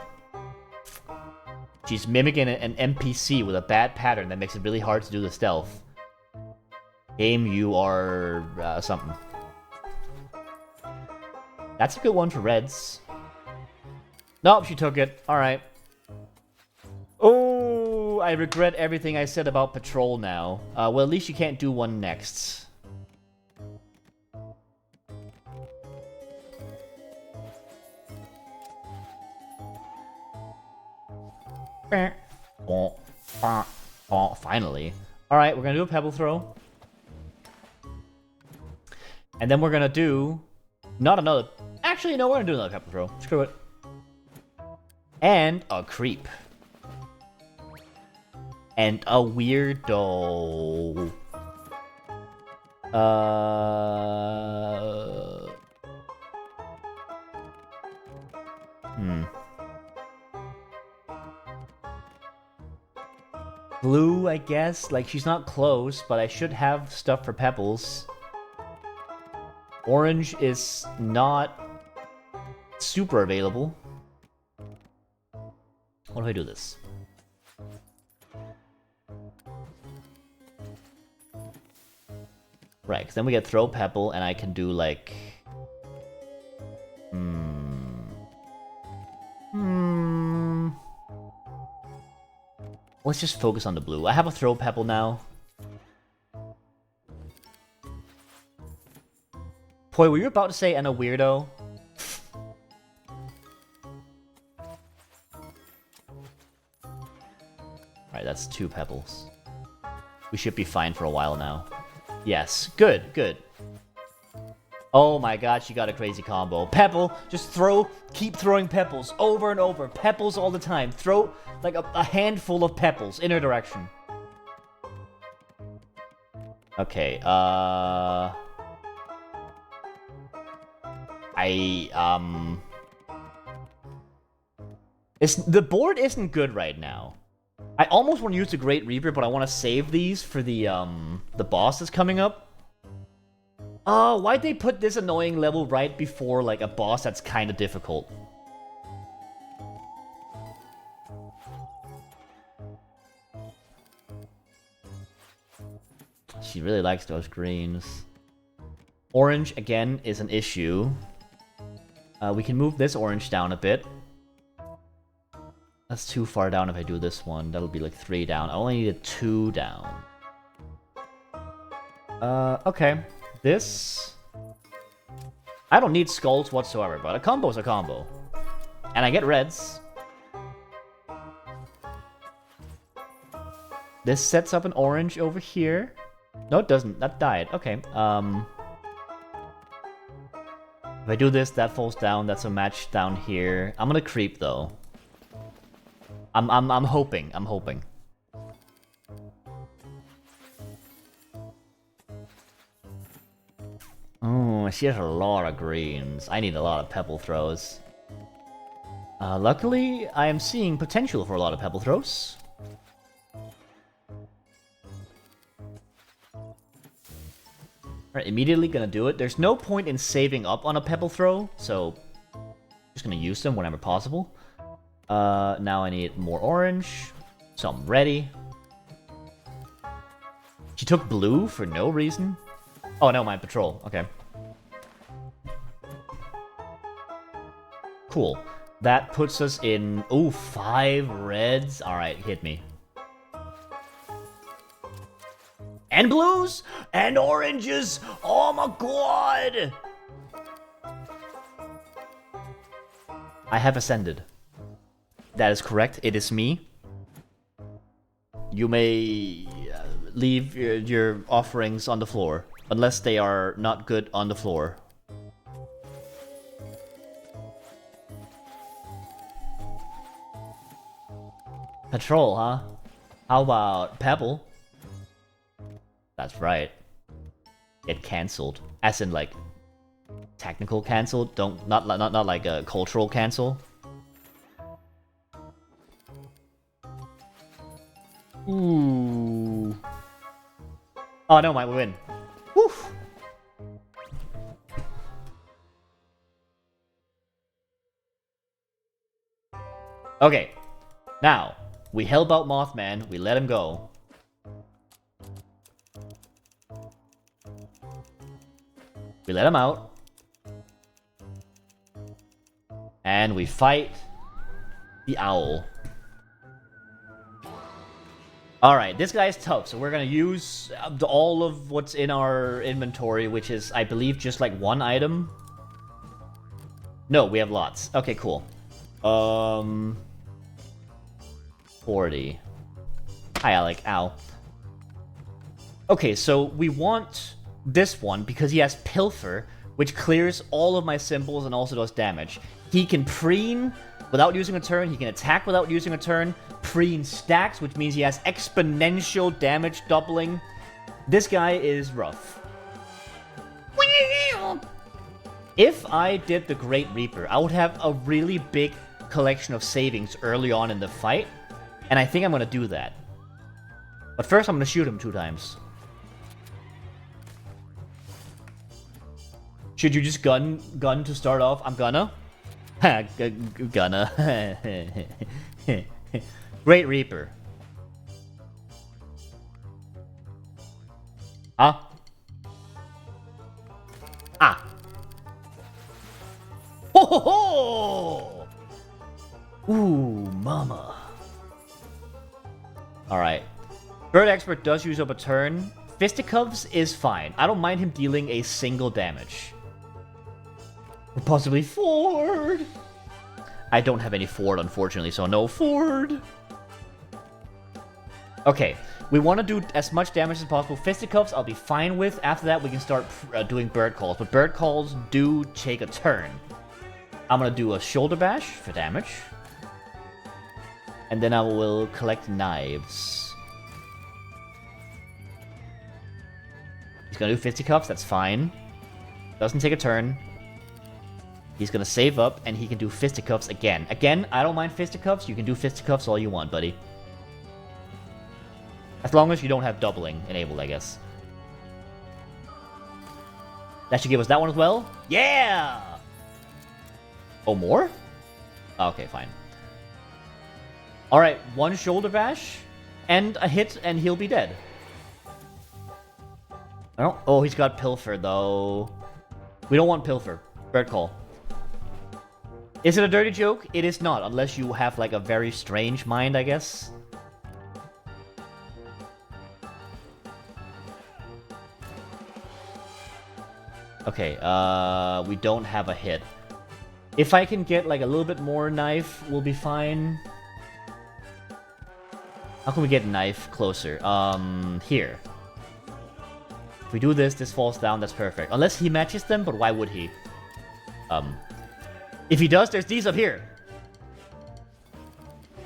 She's mimicking an NPC with a bad pattern that makes it really hard to do the stealth. Game, you are something. That's a good one for reds. Nope, she took it. Alright. Oh, I regret everything I said about patrol now. Well, at least you can't do one next. Finally. Alright, we're gonna do a pebble throw. And then we're gonna do... Not another... Actually, no, we're gonna do another pebble throw. Screw it. And a creep. And a weirdo. Blue, I guess. Like, she's not close, but I should have stuff for pebbles. Orange is not super available. What if I do this? Right, because then we get throw pebble, and I can do, like... Let's just focus on the blue. I have a throw pebble now. Poi, were you about to say, and a weirdo? Alright, that's 2 pebbles. We should be fine for a while now. Yes, good, good. Oh my god, she got a crazy combo. Pebble, just keep throwing pebbles over and over. Pebbles all the time. Throw like a handful of pebbles in her direction. Okay, the board isn't good right now. I almost want to use the Great Reaper, but I want to save these for the boss that's coming up. Oh, why'd they put this annoying level right before, like, a boss that's kind of difficult? She really likes those greens. Orange, again, is an issue. We can move this orange down a bit. That's too far down if I do this one. That'll be like 3 down. I only need a 2 down. Okay. This... I don't need skulls whatsoever, but a combo's a combo. And I get reds. This sets up an orange over here. No, it doesn't. That died. Okay. If I do this, that falls down. That's a match down here. I'm gonna creep though. I'm hoping. I'm hoping. Oh, she has a lot of greens. I need a lot of pebble throws. Luckily, I am seeing potential for a lot of pebble throws. Alright, immediately gonna do it. There's no point in saving up on a pebble throw, so just gonna use them whenever possible. Now I need more orange, so I'm ready. She took blue for no reason. Oh, no, my patrol. Okay. Cool. That puts us in... Ooh, 5 reds. Alright, hit me. And blues! And oranges! Oh my god! I have ascended. That is correct. It is me. You may leave your offerings on the floor. Unless they are not good on the floor. Patrol, huh? How about Pebble? That's right. Get cancelled. As in, like, technical cancelled. Not like a cultural cancel. Ooh. Oh, no, we win. Woo. Okay. Now, we help out Mothman. We let him go. We let him out. And we fight the owl. Alright, this guy is tough, so we're gonna use all of what's in our inventory, which is, I believe, just like one item. No, we have lots. Okay, cool. 40. Hi, Alec. Ow. Okay, so we want this one because he has Pilfer, which clears all of my symbols and also does damage. He can preen without using a turn. He can attack without using a turn. Preen stacks, which means he has exponential damage doubling. This guy is rough. If I did the Great Reaper, I would have a really big collection of savings early on in the fight. And I think I'm going to do that. But first, I'm going to shoot him 2 times. Should you just gun to start off? I'm gonna. Gonna. Great Reaper. Huh? Ah. Ho ho ho! Ooh, mama. Alright. Bird Expert does use up a turn. Fisticuffs is fine. I don't mind him dealing a single damage. Or possibly Ford. I don't have any Ford, unfortunately, so no Ford. Okay, we want to do as much damage as possible. Fisticuffs, I'll be fine with. After that, we can start doing bird calls. But bird calls do take a turn. I'm going to do a shoulder bash for damage. And then I will collect knives. He's going to do fisticuffs, that's fine. Doesn't take a turn. He's going to save up, and he can do fisticuffs again. Again, I don't mind fisticuffs. You can do fisticuffs all you want, buddy. As long as you don't have doubling enabled, I guess. That should give us that one as well. Yeah! Oh, more? Okay, fine. Alright, 1 shoulder bash, and a hit, and he'll be dead. Oh, he's got Pilfer, though. We don't want Pilfer. Bird call. Is it a dirty joke? It is not, unless you have, like, a very strange mind, I guess. Okay, we don't have a hit. If I can get, like, a little bit more knife, we'll be fine. How can we get knife closer? Here. If we do this, this falls down, that's perfect. Unless he matches them, but why would he? If he does, there's these up here.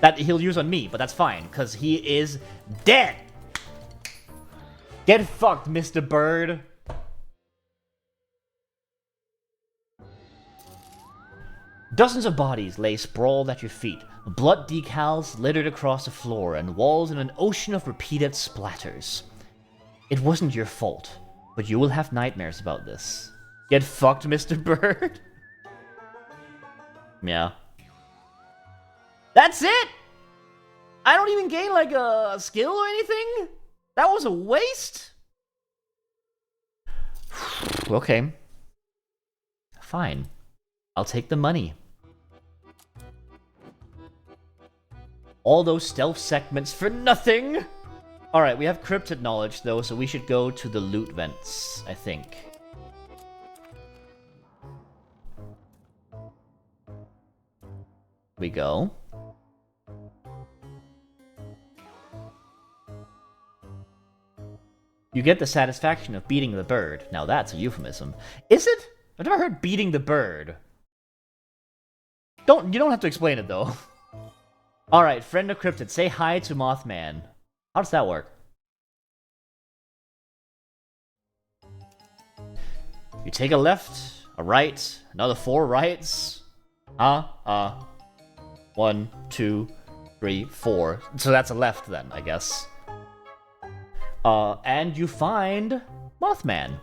That he'll use on me, but that's fine, because he is dead. Get fucked, Mr. Bird. Dozens of bodies lay sprawled at your feet, blood decals littered across the floor and walls in an ocean of repeated splatters. It wasn't your fault, but you will have nightmares about this. Get fucked, Mr. Bird. Yeah. That's it! I don't even gain, like, a skill or anything? That was a waste? Okay. Fine. I'll take the money. All those stealth segments for nothing! Alright, we have cryptid knowledge, though, so we should go to the loot vents, I think. We go. You get the satisfaction of beating the bird. Now that's a euphemism. Is it? I've never heard beating the bird. You don't have to explain it, though. Alright, friend of cryptid, say hi to Mothman. How does that work? You take a left, a right, another 4 rights. 1, 2, 3, 4. So that's a left then, I guess. And you find Mothman.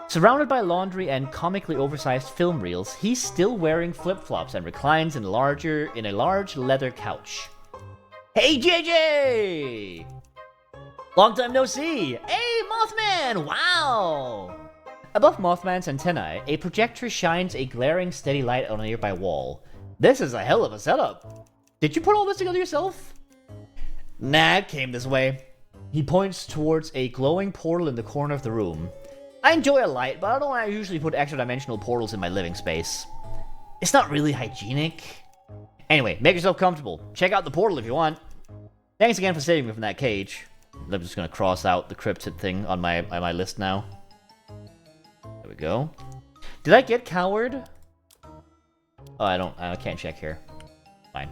Surrounded by laundry and comically oversized film reels, he's still wearing flip-flops and reclines in a large leather couch. Hey, JJ! Long time no see! Hey, Mothman! Wow! Above Mothman's antennae, a projector shines a glaring steady light on a nearby wall. This is a hell of a setup. Did you put all this together yourself? Nah, it came this way. He points towards a glowing portal in the corner of the room. I enjoy a light, but I don't usually put extra-dimensional portals in my living space. It's not really hygienic. Anyway, make yourself comfortable. Check out the portal if you want. Thanks again for saving me from that cage. I'm just gonna cross out the cryptid thing on my list now. There we go. Did I get coward? Oh, I can't check here. Fine.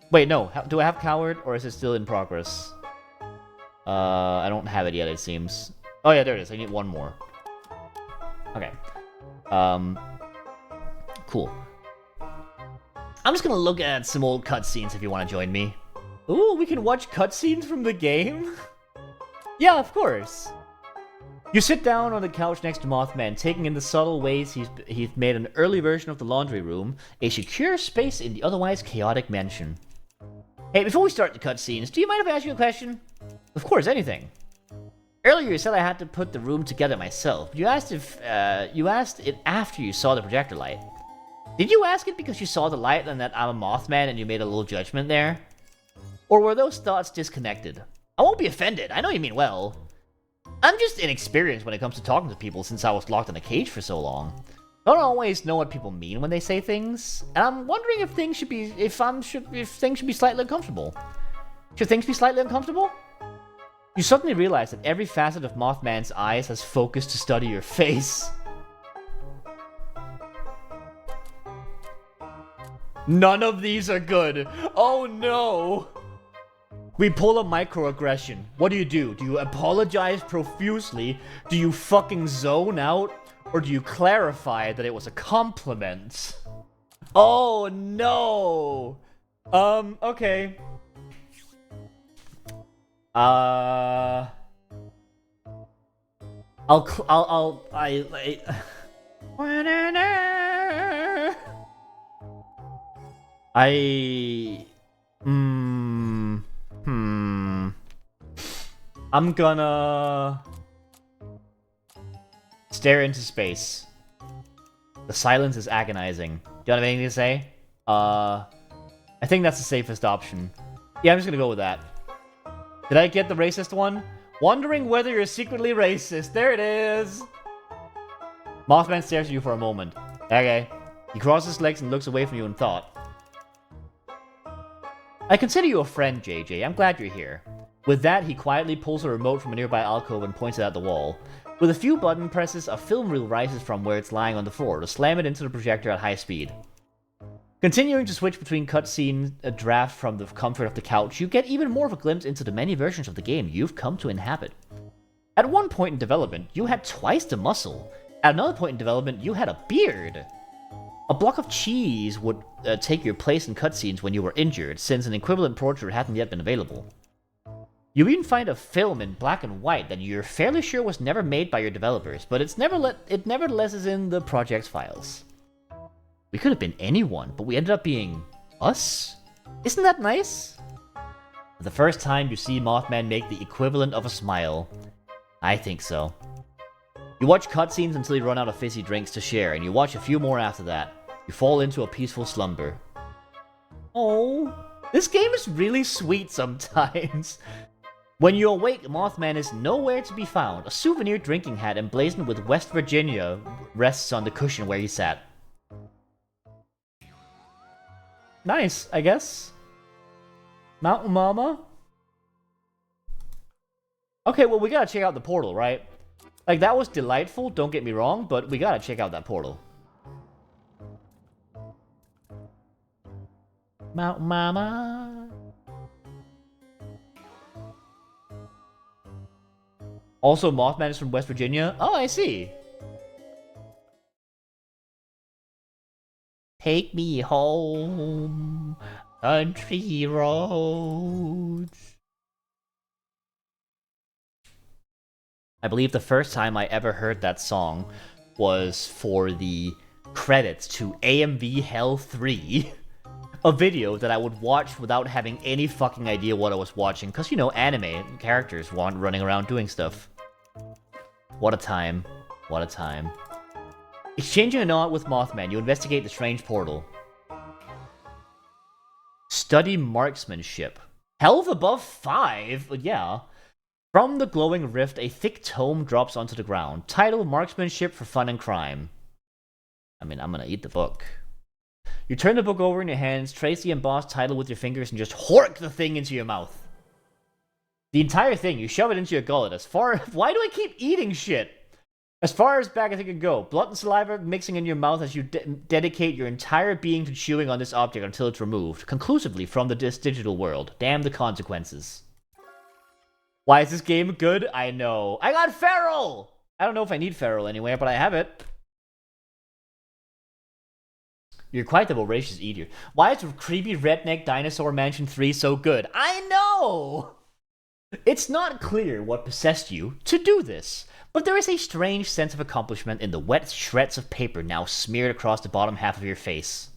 Wait, no. Do I have coward, or is it still in progress? I don't have it yet, it seems. Oh yeah, there it is. I need one more. Okay. Cool. I'm just gonna look at some old cutscenes if you want to join me. Ooh, we can watch cutscenes from the game? Yeah, of course. You sit down on the couch next to Mothman, taking in the subtle ways he's made an early version of the laundry room, a secure space in the otherwise chaotic mansion. Hey, before we start the cutscenes, do you mind if I ask you a question? Of course, anything. Earlier you said I had to put the room together myself. You asked it after you saw the projector light. Did you ask it because you saw the light and that I'm a Mothman and you made a little judgment there? Or were those thoughts disconnected? I won't be offended, I know you mean well. I'm just inexperienced when it comes to talking to people since I was locked in a cage for so long. I don't always know what people mean when they say things, and I'm wondering if things should be slightly uncomfortable. Should things be slightly uncomfortable? You suddenly realize that every facet of Mothman's eyes has focused to study your face. None of these are good. Oh no! We pull a microaggression. What do? Do you apologize profusely? Do you fucking zone out? Or do you clarify that it was a compliment? Oh no! Okay. I'm gonna stare into space. The silence is agonizing. Do you have anything to say? I think that's the safest option. Yeah, I'm just gonna go with that. Did I get the racist one? Wondering whether you're secretly racist. There it is! Mothman stares at you for a moment. Okay. He crosses his legs and looks away from you in thought. I consider you a friend, JJ. I'm glad you're here. With that, he quietly pulls a remote from a nearby alcove and points it at the wall. With a few button presses, a film reel rises from where it's lying on the floor to slam it into the projector at high speed. Continuing to switch between cutscenes, a draft from the comfort of the couch, you get even more of a glimpse into the many versions of the game you've come to inhabit. At one point in development, you had twice the muscle. At another point in development, you had a beard. A block of cheese would take your place in cutscenes when you were injured, since an equivalent portrait hadn't yet been available. You even find a film in black and white that you're fairly sure was never made by your developers, but it nevertheless is in the project's files. We could have been anyone, but we ended up being us? Isn't that nice? For the first time, you see Mothman make the equivalent of a smile. I think so. You watch cutscenes until you run out of fizzy drinks to share, and you watch a few more after that. You fall into a peaceful slumber. Oh, this game is really sweet sometimes. When you awake, Mothman is nowhere to be found. A souvenir drinking hat emblazoned with West Virginia rests on the cushion where he sat. Nice, I guess. Mountain Mama? Okay, well, we gotta check out the portal, right? Like, that was delightful, don't get me wrong, but we gotta check out that portal. Mountain Mama. Also, Mothman is from West Virginia? Oh, I see. Take me home, country roads. I believe the first time I ever heard that song was for the credits to AMV Hell 3. A video that I would watch without having any fucking idea what I was watching. Because, you know, anime characters running around doing stuff. What a time. What a time. Exchanging a nod with Mothman, you investigate the strange portal. Study marksmanship. Health above 5? Yeah. From the glowing rift, a thick tome drops onto the ground. Title, Marksmanship for Fun and Crime. I mean, I'm gonna eat the book. You turn the book over in your hands, trace the embossed title with your fingers, and just hork the thing into your mouth. The entire thing, you shove it into your gullet. Why do I keep eating shit? As far as back as it can go, blood and saliva mixing in your mouth as you dedicate your entire being to chewing on this object until it's removed, conclusively from this digital world. Damn the consequences. Why is this game good? I know. I got Feral! I don't know if I need Feral anywhere, but I have it. You're quite the voracious eater. Why is creepy Redneck Dinosaur Mansion 3 so good? I know! It's not clear what possessed you to do this, but there is a strange sense of accomplishment in the wet shreds of paper now smeared across the bottom half of your face.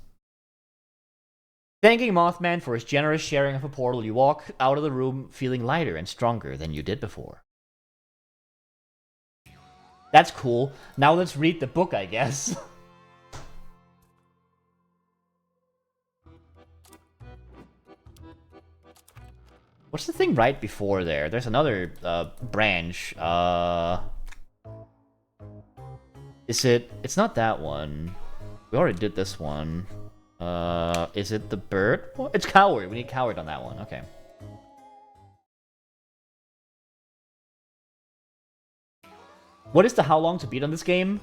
Thanking Mothman for his generous sharing of a portal, you walk out of the room feeling lighter and stronger than you did before. That's cool. Now let's read the book, I guess. What's the thing right before there? There's another branch. Is it? It's not that one. We already did this one. Is it the bird? Well, it's Coward. We need Coward on that one. Okay. What is the how long to beat on this game?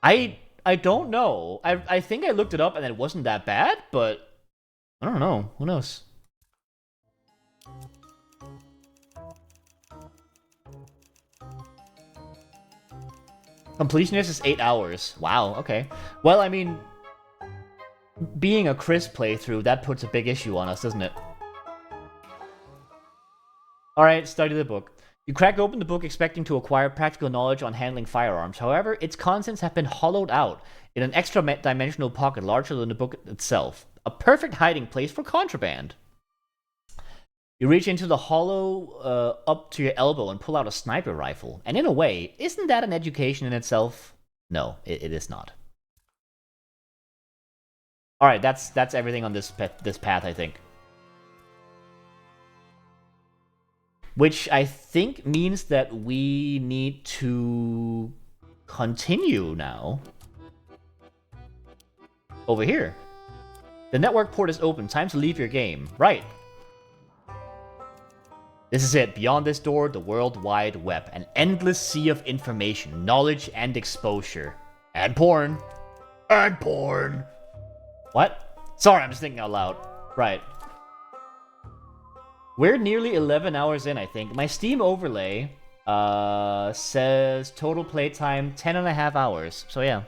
I don't know. I think I looked it up and it wasn't that bad, but I don't know. Who knows? Completionist is 8 hours. Wow, okay. Well, I mean, being a Chris playthrough, that puts a big issue on us, doesn't it? Alright, study the book. You crack open the book expecting to acquire practical knowledge on handling firearms. However, its contents have been hollowed out in an extra-dimensional pocket larger than the book itself. A perfect hiding place for contraband. You reach into the hollow up to your elbow and pull out a sniper rifle. And in a way, isn't that an education in itself? No, it is not. Alright, that's everything on this path, I think. Which I think means that we need to continue now. Over here. The network port is open. Time to leave your game. Right. This is it. Beyond this door, the World Wide Web. An endless sea of information, knowledge, and exposure. And porn. And porn. What? Sorry, I'm just thinking out loud. Right. We're nearly 11 hours in, I think. My Steam overlay says total playtime 10.5 hours. So yeah.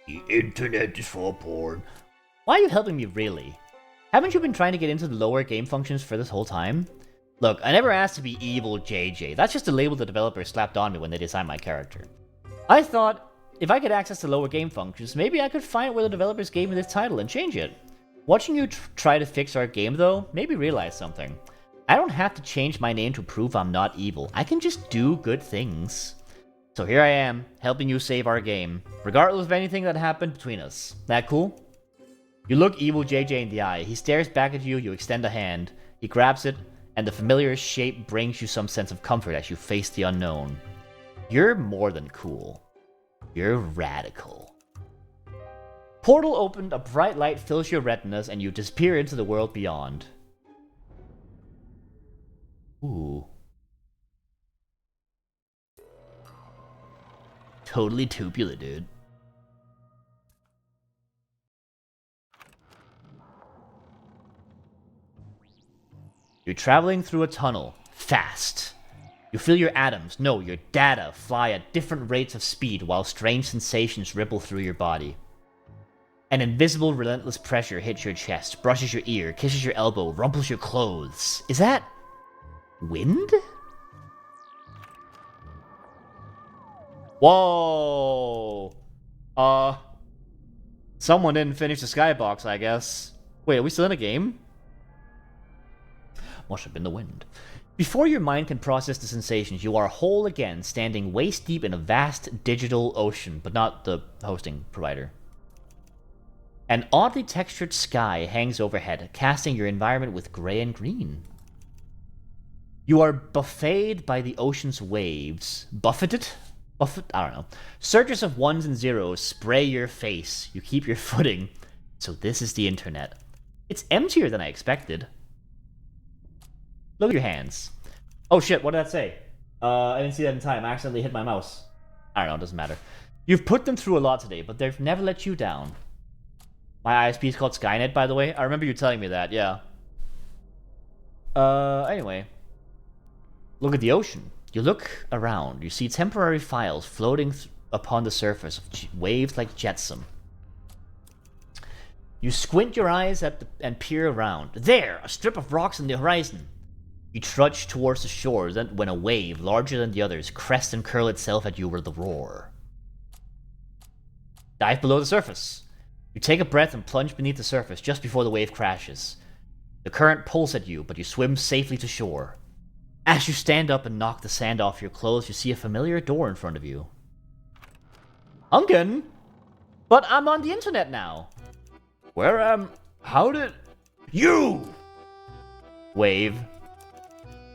The internet is for porn. Why are you helping me, really? Haven't you been trying to get into the lower game functions for this whole time? Look, I never asked to be evil JJ. That's just a label the developers slapped on me when they designed my character. I thought, if I could access the lower game functions, maybe I could find where the developers gave me this title and change it. Watching you try to fix our game, though, made me realize something. I don't have to change my name to prove I'm not evil. I can just do good things. So here I am, helping you save our game, regardless of anything that happened between us. That cool? You look evil JJ in the eye. He stares back at you, you extend a hand. He grabs it, and the familiar shape brings you some sense of comfort as you face the unknown. You're more than cool. You're radical. Portal opened, a bright light fills your retinas, and you disappear into the world beyond. Ooh. Totally tubular, dude. You're traveling through a tunnel, fast. You feel your atoms, no, your data, fly at different rates of speed while strange sensations ripple through your body. An invisible, relentless pressure hits your chest, brushes your ear, kisses your elbow, rumples your clothes. Is that wind? Whoa! Someone didn't finish the skybox, I guess. Wait, are we still in a game? Must have been the wind. Before your mind can process the sensations, you are whole again, standing waist deep in a vast digital ocean, but not the hosting provider. An oddly textured sky hangs overhead, casting your environment with gray and green. You are buffeted by the ocean's waves. Buffeted? I don't know. Surges of ones and zeros spray your face. You keep your footing. So this is the internet. It's emptier than I expected. Look at your hands. Oh shit, what did that say? I didn't see that in time. I accidentally hit my mouse. I don't know, it doesn't matter. You've put them through a lot today, but they've never let you down. My ISP is called Skynet, by the way. I remember you telling me that, yeah. Anyway. Look at the ocean. You look around. You see temporary files floating upon the surface of waves like jetsam. You squint your eyes and peer around. There! A strip of rocks on the horizon. You trudge towards the shore when a wave, larger than the others, crests and curls itself at you with a roar. Dive below the surface. You take a breath and plunge beneath the surface just before the wave crashes. The current pulls at you, but you swim safely to shore. As you stand up and knock the sand off your clothes, you see a familiar door in front of you. Uncan? But I'm on the internet now. How did... You! Wave.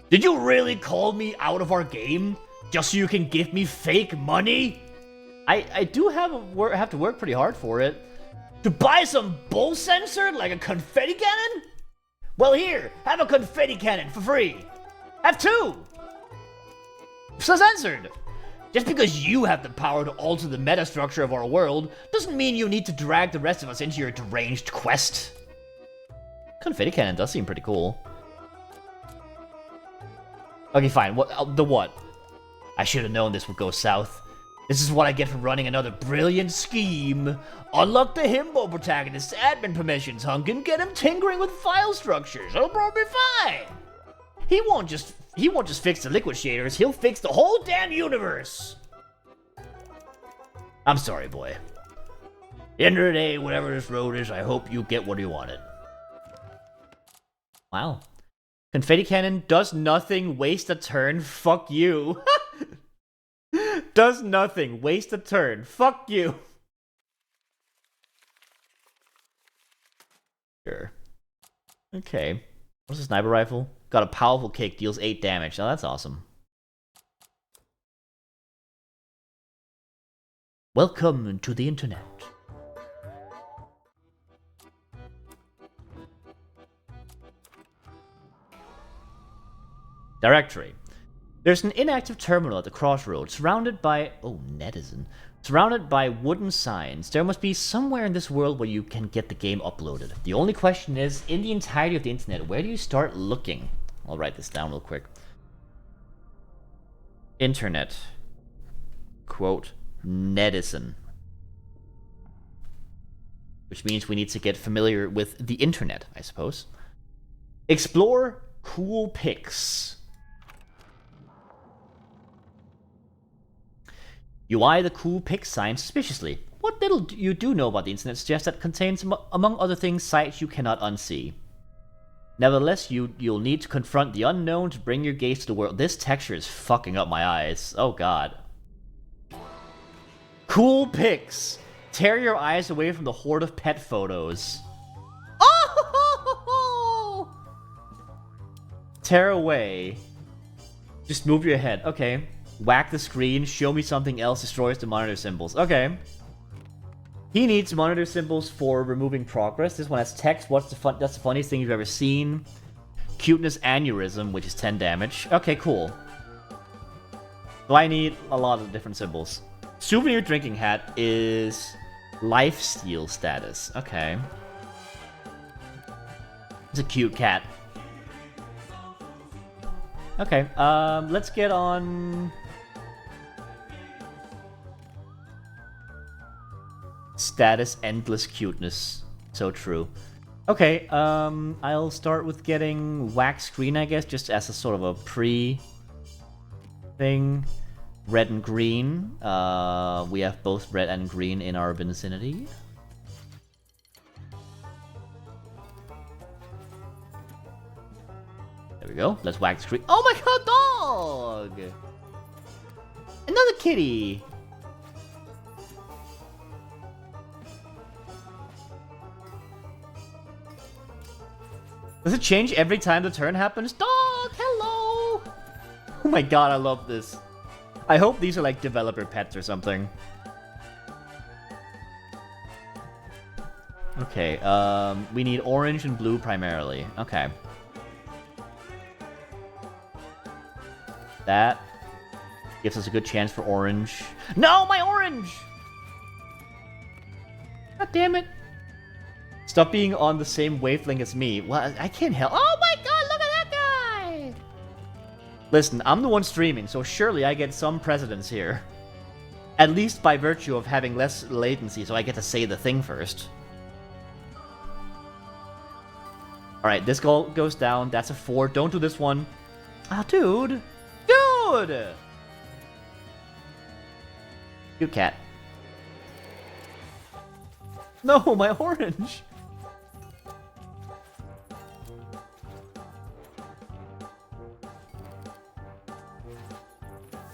Did you really call me out of our game? Just so you can give me fake money? I do have to work pretty hard for it. To buy some bull sensor like a confetti cannon? Well here, have a confetti cannon for free. Have two! So censored. Just because you have the power to alter the metastructure of our world doesn't mean you need to drag the rest of us into your deranged quest. Confetti cannon does seem pretty cool. Okay, fine. What? The what? I should have known this would go south. This is what I get for running another brilliant scheme. Unlock the himbo protagonist's admin permissions, Hunkin. Get him tinkering with file structures. It'll probably be fine. He won't just fix the liquid shaders. He'll fix the whole damn universe. I'm sorry, boy. At the end of the day, whatever this road is, I hope you get what you wanted. Wow. Confetti cannon does nothing, waste a turn, fuck you. Does nothing, waste a turn, fuck you. Sure. Okay. What's a sniper rifle? Got a powerful kick, deals 8 damage. Now that's awesome. Welcome to the internet. Directory. There's an inactive terminal at the crossroads, surrounded by... Oh, netizen. Surrounded by wooden signs. There must be somewhere in this world where you can get the game uploaded. The only question is, in the entirety of the internet, where do you start looking? I'll write this down real quick. Internet. Quote, netizen. Which means we need to get familiar with the internet, I suppose. Explore cool pics. You eye the cool pic sign suspiciously. What little you do know about the internet suggests that it contains, among other things, sites you cannot unsee. Nevertheless, you'll need to confront the unknown to bring your gaze to the world. This texture is fucking up my eyes. Oh god. Cool pics. Tear your eyes away from the horde of pet photos. Oh! Tear away. Just move your head. Okay. Whack the screen, show me something else, destroys the monitor symbols. Okay. He needs monitor symbols for removing progress. This one has text. That's the funniest thing you've ever seen. Cuteness aneurysm, which is 10 damage. Okay, cool. So I need a lot of different symbols. Souvenir drinking hat is lifesteal status. Okay. It's a cute cat. Okay, let's get on... Status endless cuteness. So true. Okay, I'll start with getting wax screen, I guess, just as a sort of a pre thing. Red and green. We have both red and green in our vicinity. There we go. Let's wax screen. Oh my god, dog! Another kitty! Does it change every time the turn happens? Dog, hello! Oh my god, I love this. I hope these are like developer pets or something. Okay, we need orange and blue primarily. Okay. That gives us a good chance for orange. No, my orange! God damn it. Stop being on the same wavelength as me. Well, I can't help. Oh my god, look at that guy! Listen, I'm the one streaming, so surely I get some precedence here. At least by virtue of having less latency, so I get to say the thing first. Alright, this goal goes down. That's a 4. Don't do this one. Ah, dude! Dude! Cute cat. No, my orange!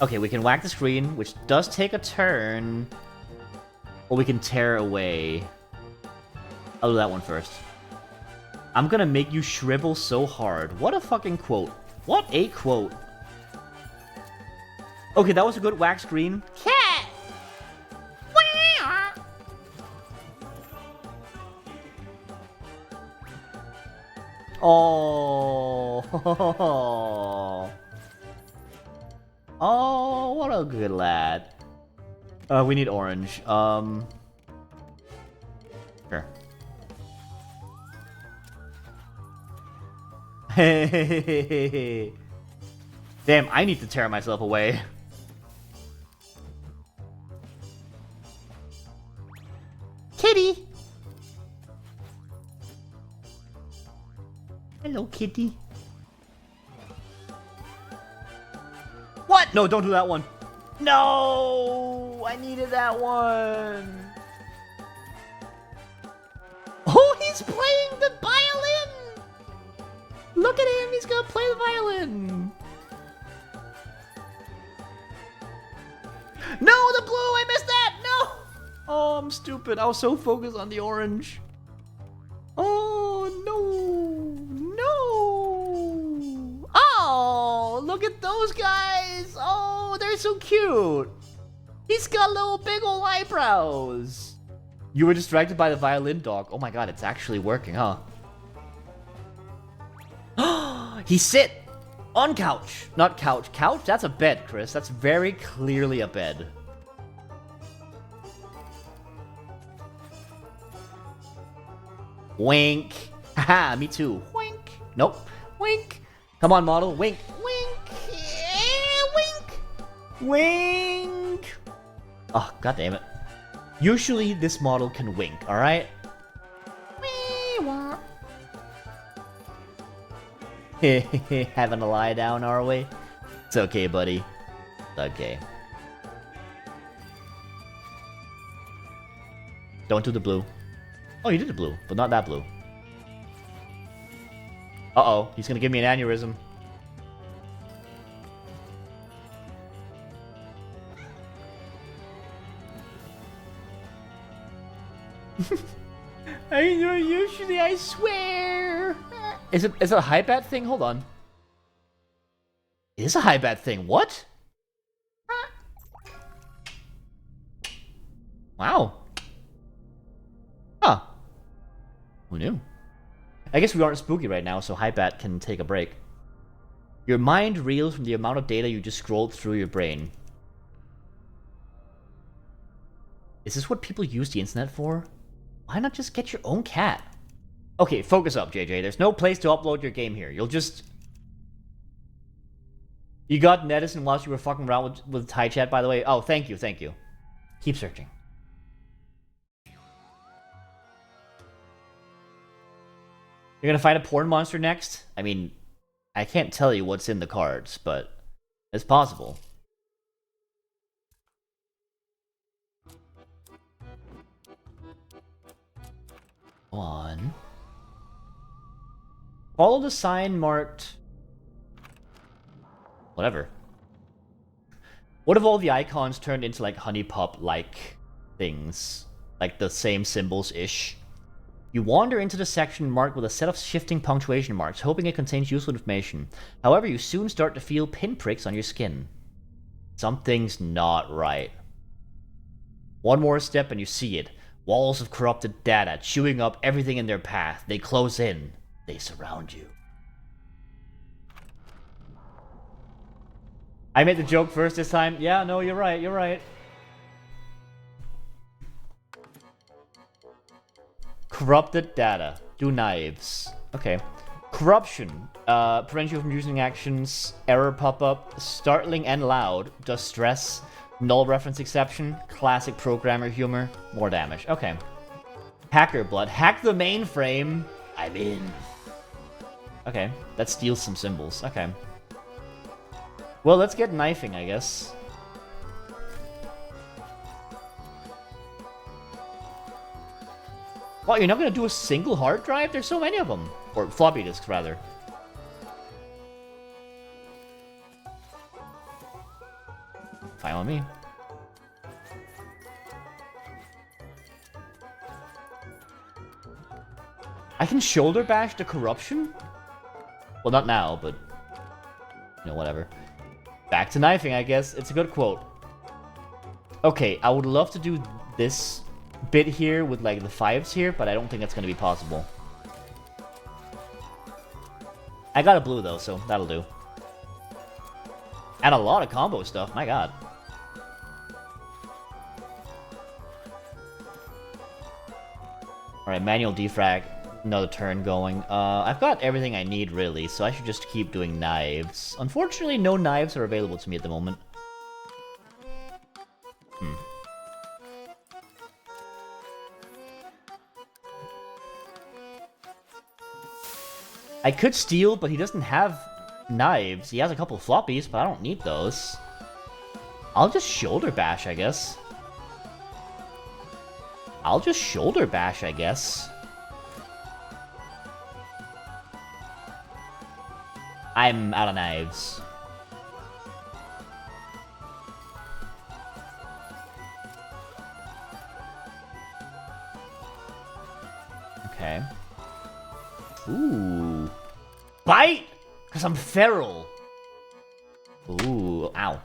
Okay, we can whack the screen, which does take a turn. Or we can tear away. I'll do that one first. I'm gonna make you shrivel so hard. What a fucking quote. What a quote. Okay, that was a good whack screen. Cat! Oh. Oh, what a good lad. We need orange. Sure. Hey. Damn, I need to tear myself away. Kitty! Hello, kitty. What? No, don't do that one. No! I needed that one. Oh, he's playing the violin! Look at him, he's gonna play the violin. No, the blue, I missed that! No! Oh, I'm stupid. I was so focused on the orange. Oh, no. No. Oh, look at those guys. Oh, they're so cute. He's got little big old eyebrows. You were distracted by the violin dog. Oh my god, it's actually working, huh? He sit. On couch. Not couch. Couch? That's a bed, Chris. That's very clearly a bed. Wink. Haha, me too. Wink. Nope. Wink. Come on, model. Wink. Wink. Wink. Wink. Oh, god damn it. Usually this model can wink, alright? Having a lie down, are we? It's okay, buddy. It's okay. Don't do the blue. Oh, you did the blue, but not that blue. Uh-oh, he's gonna give me an aneurysm. I know usually, I swear. Is it a high bat thing? Hold on. It is a high bat thing. What? Wow. Huh. Who knew? I guess we aren't spooky right now, so high bat can take a break. Your mind reels from the amount of data you just scrolled through your brain. Is this what people use the internet for? Why not just get your own cat? Okay, focus up, JJ. There's no place to upload your game here. You'll just... You got Nedison whilst you were fucking around with Thai chat, by the way. Oh, thank you, thank you. Keep searching. You're gonna find a porn monster next? I mean, I can't tell you what's in the cards, but it's possible. One. Follow the sign marked... Whatever. What if all the icons turned into like honey pup-like things? Like the same symbols-ish? You wander into the section marked with a set of shifting punctuation marks, hoping it contains useful information. However, you soon start to feel pinpricks on your skin. Something's not right. One more step and you see it. Walls of corrupted data, chewing up everything in their path. They close in. They surround you. I made the joke first this time. Yeah, no, you're right, you're right. Corrupted data. Do knives. Okay. Corruption. Prevents you from using actions. Error pop-up. Startling and loud. Does stress. Null reference exception. Classic programmer humor. More damage. Okay. Hacker blood. Hack the mainframe. I'm in. Okay. That steals some symbols. Okay. Well, let's get knifing, I guess. What, you're not gonna do a single hard drive? There's so many of them. Or floppy disks, rather. Fine with me. I can shoulder bash the corruption? Well, not now, but... You know, whatever. Back to knifing, I guess. It's a good quote. Okay, I would love to do this bit here with, like, the fives here, but I don't think that's going to be possible. I got a blue, though, so that'll do. And a lot of combo stuff, my god. Alright, manual defrag. Another turn going. I've got everything I need, really, so I should just keep doing knives. Unfortunately, no knives are available to me at the moment. I could steal, but he doesn't have knives. He has a couple floppies, but I don't need those. I'll just shoulder bash, I guess. I'm out of knives. Okay. Ooh. Bite! Because I'm feral. Ooh, ow.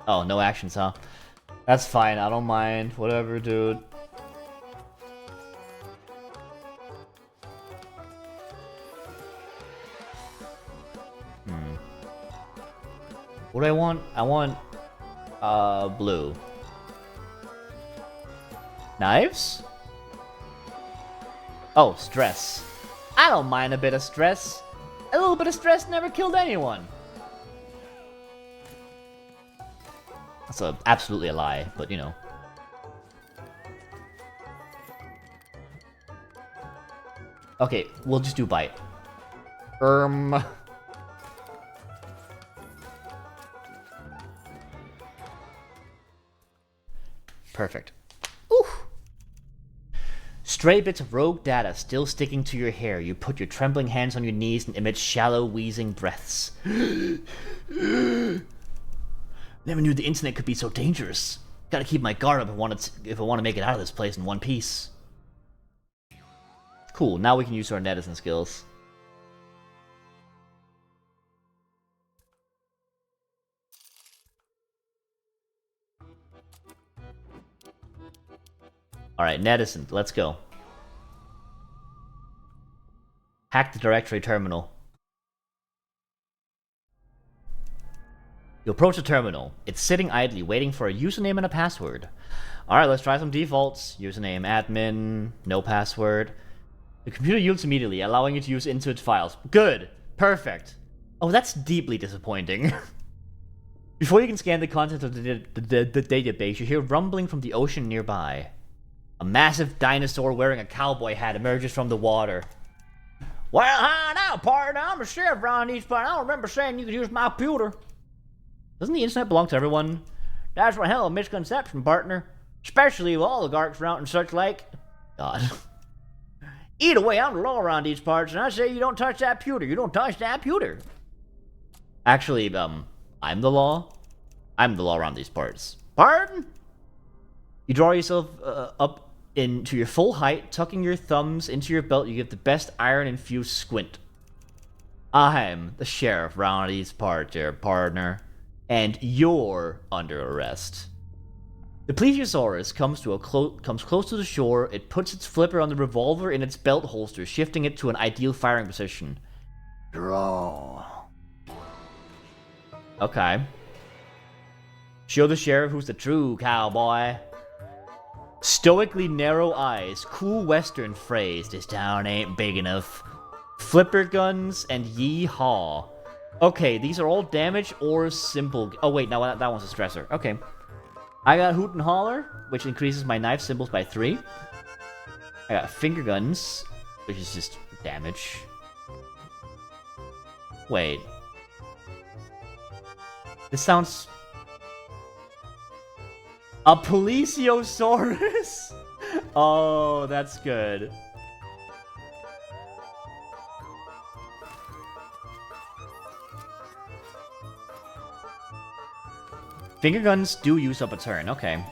Oh, no actions, huh? That's fine, I don't mind. Whatever, dude. What do I want? I want, blue. Knives? Oh, stress. I don't mind a bit of stress. A little bit of stress never killed anyone. That's absolutely a lie, but you know. Okay, we'll just do bite. Perfect. Ooh. Stray bits of rogue data still sticking to your hair. You put your trembling hands on your knees and emit shallow, wheezing breaths. Never knew the internet could be so dangerous. Gotta keep my guard up if I want to make it out of this place in one piece. Cool, now we can use our netizen skills. Alright, netizen, let's go. Hack the directory terminal. You approach the terminal. It's sitting idly, waiting for a username and a password. Alright, let's try some defaults. Username admin, no password. The computer yields immediately, allowing you to use Intuit files. Good. Perfect. Oh, that's deeply disappointing. Before you can scan the content of the database, you hear rumbling from the ocean nearby. A massive dinosaur wearing a cowboy hat emerges from the water. Well, hi now, partner. I'm a sheriff around these parts. I don't remember saying you could use my computer. Doesn't the internet belong to everyone? That's one hell of a misconception, partner. Especially with oligarchs around and such like. God. Either way, I'm the law around these parts, and I say you don't touch that pewter. You don't touch that pewter. Actually, I'm the law. I'm the law around these parts. Pardon? You draw yourself up into your full height, tucking your thumbs into your belt. You give the best iron-infused squint. I'm the sheriff around these parts, your partner, and you're under arrest. The plesiosaurus comes close to the shore. It puts its flipper on the revolver in its belt holster, shifting it to an ideal firing position. Draw. Okay. Show the sheriff who's the true cowboy. Stoically narrow eyes, cool western phrase, this town ain't big enough. Flipper guns and yee-haw. Okay, these are all damage or simple. Oh wait, now that one's a stressor. Okay. I got Hoot and Holler, which increases my knife symbols by 3. I got Finger Guns, which is just damage. Wait. This sounds... A Plesiosaurus? Oh, that's good. Finger guns do use up a turn, okay.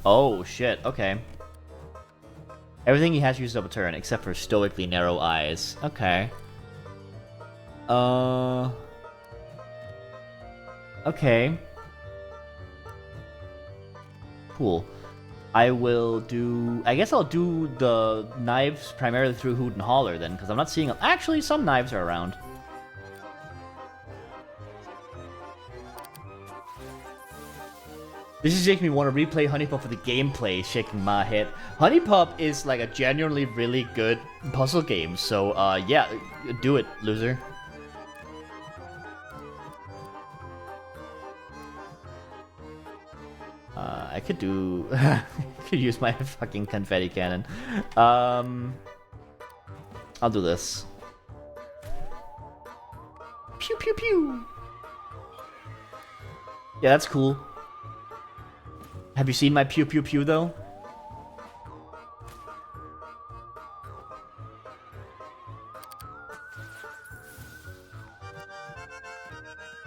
Oh, shit, okay. Everything he has used up a turn, except for stoically narrow eyes. Okay. Okay. Cool. I guess I'll do the knives primarily through Hoot and Holler then, because I'm not seeing... Actually, some knives are around. This is making me want to replay Honey Pup for the gameplay, shaking my head. Honey Pup is like a genuinely really good puzzle game, so yeah, do it, loser. I could do... could use my fucking confetti cannon. I'll do this. Pew pew pew! Yeah, that's cool. Have you seen my pew pew pew though?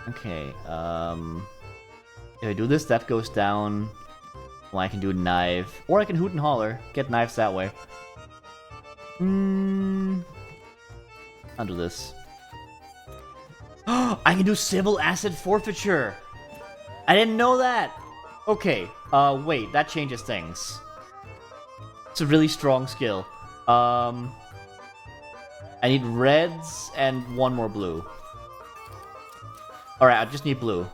Okay, if I do this, that goes down. Well, I can do knife. Or I can Hoot and Holler. Get knives that way. I'll do this. I can do civil asset forfeiture. I didn't know that. Okay. Wait, that changes things. It's a really strong skill. I need reds and one more blue. Alright, I just need blue.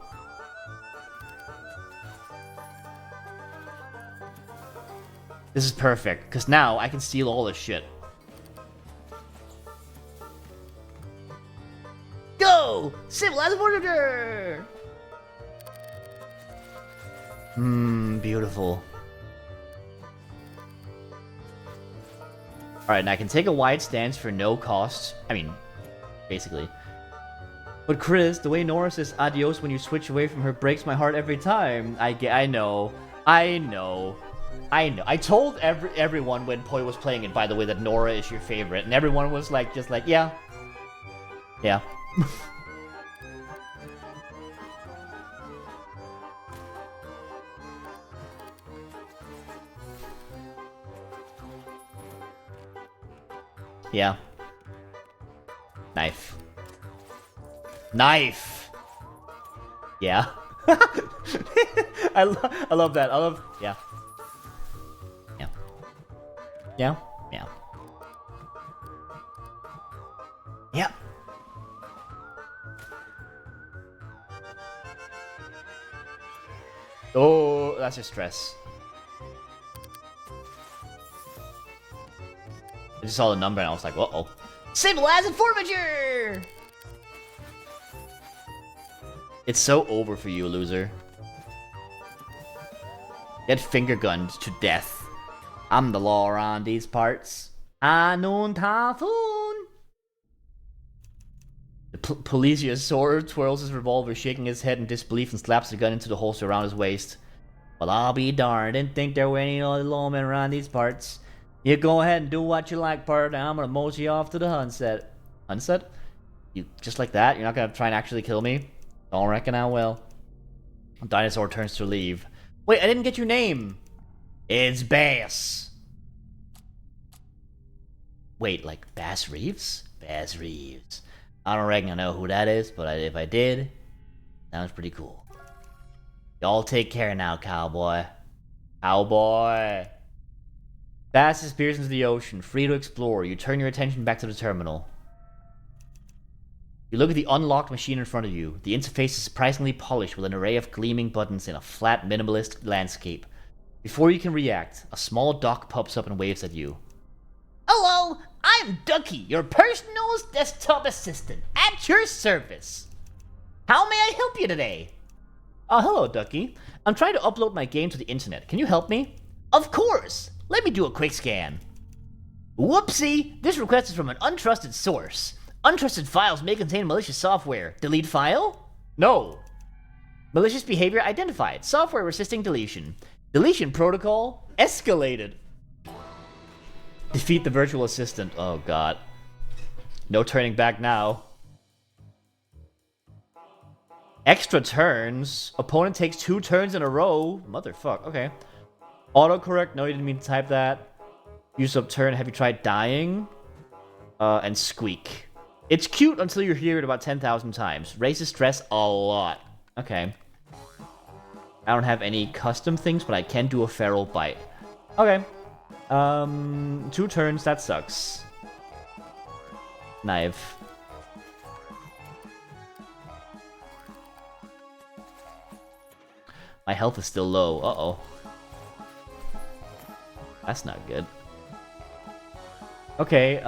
This is perfect, because now I can steal all this shit. Go! Civilize order! Beautiful. Alright, and I can take a wide stance for no cost. I mean, basically. But Chris, the way Nora says adios when you switch away from her breaks my heart every time. I know. I told everyone when Poi was playing it, by the way, that Nora is your favorite, and everyone was like, just like, yeah. Yeah. Yeah. Knife. Knife! Yeah. I love that. Yeah. Yeah. Yeah. Yeah. Yeah. Oh, that's just stress. I just saw the number and I was like, uh-oh. Civil asset forfeiture! It's so over for you, loser. Get finger gunned to death. I'm the law around these parts. Unknown typhoon. The Poliziosaur twirls his revolver, shaking his head in disbelief, and slaps the gun into the holster around his waist. Well, I'll be darned. Didn't think there were any other lawmen around these parts. You go ahead and do what you like, part, and I'm gonna mosey you off to the Hunset. Hunset? You just like that? You're not gonna try and actually kill me? Don't reckon I will. Dinosaur turns to leave. Wait, I didn't get your name. It's Bass. Wait, like Bass Reeves? Bass Reeves. I don't reckon I know who that is, but if I did, sounds pretty cool. Y'all take care now, cowboy. Cowboy. Bass disappears into the ocean, free to explore. You turn your attention back to the terminal. You look at the unlocked machine in front of you. The interface is surprisingly polished with an array of gleaming buttons in a flat, minimalist landscape. Before you can react, a small dock pops up and waves at you. Hello, I'm Ducky, your personal desktop assistant, at your service. How may I help you today? Hello, Ducky. I'm trying to upload my game to the internet. Can you help me? Of course. Let me do a quick scan. Whoopsie! This request is from an untrusted source. Untrusted files may contain malicious software. Delete file? No. Malicious behavior identified. Software resisting deletion. Deletion protocol escalated. Defeat the virtual assistant. Oh god. No turning back now. Extra turns. Opponent takes 2 turns in a row. Motherfuck. Okay. Autocorrect. No, you didn't mean to type that. Use up turn. Have you tried dying? And squeak. It's cute until you hear it about 10,000 times. Raises stress a lot. Okay. I don't have any custom things, but I can do a feral bite. Okay. 2 turns, that sucks. Knife. My health is still low. Uh-oh. That's not good. Okay,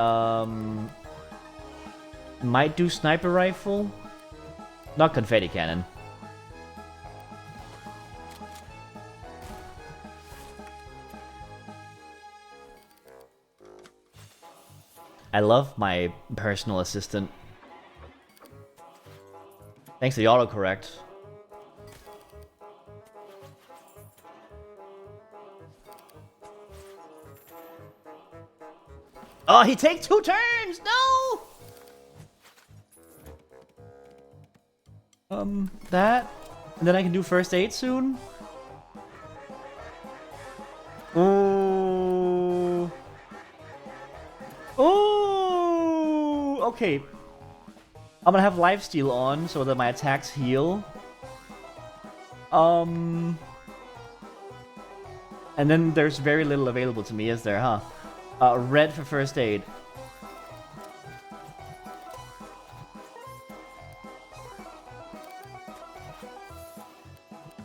might do sniper rifle. Not confetti cannon. I love my personal assistant. Thanks to the autocorrect. Oh, he takes 2 turns! No! That. And then I can do first aid soon? Ooh. Oh, okay. I'm gonna have lifesteal on so that my attacks heal. And then there's very little available to me, is there, huh? Red for first aid.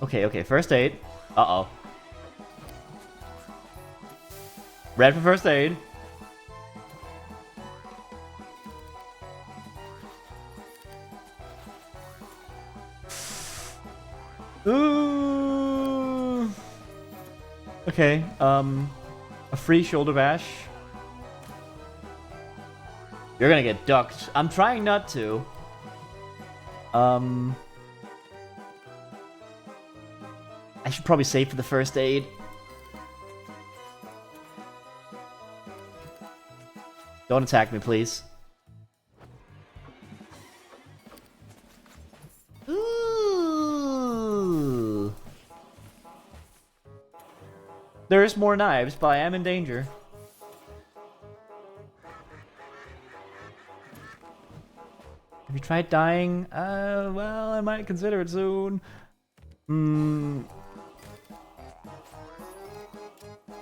Okay, first aid. Uh-oh. Red for first aid. Ooh. Okay, a free shoulder bash. You're gonna get ducked. I'm trying not to. I should probably save for the first aid. Don't attack me, please. Ooh. There's more knives, but I am in danger. Have you tried dying? Well, I might consider it soon.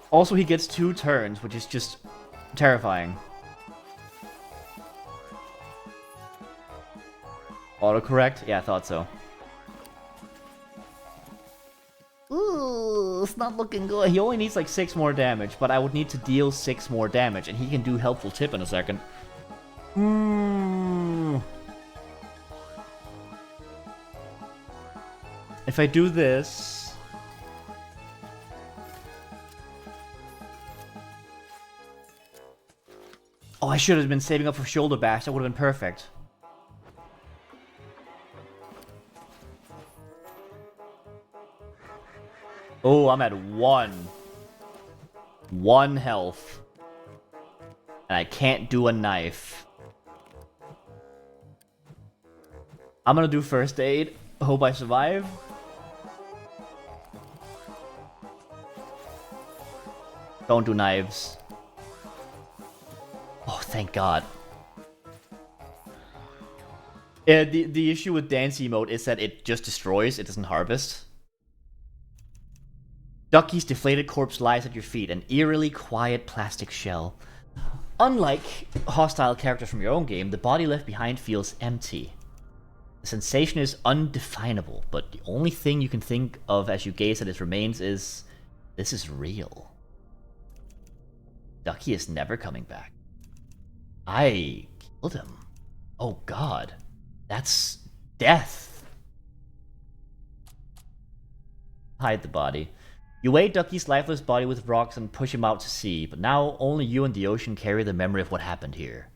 Also, he gets 2 turns, which is just terrifying. Autocorrect? Yeah, I thought so. Ooh, it's not looking good. He only needs like 6 more damage, but I would need to deal 6 more damage, and he can do helpful tip in a second. If I do this... Oh, I should have been saving up for shoulder bash. That would have been perfect. Oh, I'm at 1. 1 health. And I can't do a knife. I'm gonna do first aid. Hope I survive. Don't do knives. Oh, thank God. The issue with dance emote is that it just destroys, it doesn't harvest. Ducky's deflated corpse lies at your feet, an eerily quiet plastic shell. Unlike hostile characters from your own game, the body left behind feels empty. The sensation is undefinable, but the only thing you can think of as you gaze at its remains is, this is real. Ducky is never coming back. I killed him. Oh God. That's death. Hide the body. You weigh Ducky's lifeless body with rocks and push him out to sea, but now only you and the ocean carry the memory of what happened here.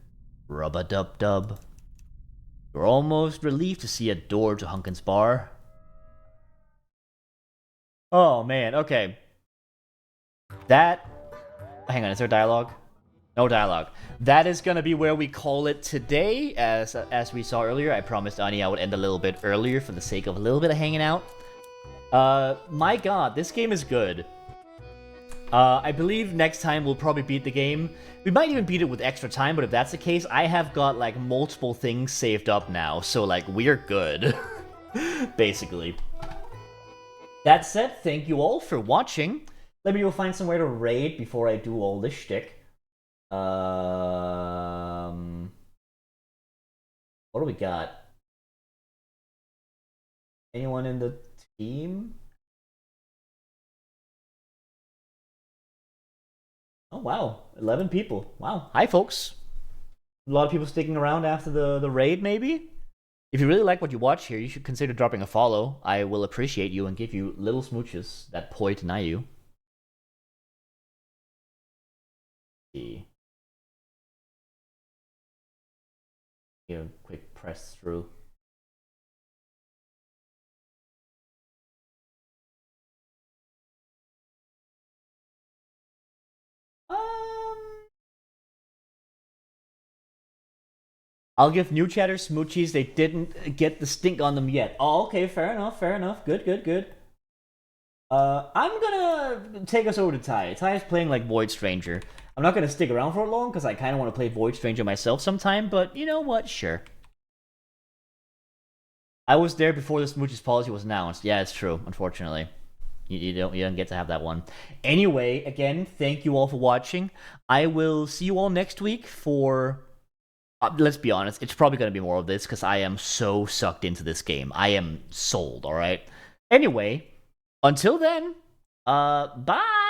Rub-a-dub-dub. You're almost relieved to see a door to Hunkin's bar. Oh man, okay. That... Hang on, is there dialogue? No dialogue. That is gonna be where we call it today. As we saw earlier, I promised Ani I would end a little bit earlier for the sake of a little bit of hanging out. My God, this game is good. I believe next time we'll probably beat the game. We might even beat it with extra time, but if that's the case, I have got like multiple things saved up now, so like we're good. Basically. That said, thank you all for watching. Let me go find somewhere to raid before I do all this shtick. What do we got? Anyone in the team? Oh wow, 11 people. Wow. Hi folks. A lot of people sticking around after the raid, maybe? If you really like what you watch here, you should consider dropping a follow. I will appreciate you and give you little smooches that poi deny you. See. Give a quick press through. I'll give new chatter smoochies. They didn't get the stink on them yet. Oh, okay, fair enough, fair enough. Good, good, good. I'm gonna take us over to Ty. Ty is playing like Void Stranger. I'm not gonna stick around for it long because I kind of want to play Void Stranger myself sometime. But you know what? Sure. I was there before the Smooches policy was announced. Yeah, it's true. Unfortunately, you don't get to have that one. Anyway, again, thank you all for watching. I will see you all next week for. Let's be honest, it's probably gonna be more of this because I am so sucked into this game. I am sold. All right. Anyway, until then, bye.